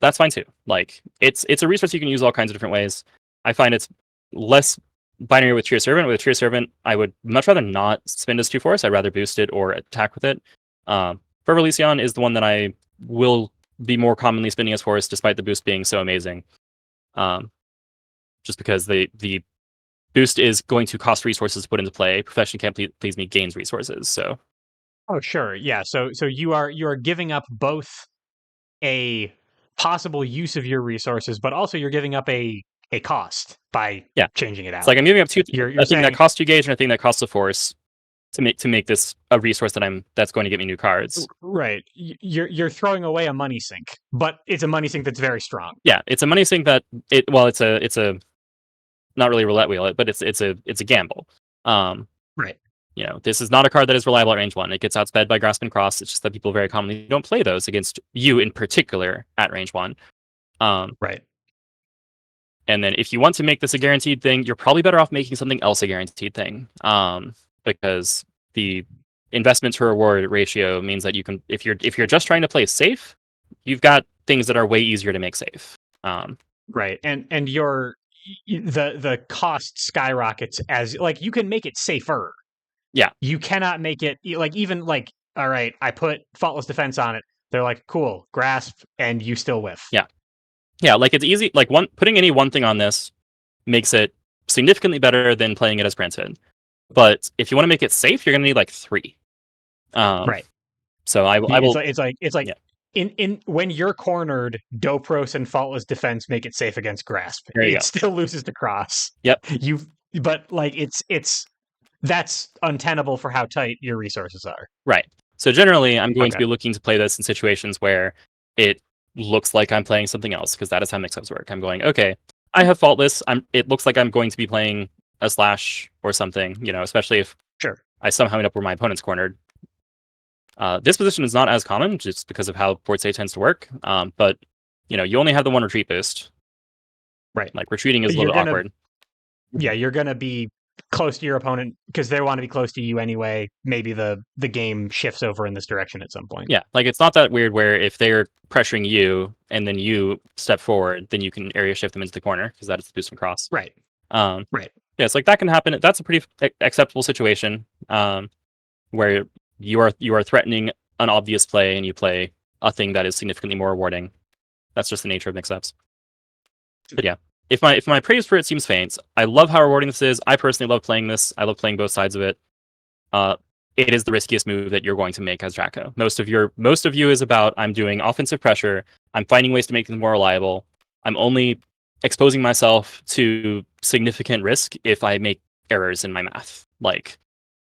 that's fine too. Like it's a resource you can use all kinds of different ways. I find it's less binary with Trio Servant. With Trio Servant, I would much rather not spend as 2 force. I'd rather boost it or attack with it. Forever Leasing is the one that I will be more commonly spending as force, despite the boost being so amazing. Just because the boost is going to cost resources to put into play. Profession Can't Please Me gains resources. So. Oh sure, yeah. So you are giving up both a possible use of your resources, but also you're giving up a cost by changing it out. It's like I'm giving up you're a saying, thing that costs 2 gauge and a thing that costs a force to make this a resource that's going to get me new cards. Right. You're throwing away a money sink, but it's a money sink that's very strong. Yeah, it's a money sink that it's a not really roulette wheel, but it's a gamble. Right. This is not a card that is reliable at range 1. It gets outsped by Grasp and Cross. It's just that people very commonly don't play those against you in particular at range 1. Right. And then if you want to make this a guaranteed thing, you're probably better off making something else a guaranteed thing. Because the investment to reward ratio means that you can, if you're just trying to play safe, you've got things that are way easier to make safe. Right. And the cost skyrockets as like you can make it safer. Yeah. You cannot make it like even like, all right, I put Faultless Defense on it. They're like, cool, grasp, and you still whiff. Yeah. Yeah, like it's easy. Like putting any one thing on this makes it significantly better than playing it as granted. But if you want to make it safe, you're gonna need like 3. Right. So I will. It's like yeah. In when you're cornered, Dopros and Faultless Defense make it safe against grasp. It still loses to cross. Yep. But like it's that's untenable for how tight your resources are. Right. So generally, I'm going to be looking to play this in situations where it looks like I'm playing something else, because that is how mix-ups work. I'm going, okay, I have Faultless. It looks like I'm going to be playing a Slash or something, especially if I somehow end up where my opponent's cornered. This position is not as common just because of how board state tends to work. But you only have the 1 retreat boost. Right. Like retreating is a little awkward. Yeah, you're gonna be close to your opponent because they want to be close to you anyway. Maybe the game shifts over in this direction at some point. Yeah, like it's not that weird where if they're pressuring you and then you step forward, then you can area shift them into the corner because that is the boost from cross. Right. Right. Yeah, it's like that can happen. That's a pretty acceptable situation where you are threatening an obvious play and you play a thing that is significantly more rewarding. That's just the nature of mix-ups. But yeah, if my praise for it seems faint, I love how rewarding this is. I personally love playing this. I love playing both sides of it. it is the riskiest move that you're going to make as Draco. Most of you is about, I'm doing offensive pressure, I'm finding ways to make things more reliable, I'm only exposing myself to significant risk if I make errors in my math. Like,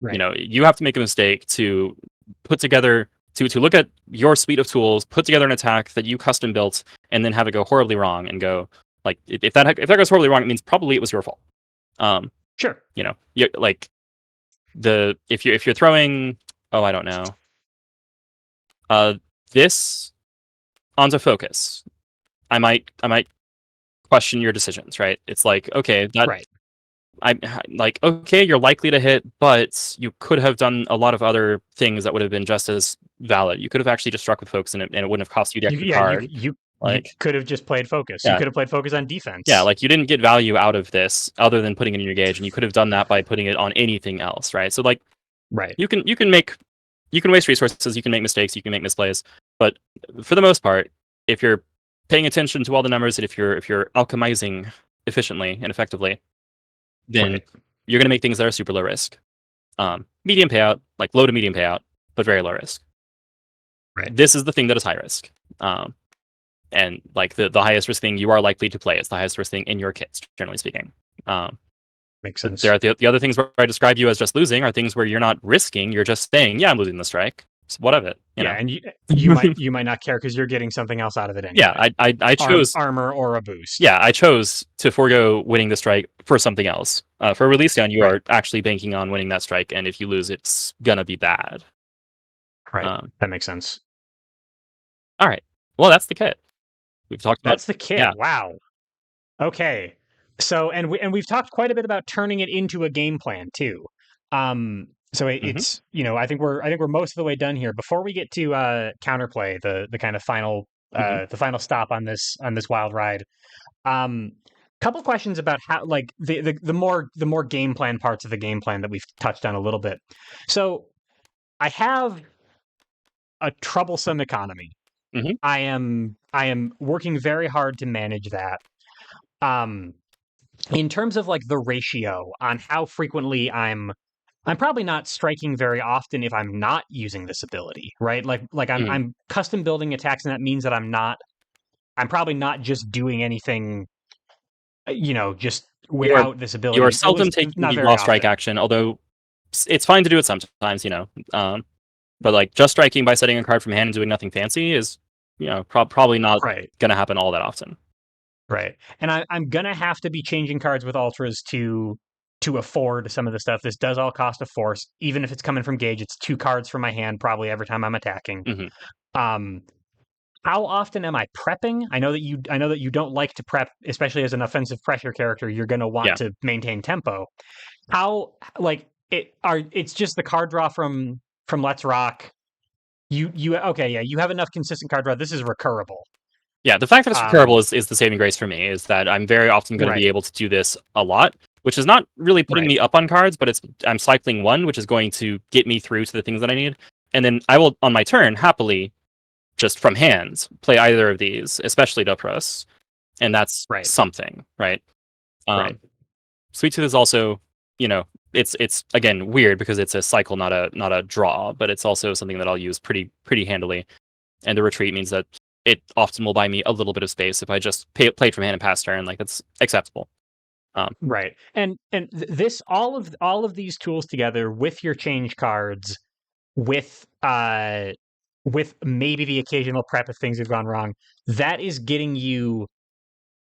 Right. you have to make a mistake to put together to look at your suite of tools, put together an attack that you custom built, and then have it go horribly wrong and go like, if that goes horribly wrong, it means probably it was your fault. Sure. Like if you're throwing, I don't know, this onto focus, I might question your decisions, right? It's like, okay, that Right. I'm like, okay, you're likely to hit, but you could have done a lot of other things that would have been just as valid. You could have actually just struck with focus, and it wouldn't have cost you the extra card. You Like, could have just played focus. Yeah. You could have played focus on defense. yeah, like you didn't get value out of this other than putting it in your gauge, and you could have done that by putting it on anything else, right? So like, right. you can waste resources, you can make mistakes, you can make misplays, but for the most part, if you're paying attention to all the numbers, and if you're alchemizing efficiently and effectively, then Right. you're going to make things that are super low risk. Medium payout, like low to medium payout, but very low risk. Right. This is the thing that is high risk. And like the highest risk thing you are likely to play is the highest risk thing in your kits, generally speaking. Makes sense. There are the other things where I describe you as just losing are things where you're not risking, you're just saying, yeah, I'm losing the strike. So what of it? You know? And you might not care because you're getting something else out of it anyway. Yeah, I chose armor or a boost. Yeah, I chose to forego winning the strike for something else. For release down, you are actually banking on winning that strike, and if you lose, it's gonna be bad. Right. That makes sense. All right. Well, that's the kit. We've talked about. That's the kit. Yeah. Wow. Okay. So we've talked quite a bit about turning it into a game plan too. So it's I think we're most of the way done here. Before we get to counterplay, the kind of final the final stop on this wild ride. Couple questions about how like the more game plan parts of the game plan that we've touched on a little bit. So I have a troublesome economy. I am working very hard to manage that. In terms of like the ratio on how frequently I'm probably not striking very often if I'm not using this ability, right? Like I'm custom building attacks, and that means that I'm probably not just doing anything, just without this ability. You are seldom taking the raw strike action, although it's fine to do it sometimes, but like just striking by setting a card from hand and doing nothing fancy is, probably not going to happen all that often. Right. And I'm going to have to be changing cards with ultras to afford some of the stuff. This does all cost a force. Even if it's coming from gauge, it's 2 cards from my hand probably every time I'm attacking. How often am I prepping? I know that you don't like to prep, especially as an offensive pressure character. You're going to want to maintain tempo. How it's just the card draw from Let's Rock. You have enough consistent card draw. This is recurable. Yeah, the fact that it's recurable is the saving grace for me, is that I'm very often going to be able to do this a lot, which is not really putting me up on cards, but I'm cycling 1, which is going to get me through to the things that I need. And then I will, on my turn, happily, just from hands, play either of these, especially Dopros. And that's something, right? Sweet Tooth is also, it's again weird because it's a cycle, not a draw, but it's also something that I'll use pretty handily. And the retreat means that it often will buy me a little bit of space if I just play from hand and pass turn. Like, that's acceptable. Right. And this all of these tools together with your change cards, with maybe the occasional prep if things have gone wrong, that is getting you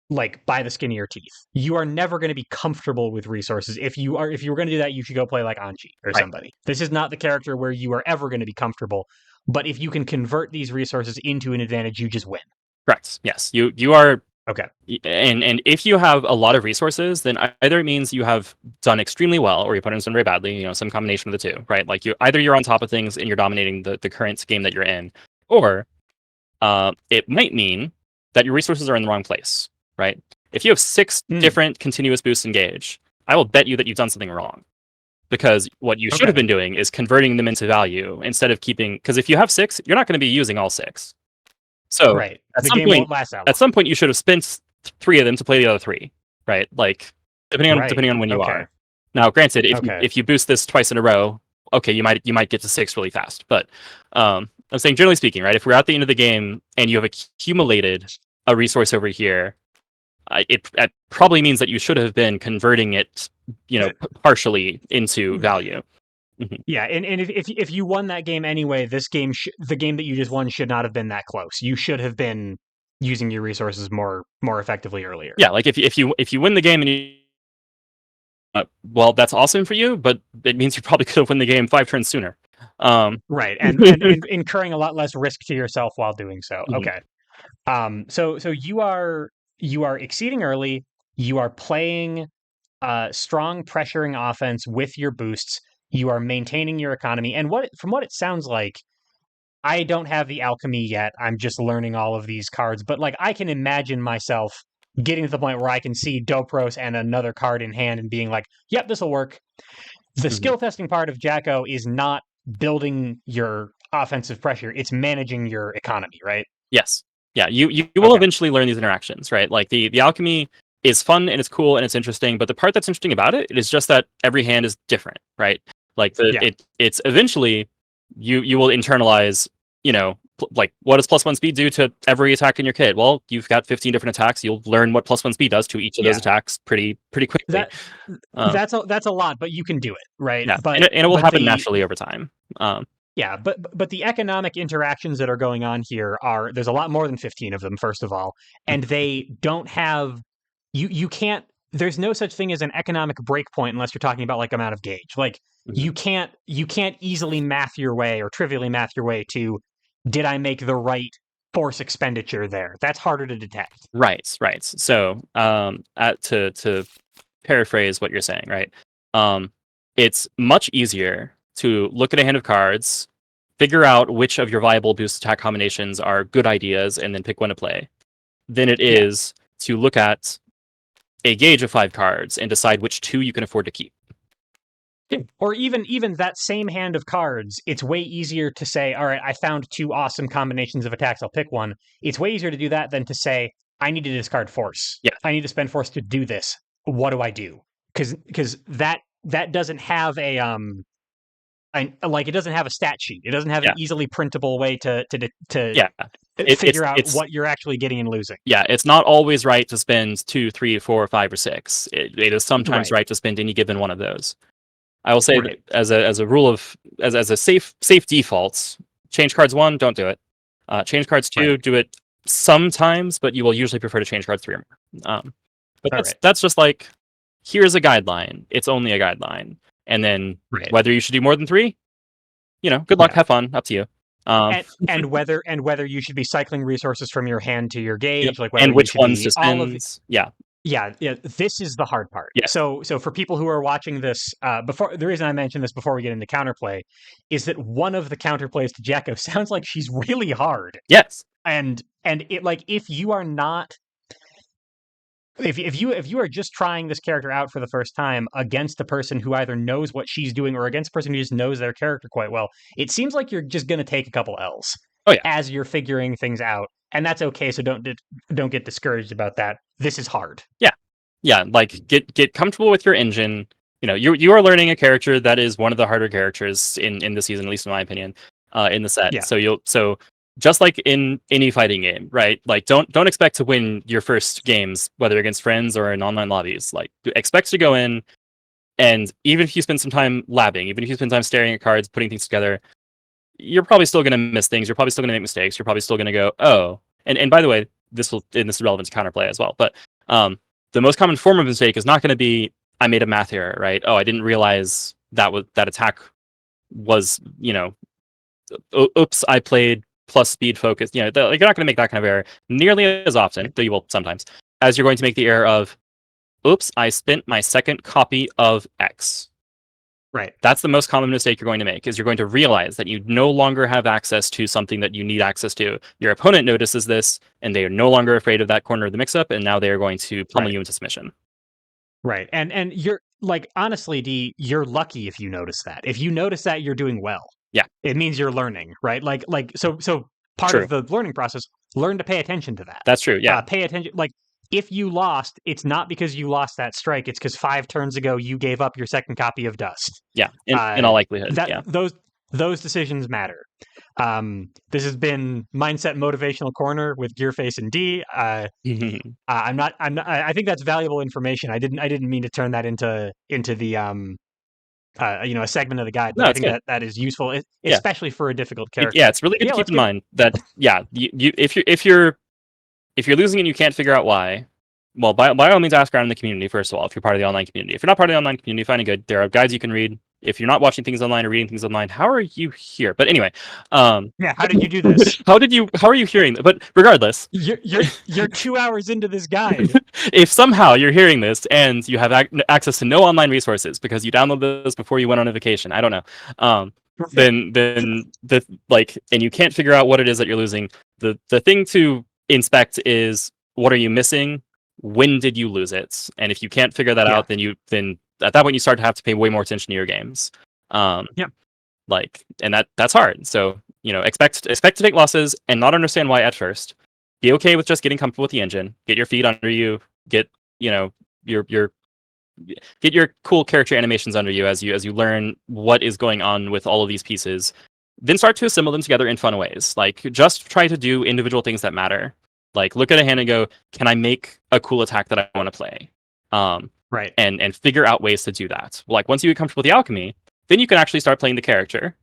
like by the skin of your teeth. You are never going to be comfortable with resources. If you were going to do that, you should go play like Anji or somebody. This is not the character where you are ever going to be comfortable. But if you can convert these resources into an advantage, you just win. Correct. Yes. You are okay. And if you have a lot of resources, then either it means you have done extremely well, or you put in some very badly. Some combination of the two, right? Like you're on top of things and you're dominating the current game that you're in, or it might mean that your resources are in the wrong place, right? If you have 6 different continuous boosts in gauge, I will bet you that you've done something wrong. Because what you should have been doing is converting them into value instead of keeping. Because if you have 6, you're not going to be using all 6. So at some point, you should have spent 3 of them to play the other 3, right? Like depending on when you are. Now, granted, if you boost this twice in a row, okay, you might get to 6 really fast. But I'm saying generally speaking, right? If we're at the end of the game and you have accumulated a resource over here, it probably means that you should have been converting it, partially into value. Yeah, and if you won that game anyway, this game the game that you just won should not have been that close. You should have been using your resources more effectively earlier. Yeah, like if you win the game and you, well, that's awesome for you, but it means you probably could have won the game 5 turns sooner. Right, and incurring a lot less risk to yourself while doing so. Mhm. Okay, so you are exceeding early. You are playing strong pressuring offense with your boosts. You are maintaining your economy, and from what it sounds like, I don't have the alchemy yet. I'm just learning all of these cards, but like I can imagine myself getting to the point where I can see Dopros and another card in hand and being like, "Yep, this will work." The skill testing part of Jacko is not building your offensive pressure; it's managing your economy, right? Yes. Yeah, you will eventually learn these interactions, right? Like the alchemy is fun and it's cool and it's interesting, but the part that's interesting about it is just that every hand is different, right? Like it's eventually you will internalize, like what does +1 speed do to every attack in your kit? Well, you've got 15 different attacks. You'll learn what +1 speed does to each of those attacks pretty quickly. That's a lot, but you can do it, right? Yeah, but and it will happen naturally over time. Yeah, but the economic interactions that are going on here there's a lot more than 15 of them, first of all, and they don't have you can't there's no such thing as an economic breakpoint unless you're talking about like amount of gauge. Like you can't easily math your way or trivially math your way to did I make the right force expenditure there? That's harder to detect. Right. So, to paraphrase what you're saying, right? It's much easier to look at a hand of cards, figure out which of your viable boost attack combinations are good ideas, and then pick one to play, than it is to look at a gauge of 5 cards and decide which 2 you can afford to keep. Or even that same hand of cards, it's way easier to say, all right, I found 2 awesome combinations of attacks, I'll pick one. It's way easier to do that than to say, I need to discard force. Yeah. I need to spend force to do this. What do I do? Because that doesn't have a it doesn't have a stat sheet. It doesn't have an easily printable way to figure out what you're actually getting and losing. Yeah, it's not always right to spend 2, 3, 4, 5, or 6. It is sometimes right to spend any given one of those. I will say that as a rule of as a safe default, change cards 1, don't do it. Change cards 2, do it sometimes, but you will usually prefer to change cards 3 or more. But that's just like, here's a guideline. It's only a guideline, and then whether you should do more than 3, good luck, have fun, up to you. And whether you should be cycling resources from your hand to your gauge, like whether and which ones to all of spend. Yeah, this is the hard part. Yeah. So for people who are watching this, before the reason I mentioned this before we get into counterplay is that one of the counterplays to Jacko sounds like she's really hard. Yes. And it like if you are not if you are just trying this character out for the first time against a person who either knows what she's doing or against a person who just knows their character quite well, it seems like you're just going to take a couple L's as you're figuring things out. And that's okay, so don't get discouraged about that. This is hard. Yeah, like get comfortable with your engine. You are learning a character that is one of the harder characters in the season, at least in my opinion, in the set. Yeah. So just like in any fighting game, right? Like don't expect to win your first games, whether against friends or in online lobbies. Like expect to go in, and even if you spend some time labbing, even if you spend time staring at cards, putting things together, you're probably still going to miss things. You're probably still going to make mistakes. You're probably still going to go, oh. And by the way, this is relevant to counterplay as well. But the most common form of mistake is not going to be, I made a math error, right? Oh, I didn't realize that attack was, oops, I played plus speed focus. You're not going to make that kind of error nearly as often, though you will sometimes, as you're going to make the error of, oops, I spent my second copy of X. Right. That's the most common mistake you're going to make, is you're going to realize that you no longer have access to something that you need access to. Your opponent notices this, and they are no longer afraid of that corner of the mix-up, and now they are going to pummel you into submission. Right. And you're, like, honestly, D, you're lucky if you notice that. If you notice that, you're doing well. Yeah. It means you're learning, right? So part of the learning process, learn to pay attention to that. That's true, yeah. Pay attention, like, if you lost, it's not because you lost that strike. It's because 5 turns ago you gave up your second copy of Dust. Yeah, in all likelihood. Yeah. Those decisions matter. This has been Mindset Motivational Corner with Gearface and D. I'm not. I think that's valuable information. I didn't mean to turn that into the a segment of the guide, but No, I it's think good. that is useful, especially for a difficult character. Yeah, it's really good to keep in mind that if you're losing and you can't figure out why, well, by all means, ask around in the community first of all. If you're part of the online community, if you're not part of the online community, fine and good. There are guides you can read. If you're not watching things online or reading things online, how are you here? But anyway, yeah, how did you do this? How are you hearing? But regardless, you're 2 hours into this guide. If somehow you're hearing this and you have access to no online resources because you downloaded this before you went on a vacation, I don't know. Then and you can't figure out what it is that you're losing. The thing to inspect is, what are you missing? When did you lose it? And if you can't figure that out, then at that point you start to have to pay way more attention to your games. And that's hard. So expect to take losses and not understand why at first. Be okay with just getting comfortable with the engine. Get your feet under you. Get your cool character animations under you as you learn what is going on with all of these pieces. Then start to assemble them together in fun ways. Like, just try to do individual things that matter. Like, look at a hand and go, can I make a cool attack that I want to play? Right. And figure out ways to do that. Like, once you get comfortable with the alchemy, then you can actually start playing the character.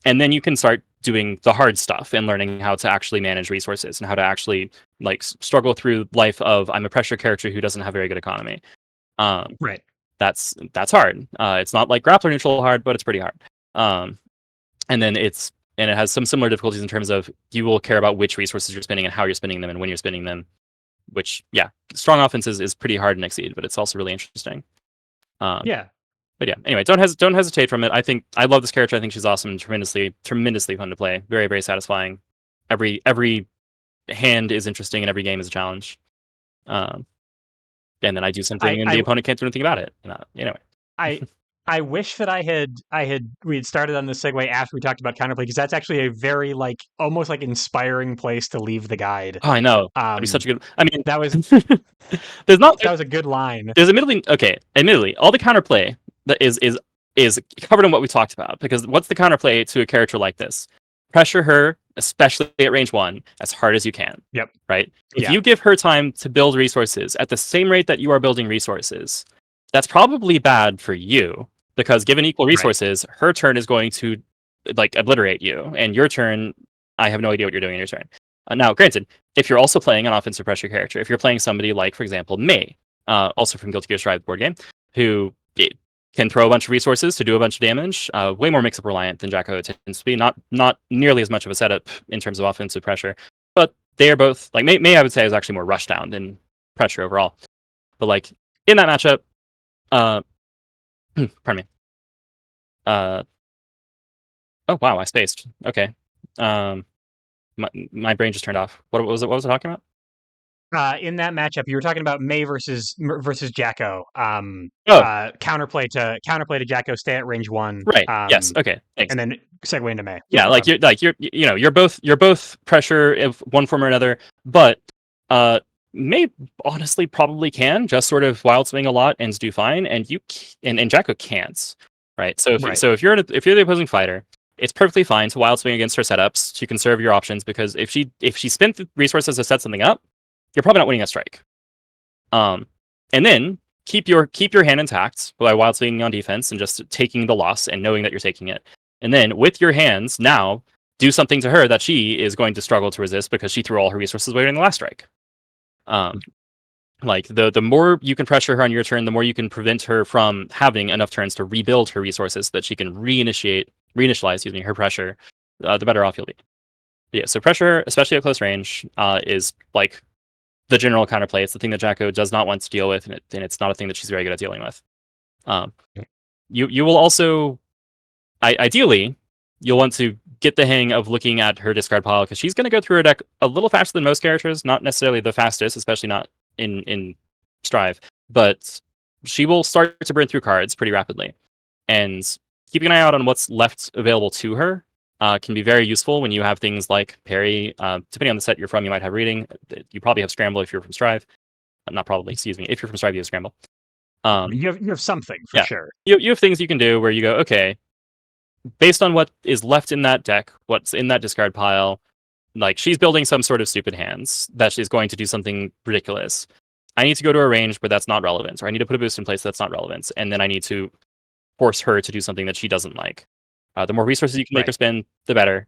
And then you can start doing the hard stuff and learning how to actually manage resources and how to actually struggle through life of, I'm a pressure character who doesn't have very good economy. Right. That's hard. It's not like grappler neutral hard, but it's pretty hard. And then it has some similar difficulties in terms of, you will care about which resources you're spending and how you're spending them and when you're spending them. Which, strong offense is pretty hard in Exceed, but it's also really interesting. But anyway, don't hesitate from it. I love this character. I think she's awesome and tremendously fun to play. Very, very satisfying. Every hand is interesting and every game is a challenge. And then I do something and the opponent can't do anything about it. Anyway. I wish that we had started on this segue after we talked about counterplay, because that's actually a very almost inspiring place to leave the guide. Oh, I know. That'd be such a good. I mean, that was that was a good line. There's admittedly, all the counterplay that is covered in what we talked about, because what's the counterplay to a character like this? Pressure her, especially at range 1, as hard as you can. Yep. Right? If you give her time to build resources at the same rate that you are building resources, that's probably bad for you, because given equal resources, her turn is going to obliterate you, and your turn, I have no idea what you're doing in your turn. Now, granted, if you're also playing an offensive pressure character, if you're playing somebody like, for example, May, also from Guilty Gear Strive board game, who can throw a bunch of resources to do a bunch of damage, way more mix-up reliant than Jacko tends to be, not nearly as much of a setup in terms of offensive pressure, but they are both, May I would say is actually more rush down than pressure overall. But in that matchup, pardon me. Oh wow, I spaced. Okay. My brain just turned off. What was I talking about? In that matchup, you were talking about May versus Jacko. Counterplay to Jacko, stay at range 1. Right. Yes. Okay. Thanks. And then segue into May. Yeah, you're both pressure of one form or another, but May honestly probably can just sort of wild swing a lot and do fine, and Jacko can't. Right. So if you're the opposing fighter, it's perfectly fine to wild swing against her setups to conserve your options, because if she spent the resources to set something up, you're probably not winning a strike. And then keep your hand intact by wild swinging on defense and just taking the loss and knowing that you're taking it. And then with your hands now, do something to her that she is going to struggle to resist, because she threw all her resources away during the last strike. The more you can pressure her on your turn, the more you can prevent her from having enough turns to rebuild her resources so that she can reinitialize her pressure, the better off you'll be. Yeah, so pressure, especially at close range, is the general counterplay. It's the thing that Jacko does not want to deal with, and it's not a thing that she's very good at dealing with. You will also, ideally, you'll want to get the hang of looking at her discard pile, because she's going to go through her deck a little faster than most characters, not necessarily the fastest, especially not in Strive, but she will start to burn through cards pretty rapidly. And keeping an eye out on what's left available to her can be very useful when you have things like parry. Depending on the set you're from, you might have reading. You probably have scramble if you're from Strive. not probably, excuse me, if you're from Strive, you have Scramble. You have something for sure. You have things you can do where you go, okay, based on what is left in that deck, what's in that discard pile, like she's building some sort of stupid hands that she's going to do something ridiculous. I need to go to a range where that's not relevant, or I need to put a boost in place that's not relevant, and then I need to force her to do something that she doesn't like. The more resources you can make her spend, the better.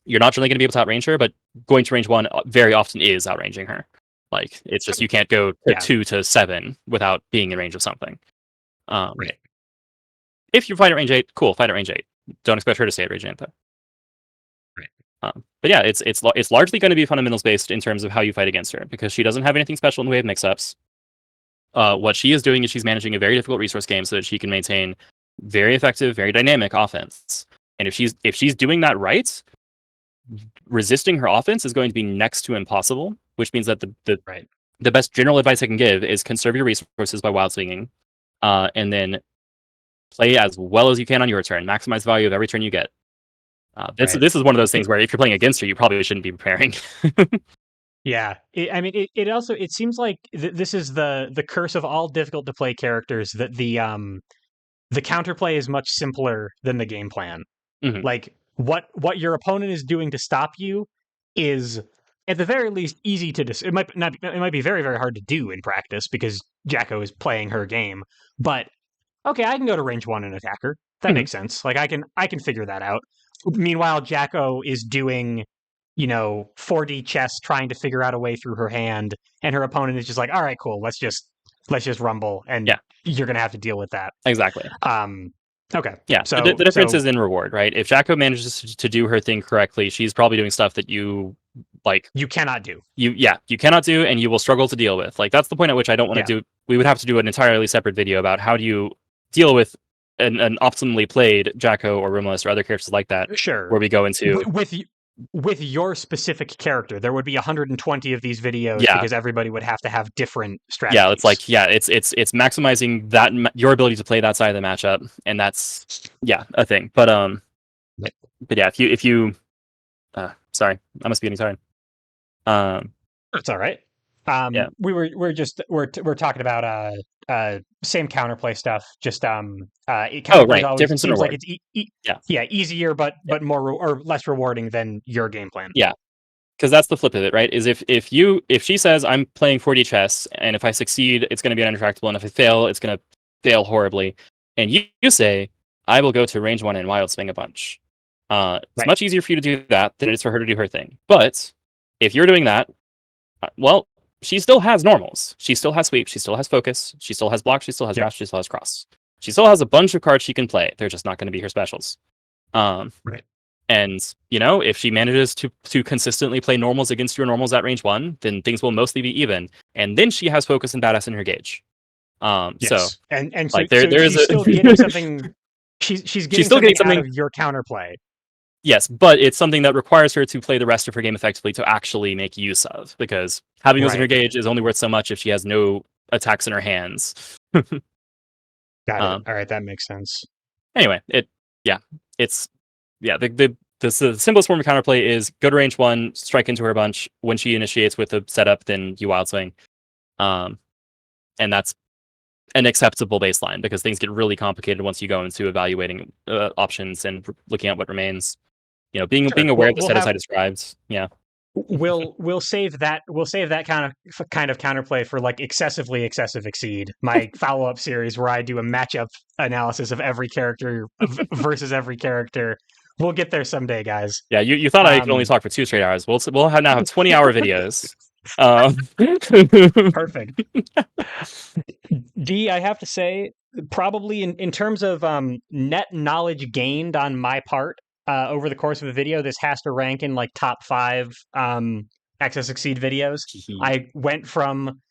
You're not generally going to be able to outrange her, but going to range 1 very often is outranging her. Like, it's just you can't go to 2 to 7 without being in range of something. Right. If you fight at range 8, cool, fight at range 8. Don't expect her to stay at range 8, though. Right. But yeah, it's largely going to be fundamentals based in terms of how you fight against her, because she doesn't have anything special in the way of mix-ups. What she is doing is she's managing a very difficult resource game so that she can maintain very effective, very dynamic offense. And if she's doing that right, resisting her offense is going to be next to impossible, which means that the best general advice I can give is conserve your resources by wild swinging, and then play as well as you can on your turn. Maximize value of every turn you get. This is one of those things where if you're playing against her, you probably shouldn't be preparing. Yeah, it also seems like this is the curse of all difficult to play characters, that the counterplay is much simpler than the game plan. Mm-hmm. Like what your opponent is doing to stop you is at the very least easy to it might be very, very hard to do in practice because Jacko is playing her game. But okay, I can go to range 1 and attack her. That makes sense. Like I can figure that out. Meanwhile, Jacko is doing 4D chess, trying to figure out a way through her hand, and her opponent is just like, all right, cool, let's just rumble, and you're gonna have to deal with that. Exactly. Okay. Yeah. So the difference is in reward, right? If Jacko manages to do her thing correctly, she's probably doing stuff that you cannot do. You cannot do, and you will struggle to deal with. Like, that's the point at which I don't want to do. We would have to do an entirely separate video about how do you deal with an optimally played Jacko or Rumless or other characters like that. Sure. Where we go into with your specific character, there would be 120 of these videos because everybody would have to have different strategies. Yeah, it's like it's maximizing that your ability to play that side of the matchup, and that's a thing. But yeah, if you sorry, I must be getting tired. It's all right. We're talking about same counterplay stuff. Just right, always difference in seems reward. like it's easier but more or less rewarding than your game plan. Yeah, because that's the flip of it, right? Is if she says I'm playing 4D chess, and if I succeed, it's going to be uninteractable, and if I fail, it's going to fail horribly, and you say I will go to range 1 and wild swing a bunch. It's much easier for you to do that than it is for her to do her thing. But if you're doing that, well, she still has normals. She still has sweep. She still has focus. She still has block. She still has grasp. She still has cross. She still has a bunch of cards she can play. They're just not going to be her specials. And if she manages to consistently play normals against your normals at range 1, then things will mostly be even. And then she has focus and badass in her gauge. So and like so there is she's still getting something. She's getting something out of your counterplay. Yes, but it's something that requires her to play the rest of her game effectively to actually make use of, because having those in her gauge is only worth so much if she has no attacks in her hands. Got it. All right, that makes sense. Anyway, the simplest form of counterplay is go to range 1, strike into her a bunch. When she initiates with a setup, then you wild swing. And that's an acceptable baseline, because things get really complicated once you go into evaluating options and looking at what remains. Being aware of the set as I described. Yeah. We'll save that kind of counterplay for like excessively excessive exceed, my follow-up series where I do a matchup analysis of every character versus every character. We'll get there someday, guys. Yeah, you thought I could only talk for 2 straight hours. We'll now have 20-hour videos. Perfect. D, I have to say, probably in terms of net knowledge gained on my part over the course of the video, this has to rank in like top 5 Excess Exceed videos. I went from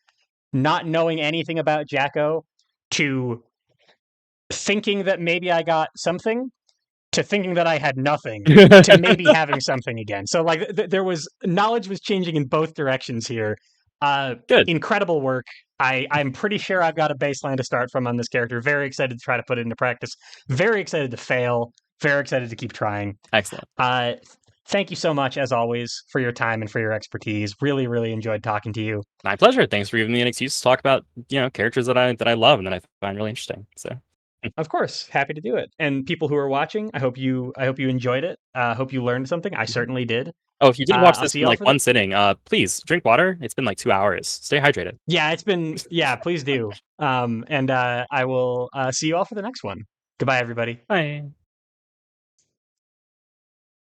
not knowing anything about Jacko to thinking that maybe I got something to thinking that I had nothing to maybe having something again. So like knowledge was changing in both directions here. Good. Incredible work. I'm pretty sure I've got a baseline to start from on this character. Very excited to try to put it into practice. Very excited to fail. Very excited to keep trying. Excellent. Thank you so much, as always, for your time and for your expertise. Really, really enjoyed talking to you. My pleasure. Thanks for giving me an excuse to talk about characters that I love and that I find really interesting. So Of course, happy to do it. And people who are watching, I hope you enjoyed it. Hope you learned something. I certainly did. oh, if you did watch I'll this see in y'all like for the. one sitting, please drink water. It's been like 2 hours. Stay hydrated. Yeah, it's been. Yeah, please do. And I will see you all for the next one. Goodbye, everybody. Bye.